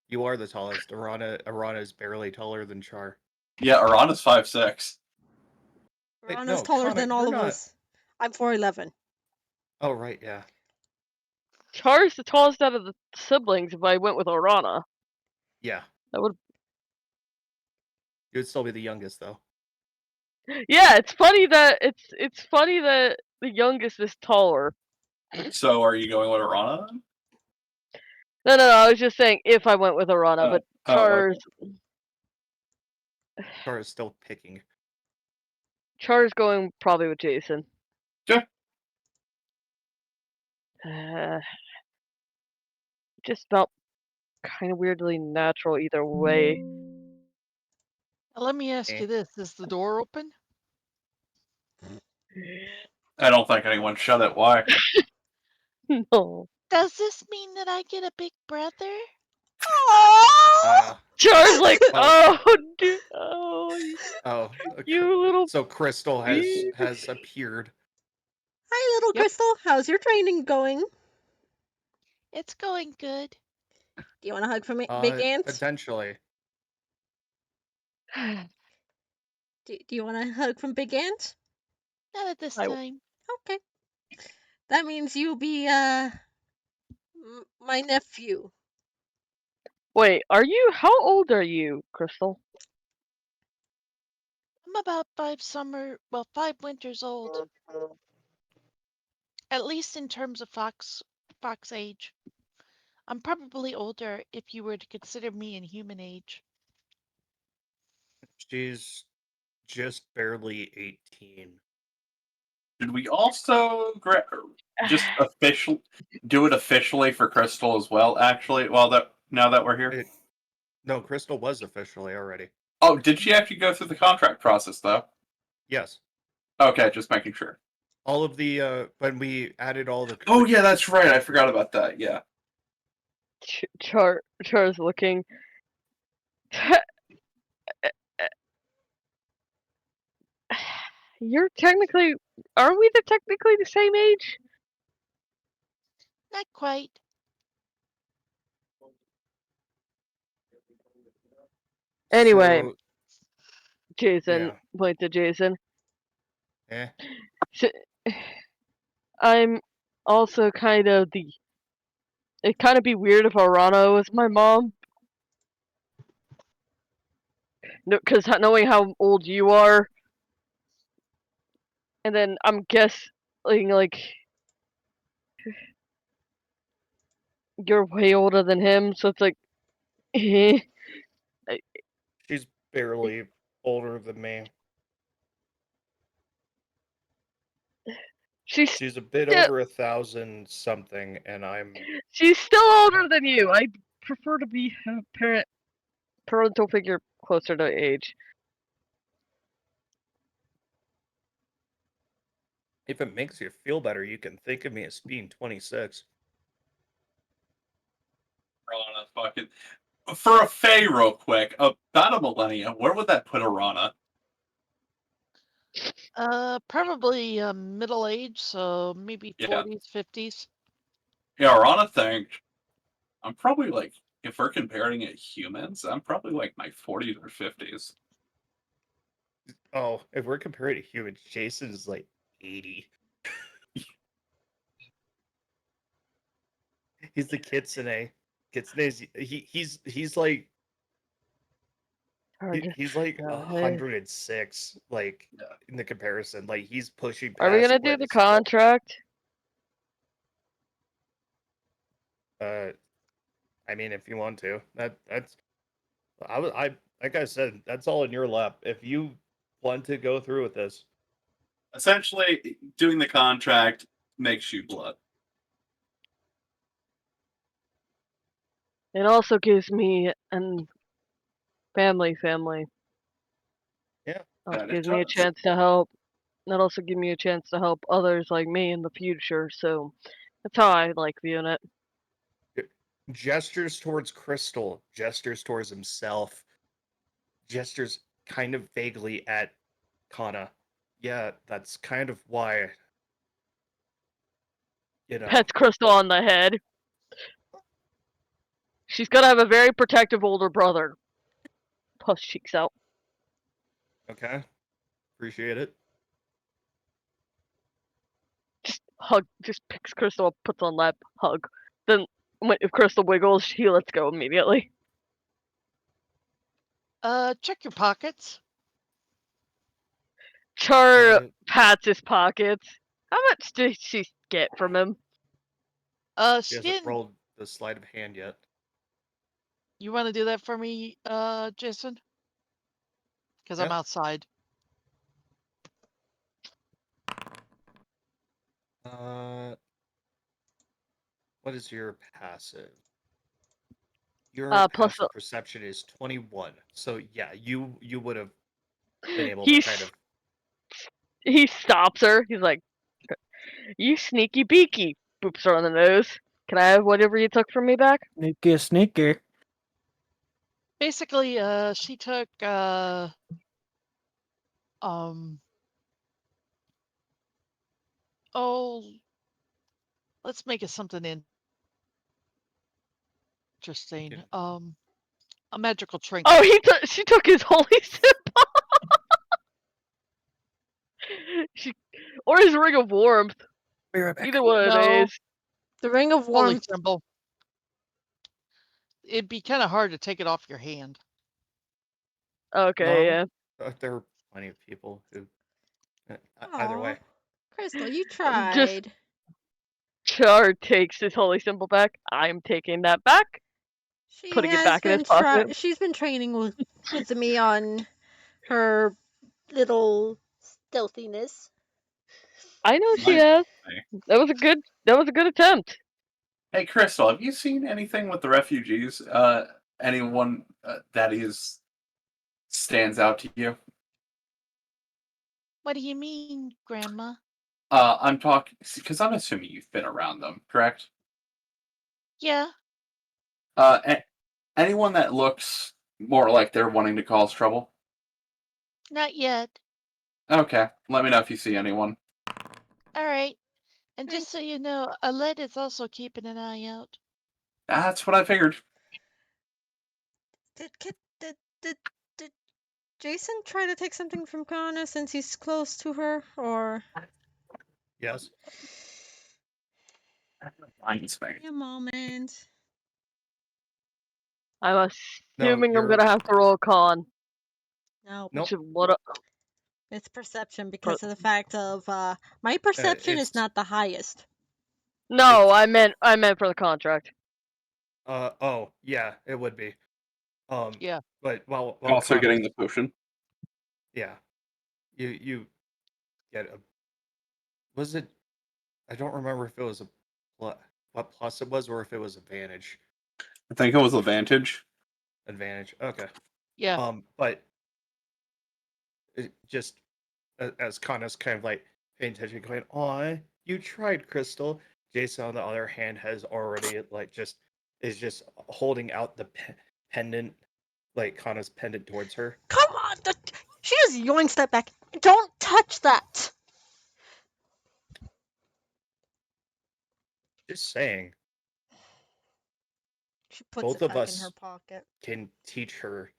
You are the tallest. Arana is barely taller than Char. Yeah, Arana's 5'6". Wait, Kana's no, taller Kana, than you're all of not. us. I'm 4'11". Oh right, yeah. Char's the tallest out of the siblings if I went with Orana. Yeah. That would. You would still be the youngest though. Yeah, it's funny that the youngest is taller. So, are you going with Arana? No, I was just saying if I went with Orana, but Char's Char is still picking. Char's going probably with Jason. Sure. Just felt kind of weirdly natural either way. Let me ask you this: is the door open? I don't think anyone shut it. Why? No. Does this mean that I get a big brother? Char's like, Oh. oh, dude, oh, you little. So Crystal has appeared. Hi, little Crystal. How's your training going? It's going good. Do you want a hug from Big Ant? Potentially. Do you want a hug from Big Ant? Not at this time. Okay. That means you'll be my nephew. Wait, how old are you, Crystal? I'm about 5 winters old. At least in terms of fox age. I'm probably older if you were to consider me in human age. She's just barely 18. Did we also just do it officially for Crystal as well? Actually, now that we're here. No, Crystal was officially already. Oh, did she actually go through the contract process though? Yes. Okay, just making sure. All of the when we added all the. Oh yeah, that's right. I forgot about that. Yeah. Char's looking. You're technically. Are we technically the same age? Not quite. Anyway, So, Jason, point to Jason. Eh. So, I'm also kind of It'd kind of be weird if Arana was my mom. No, because knowing how old you are, and then I'm guessing like You're way older than him, so it's like, eh. She's barely older than me. She's a bit still, over 1,000 something, and I'm. she's still older than you. I prefer to be a parental figure closer to age. If it makes you feel better, you can think of me as being 26. Rana, fucking for a Fae, real quick, about a millennia. Where would that put Arana? Probably middle age, so maybe Yeah. 40s, 50s. Yeah, Arana thinks I'm probably like, if we're comparing it humans, I'm probably like my 40s or 50s. Oh, if we're comparing to humans, Jason is like 80. He's the Kitsune. Kitsune's he's like he's like 106, like in the comparison. Like he's pushing past. Are we gonna do the contract? I mean, if you want to, that's I like I said, that's all in your lap. If you want to go through with this, essentially, doing the contract makes you blood. It also gives me an family. Yeah. It gives me a chance to help. That also gives me a chance to help others like me in the future. So that's how I like viewing it. Gestures towards Crystal, gestures towards himself, gestures kind of vaguely at Kana. Yeah, that's kind of why. You know. Pets Crystal on the head. She's gonna have a very protective older brother. Puffs cheeks out. Okay. Appreciate it. Just picks Crystal up, puts on lap, hug. Then if Crystal wiggles, he lets go immediately. Check your pockets. Char pats his pockets. How much did she get from him? She hasn't rolled the sleight of hand yet. You want to do that for me, Jason? Because I'm outside. What is your passive? Your plus passive perception is 21. So yeah, you would have been able to kind of. He stops her. He's like, "You sneaky beaky!" Boops her on the nose. Can I have whatever you took from me back? Sneaky. Basically, she took let's make it something interesting. A magical trinket. Oh, she took his holy symbol. Or his ring of warmth. Either one of those. The ring of Holy warmth. symbol. It'd be kind of hard to take it off your hand. Okay, yeah. There are plenty of people who. Either way. Crystal, you tried. Char takes his holy symbol back. I'm taking that back. Putting it back in his pocket. She's been training with me on her little stealthiness. I know she has. That was a good attempt. Hey, Crystal, have you seen anything with the refugees? Anyone that stands out to you? What do you mean, Grandma? I'm talking because I'm assuming you've been around them, correct? Yeah. Anyone that looks more like they're wanting to cause trouble? Not yet. Okay, let me know if you see anyone. All right. And just so you know, Aled is also keeping an eye out. That's what I figured. Did Jason try to take something from Kana since he's close to her, or? Yes. A moment. I'm assuming I'm gonna have to roll con. No. It's perception because of the fact of my perception is not the highest. No, I meant for the contract. Oh, yeah, it would be. Yeah. But while Also Kana, getting the potion. yeah, you get a. Was it? I don't remember if it was a what plus it was or if it was advantage. I think it was advantage. Advantage. Okay. Yeah. But it just as Kana's kind of like paying attention, going, "Aw, you tried, Crystal." Jason, on the other hand, has already is just holding out the pendant, like Kana's pendant towards her. Come on! She just yoinks that back. Don't touch that! Just saying, She puts both it of back in her us pocket. can teach her.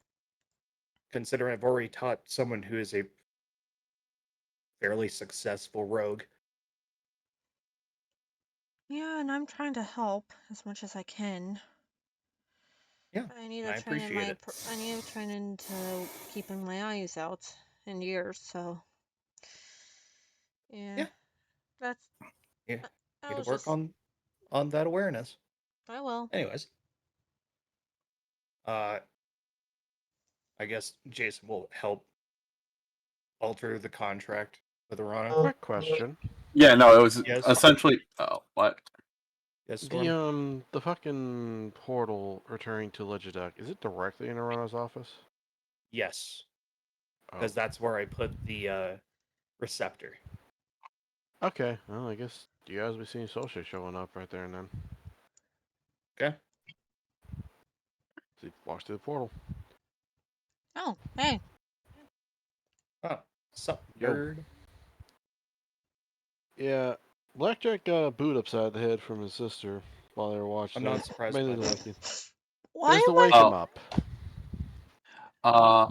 Considering I've already taught someone who is a fairly successful rogue. Yeah, and I'm trying to help as much as I can. Yeah, I need I to train in appreciate it. I need to train into keeping my eyes out and ears. So yeah, Yeah. that's. Yeah, I need to was work just. on that awareness. I will. Anyways, I guess Jason will help alter the contract with Arana. Quick question. Yeah, no, it was Yes. essentially. Oh, what? Yes, Storm? The fucking portal returning to Legiduc, is it directly in Arana's office? Yes, Oh. because that's where I put the receptor. Okay, well, I guess you guys will be seeing Solskjaer showing up right there and then. Okay. So he walks through the portal. Oh, hey. Oh, sup, Yo. nerd? Yeah, Blackjack got a boot upside the head from his sister while they were watching. I'm not surprised by Mainly that. Why Just to am wake I? him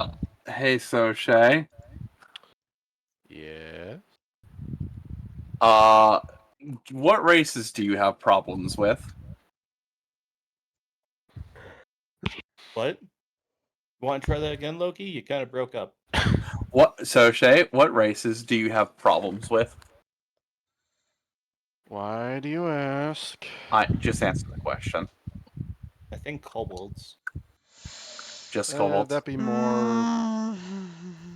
up. Hey, so Shay. Yeah. What races do you have problems with? What? Want to try that again, Loki? You kind of broke up. So Shay, what races do you have problems with? Why do you ask? I just answer the question. I think kobolds. Just kobolds. That'd be more.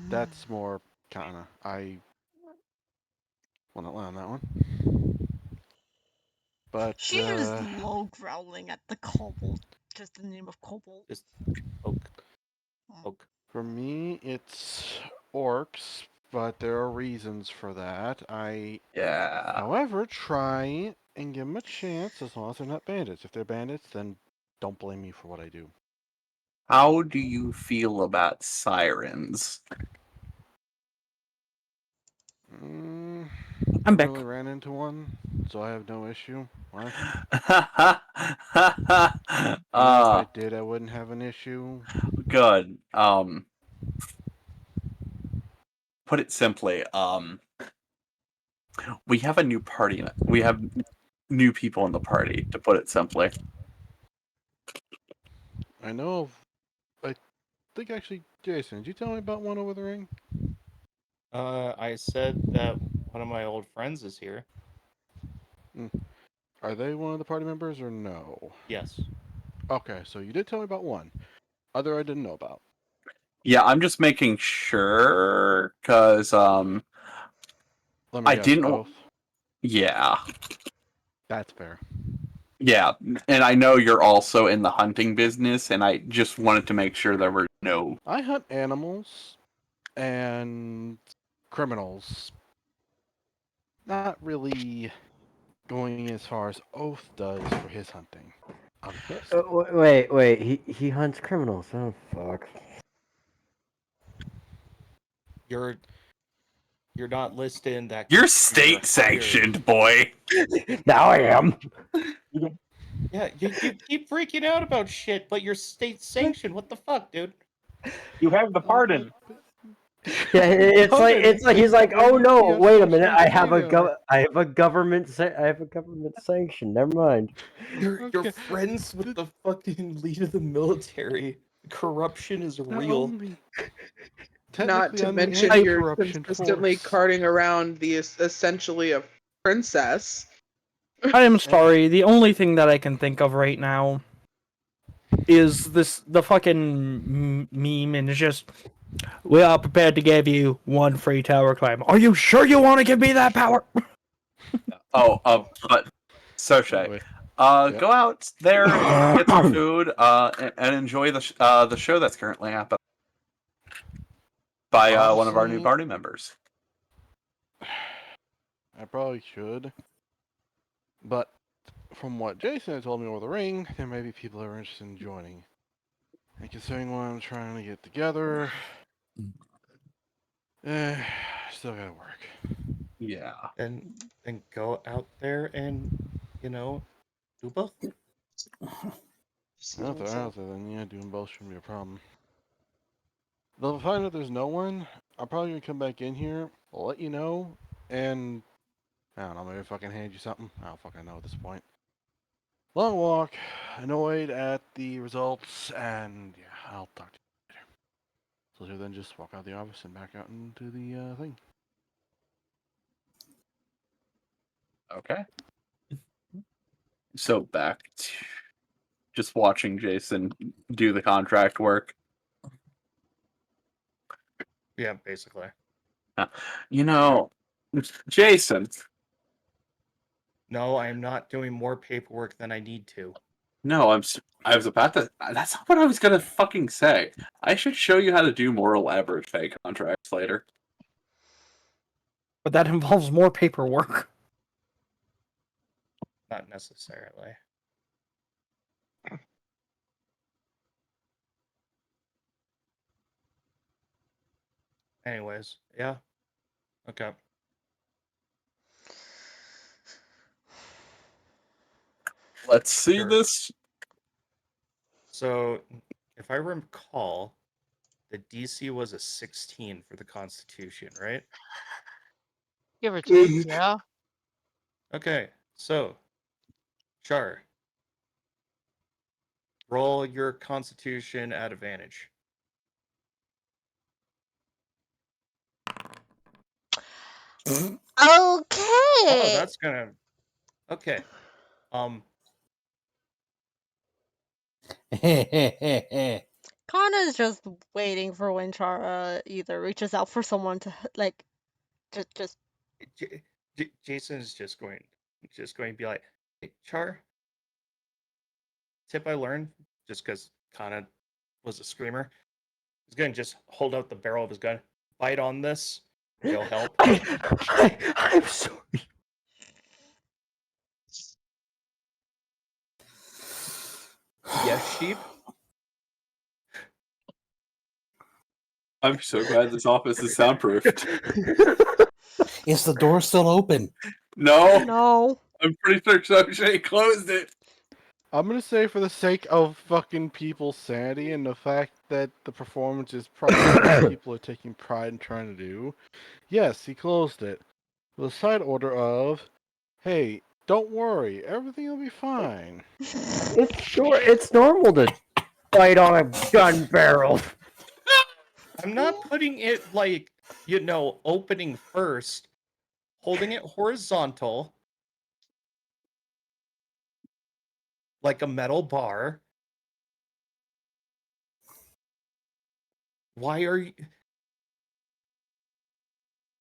That's more Kana. I will not lie on that one. But She is low growling at the kobold. Just the name of kobold. Just poke. Poke. For me, it's orcs, but there are reasons for that. Yeah. However, try and give them a chance as long as they're not bandits. If they're bandits, then don't blame me for what I do. How do you feel about sirens? I'm back. Really ran into one, so I have no issue. What? If I did, I wouldn't have an issue. Good. Put it simply, we have a new party. We have new people in the party, to put it simply. I know of. I think actually, Jason, did you tell me about one over the ring? I said that one of my old friends is here. Are they one of the party members or no? Yes. Okay, so you did tell me about one. Other I didn't know about. Yeah, I'm just making sure, because, Let me I guess, didn't... both? Yeah. That's fair. Yeah, and I know you're also in the hunting business, and I just wanted to make sure there were no... I hunt animals and criminals. Not really going as far as Oath does for his hunting. Wait. He hunts criminals. Oh fuck. You're not listed in that. You're you're state sanctioned, boy. Now I am. Yeah, you keep freaking out about shit, but you're state sanctioned. What the fuck, dude? You have the pardon. Yeah, it's like he's like, oh no, wait a minute, I have a government sanction. Never mind. You're friends with the fucking leader of the military. Corruption is real. Not to I'm the mention you're anti-corruption consistently force. carting around the essentially a princess I am sorry. The only thing that I can think of right now is the fucking meme, and it's just, we are prepared to give you 1 free tower climb. Are you sure you want to give me that power? But Soche, go out there and get some food, and enjoy the show that's currently happening by one of our new Honestly, party members. I probably should, but from what Jason had told me over the ring, there may be people that are interested in joining. And considering what I'm trying to get together, still gotta work. Yeah. And go out there and, do both. If they're out there, then yeah, doing both shouldn't be a problem. Though if I find out there's no one, I'm probably gonna come back in here, I'll let you know, and I don't know, maybe fucking hand you something. I don't fucking know at this point. Long walk, annoyed at the results, and yeah, I'll talk to you later. So she'll then just walk out of the office and back out into the thing. Okay. So back to just watching Jason do the contract work. Yeah, basically. Jason. No, I'm not doing more paperwork than I need to. No, I was about to. That's not what I was gonna fucking say. I should show you how to do more elaborate fake contracts later. But that involves more paperwork. Not necessarily. Anyways, yeah. Okay. Let's see Sure. this. So, if I recall, the DC was a 16 for the Constitution, right? Give or take, yeah. Okay, so, Char, roll your Constitution at advantage. Okay. Oh, that's gonna. Okay. Kana's just waiting for when Chara either reaches out for someone to like, just. Jason is just going to be like, hey, Char. Tip I learned, just because Kana was a screamer, he's going to just hold out the barrel of his gun, bite on this, it'll help. I'm sorry. Yes, sheep. I'm so glad this office is soundproofed. Is the door still open? No. No. I'm pretty sure Soche closed it. I'm gonna say for the sake of fucking people's sanity and the fact that the performance is probably what people are taking pride in trying to do, yes, he closed it. With a side order of, hey, don't worry, everything will be fine. It's normal to bite on a gun barrel. I'm not putting it like, opening first, holding it horizontal, like a metal bar. Why are you...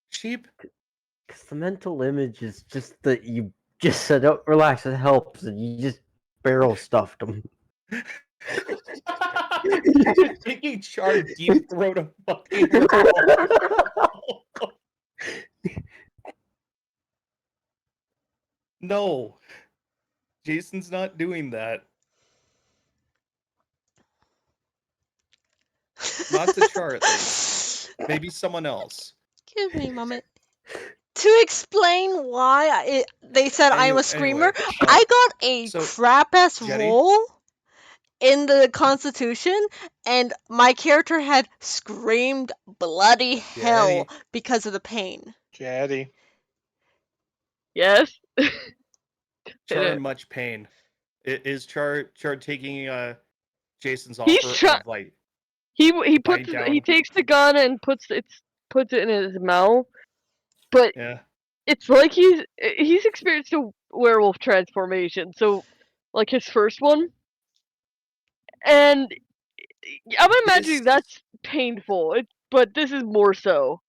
Sheep? Because the mental image is just that you just said, oh, relax, it helps, and you just barrel stuffed them. Just taking Char deep throat a fucking barrel. No. Jason's not doing that. Not to Char, at least. Maybe someone else. Excuse me, moment. To explain why they said I'm a screamer, I got a crap-ass roll in the Constitution, and my character had screamed bloody hell because of the pain. Jetty. Yes. Char in much pain. Is Char taking Jason's offer of like... He takes the gun and puts it in his mouth, but it's like he's experienced a werewolf transformation. So, like his first one, and I'm imagining This- that's painful. But this is more so.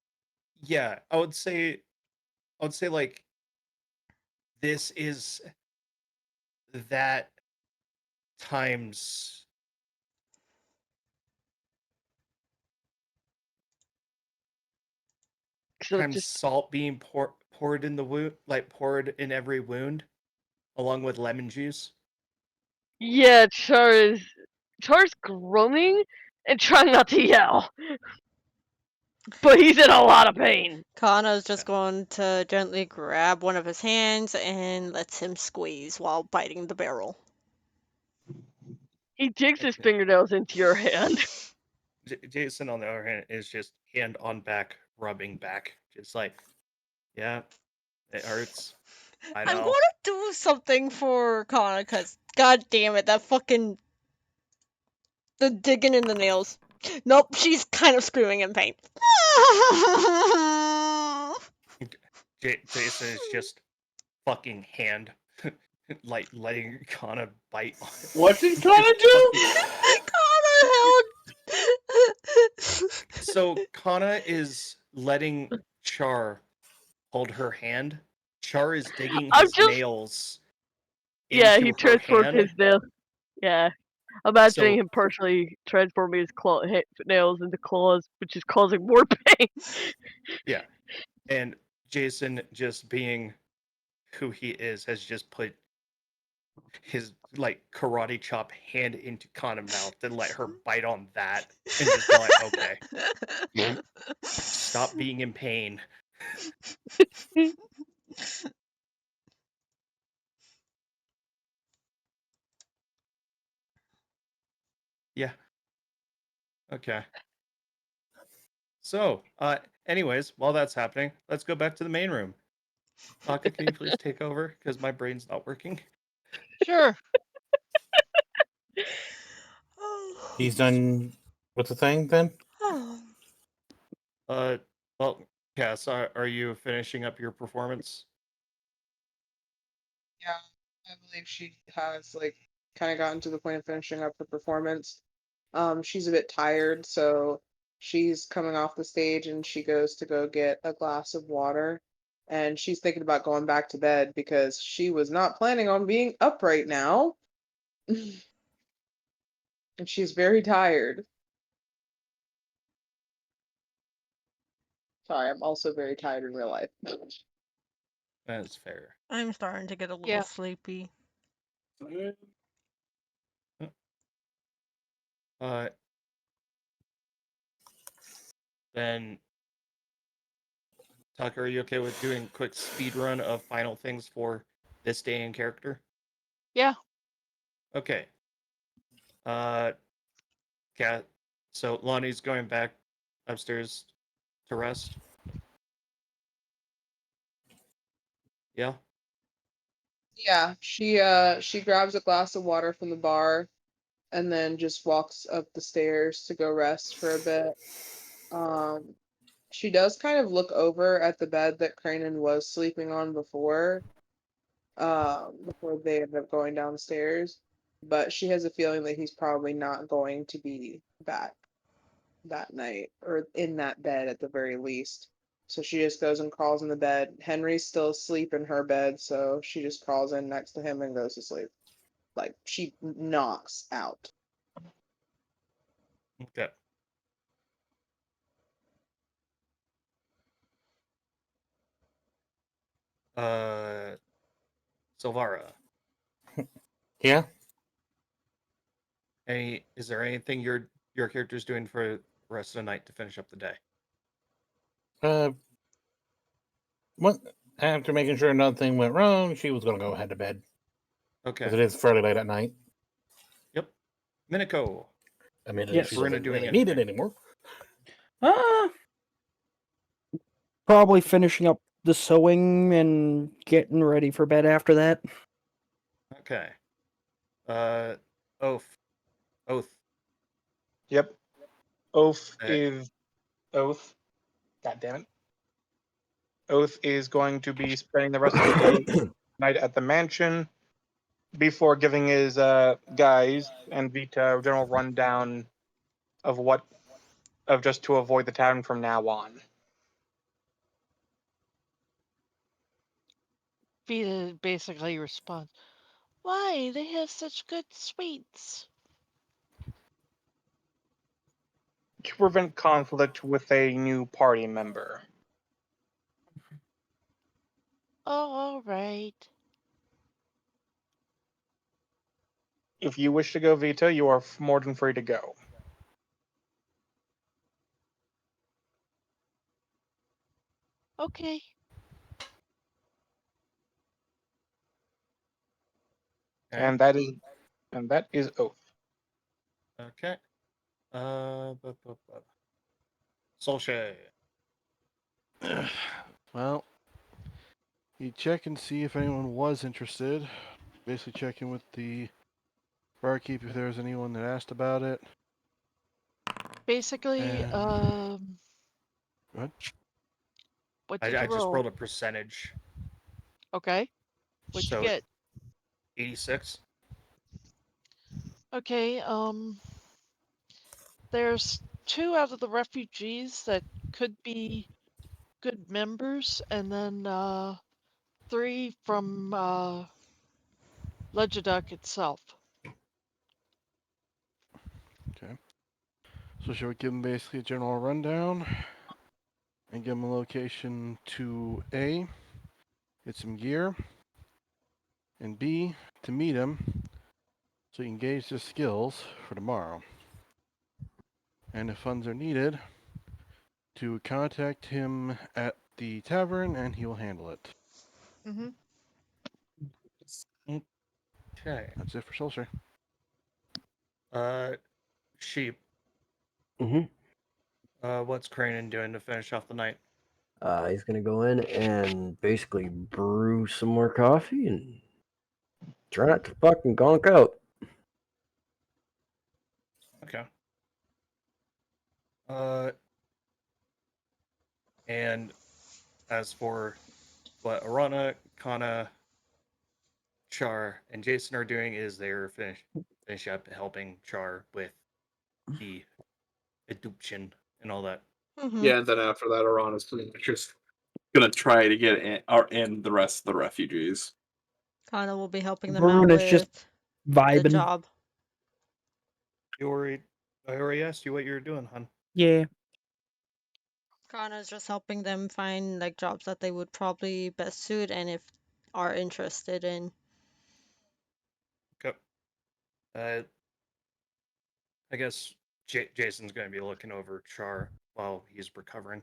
Yeah, I would say like this is that times So times just salt being poured in the wound, like poured in every wound, along with lemon juice. yeah, Char's groaning and trying not to yell, but he's in a lot of pain. Kana's just going to gently grab one of his hands and lets him squeeze while biting the barrel. He digs his fingernails into your hand. Jason, on the other hand, is just hand on back, rubbing back, just like, yeah, it hurts. I I'm know. going to do something for Kana, because, god damn it, that fucking... The digging in the nails. Nope, she's kind of screaming in pain. Jason is just fucking hand, like letting Kana bite. What did Kana do? Kana held... So Kana is letting Char hold her hand. Char is digging I'm his just nails yeah. into He her transformed hand. his nails. Yeah, imagining So him partially transforming his nails into claws, which is causing more pain. yeah, and Jason, just being who he is, has just put his like karate chop hand into Kana mouth and let her bite on that, and just be like, okay, stop being in pain. Yeah. Okay. So, anyways, while that's happening, let's go back to the main room. Taka, can you please take over? Because my brain's not working. Sure. He's done with the thing then? Well, Cass, are you finishing up your performance? Yeah, I believe she has like kind of gotten to the point of finishing up her performance. She's a bit tired, so she's coming off the stage and she goes to go get a glass of water. And she's thinking about going back to bed because she was not planning on being up right now. And she's very tired. Sorry, I'm also very tired in real life. That's fair. I'm starting to get a little Yeah. sleepy. Uh, then, Tucker, are you okay with doing a quick speed run of final things for this day in character? Yeah. Okay. Cat. So Lonnie's going back upstairs to rest. Yeah. Yeah, she grabs a glass of water from the bar and then just walks up the stairs to go rest for a bit. Um, she does kind of look over at the bed that Cranen was sleeping on before they ended up going downstairs, but she has a feeling that he's probably not going to be back that night, or in that bed at the very least. So she just goes and crawls in the bed. Henry's still asleep in her bed, so she just crawls in next to him and goes to sleep. Like she knocks out. Okay. Uh, Silvara. Yeah. Is there anything your character's doing for the rest of the night to finish up the day? What? After making sure nothing went wrong, she was going to go head to bed. Okay. Because it is fairly late at night. Yep. Miniko. I mean, Yes. she We're doesn't not doing really need it anything. anymore. Probably finishing up the sewing and getting ready for bed after that. Okay. Oath. Yep. Oath Uh, is Oath. God damn it. Oath is going to be spending the rest of the day night at the mansion before giving his guys and Vita a general rundown of just to avoid the tavern from now on. Vita basically responds, "Why? They have such good sweets." To prevent conflict with a new party member. Oh, all right. If you wish to go, Vita, you are more than free to go. Okay. And that is oath. Okay. Solshay. Well, you check and see if anyone was interested. Basically, check in with the barkeep if there was anyone that asked about it. Basically, And... What? What did you I just roll? rolled a percentage. Okay. What'd you get? 86. Okay, there's 2 out of the refugees that could be good members, and then 3 from Legiduck itself. Okay. So should we give them basically a general rundown and give them a location to A, get some gear, and B, to meet him so you can gauge their skills for tomorrow. And if funds are needed, to contact him at the tavern and he will handle it. Mm-hmm. Okay. That's it for Solskjaer. Sheep. Mm-hmm. What's Cranen doing to finish off the night? He's gonna go in and basically brew some more coffee and try not to fucking gonk out. Okay. And as for what Arana, Kana, Char, and Jason are doing is they're finish up helping Char with the adoption and all that. Mm-hmm. Yeah, and then after that, Iran is just gonna try to get in the rest of the refugees. Kana will be helping them out Varun is just with the vibing. job. I already asked you what you were doing, hon. Yeah. Kana's just helping them find like jobs that they would probably best suit and if are interested in. Okay. I guess Jason's going to be looking over Char while he's recovering.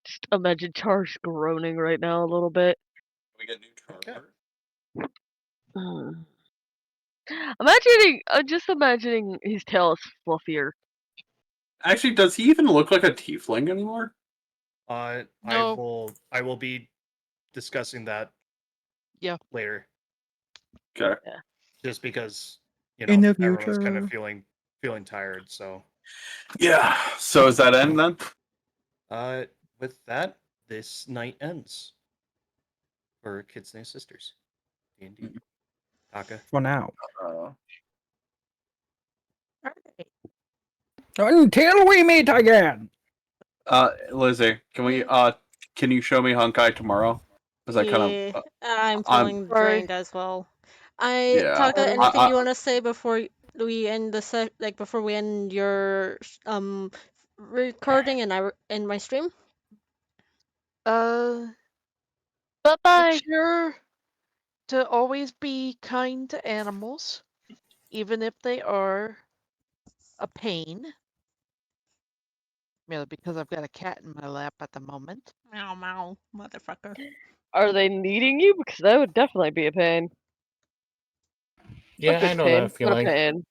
Just imagine Char's groaning right now a little bit. We get new Char. Just imagining his tail is fluffier. Actually, does he even look like a tiefling anymore? No. I will be discussing that. Yeah. Later. Okay. Yeah. Just because In the everyone's kind of future. feeling tired. So. Yeah. So is that end then? With that, this night ends for Kitsune Sisters. D&D. Taka. For now. Alright. Until we meet again. Lizzie, can you show me Honkai tomorrow? Because I'm feeling drained as well. Taka, Yeah. anything you want to say before we end the before we end your recording and I end my stream? Bye-bye. Make sure to always be kind to animals, even if they are a pain. Merely because I've got a cat in my lap at the moment. Meow meow, motherfucker. Are they needing you? Because that would definitely be a pain. Yeah, I know pain, that feeling. But a pain.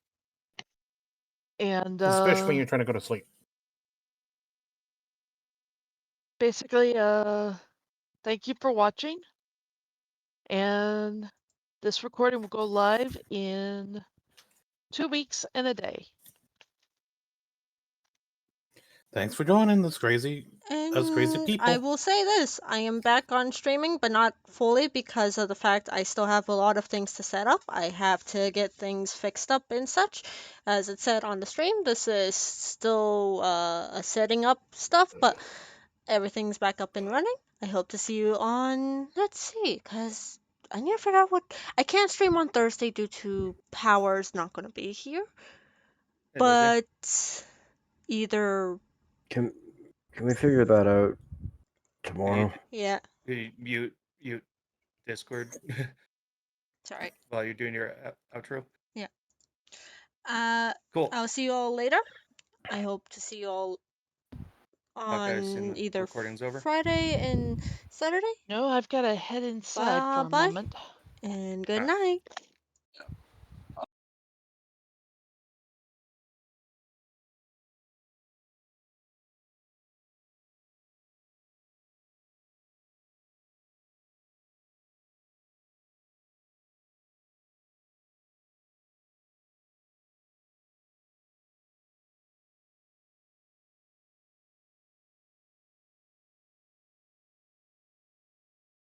And especially when you're trying to go to sleep. Basically, thank you for watching. And this recording will go live in 2 weeks and a day. Thanks for joining this crazy Us crazy And people. I will say this, I am back on streaming, but not fully because of the fact I still have a lot of things to set up. I have to get things fixed up and such. As it said on the stream, this is still a setting up stuff, but everything's back up and running. I hope to see you on, let's see, because I need to figure out what, I can't stream on Thursday due to Power's not going to be here, Hey, Lizzie. but either, Can we figure that out tomorrow? yeah, Mute Discord sorry, while you're doing your outro. yeah. Cool. I'll see you all later. I hope to see you all Okay, I assume on the either recording's over. Friday and Saturday. No, I've got to head inside for a Bye moment. and good Alright. night.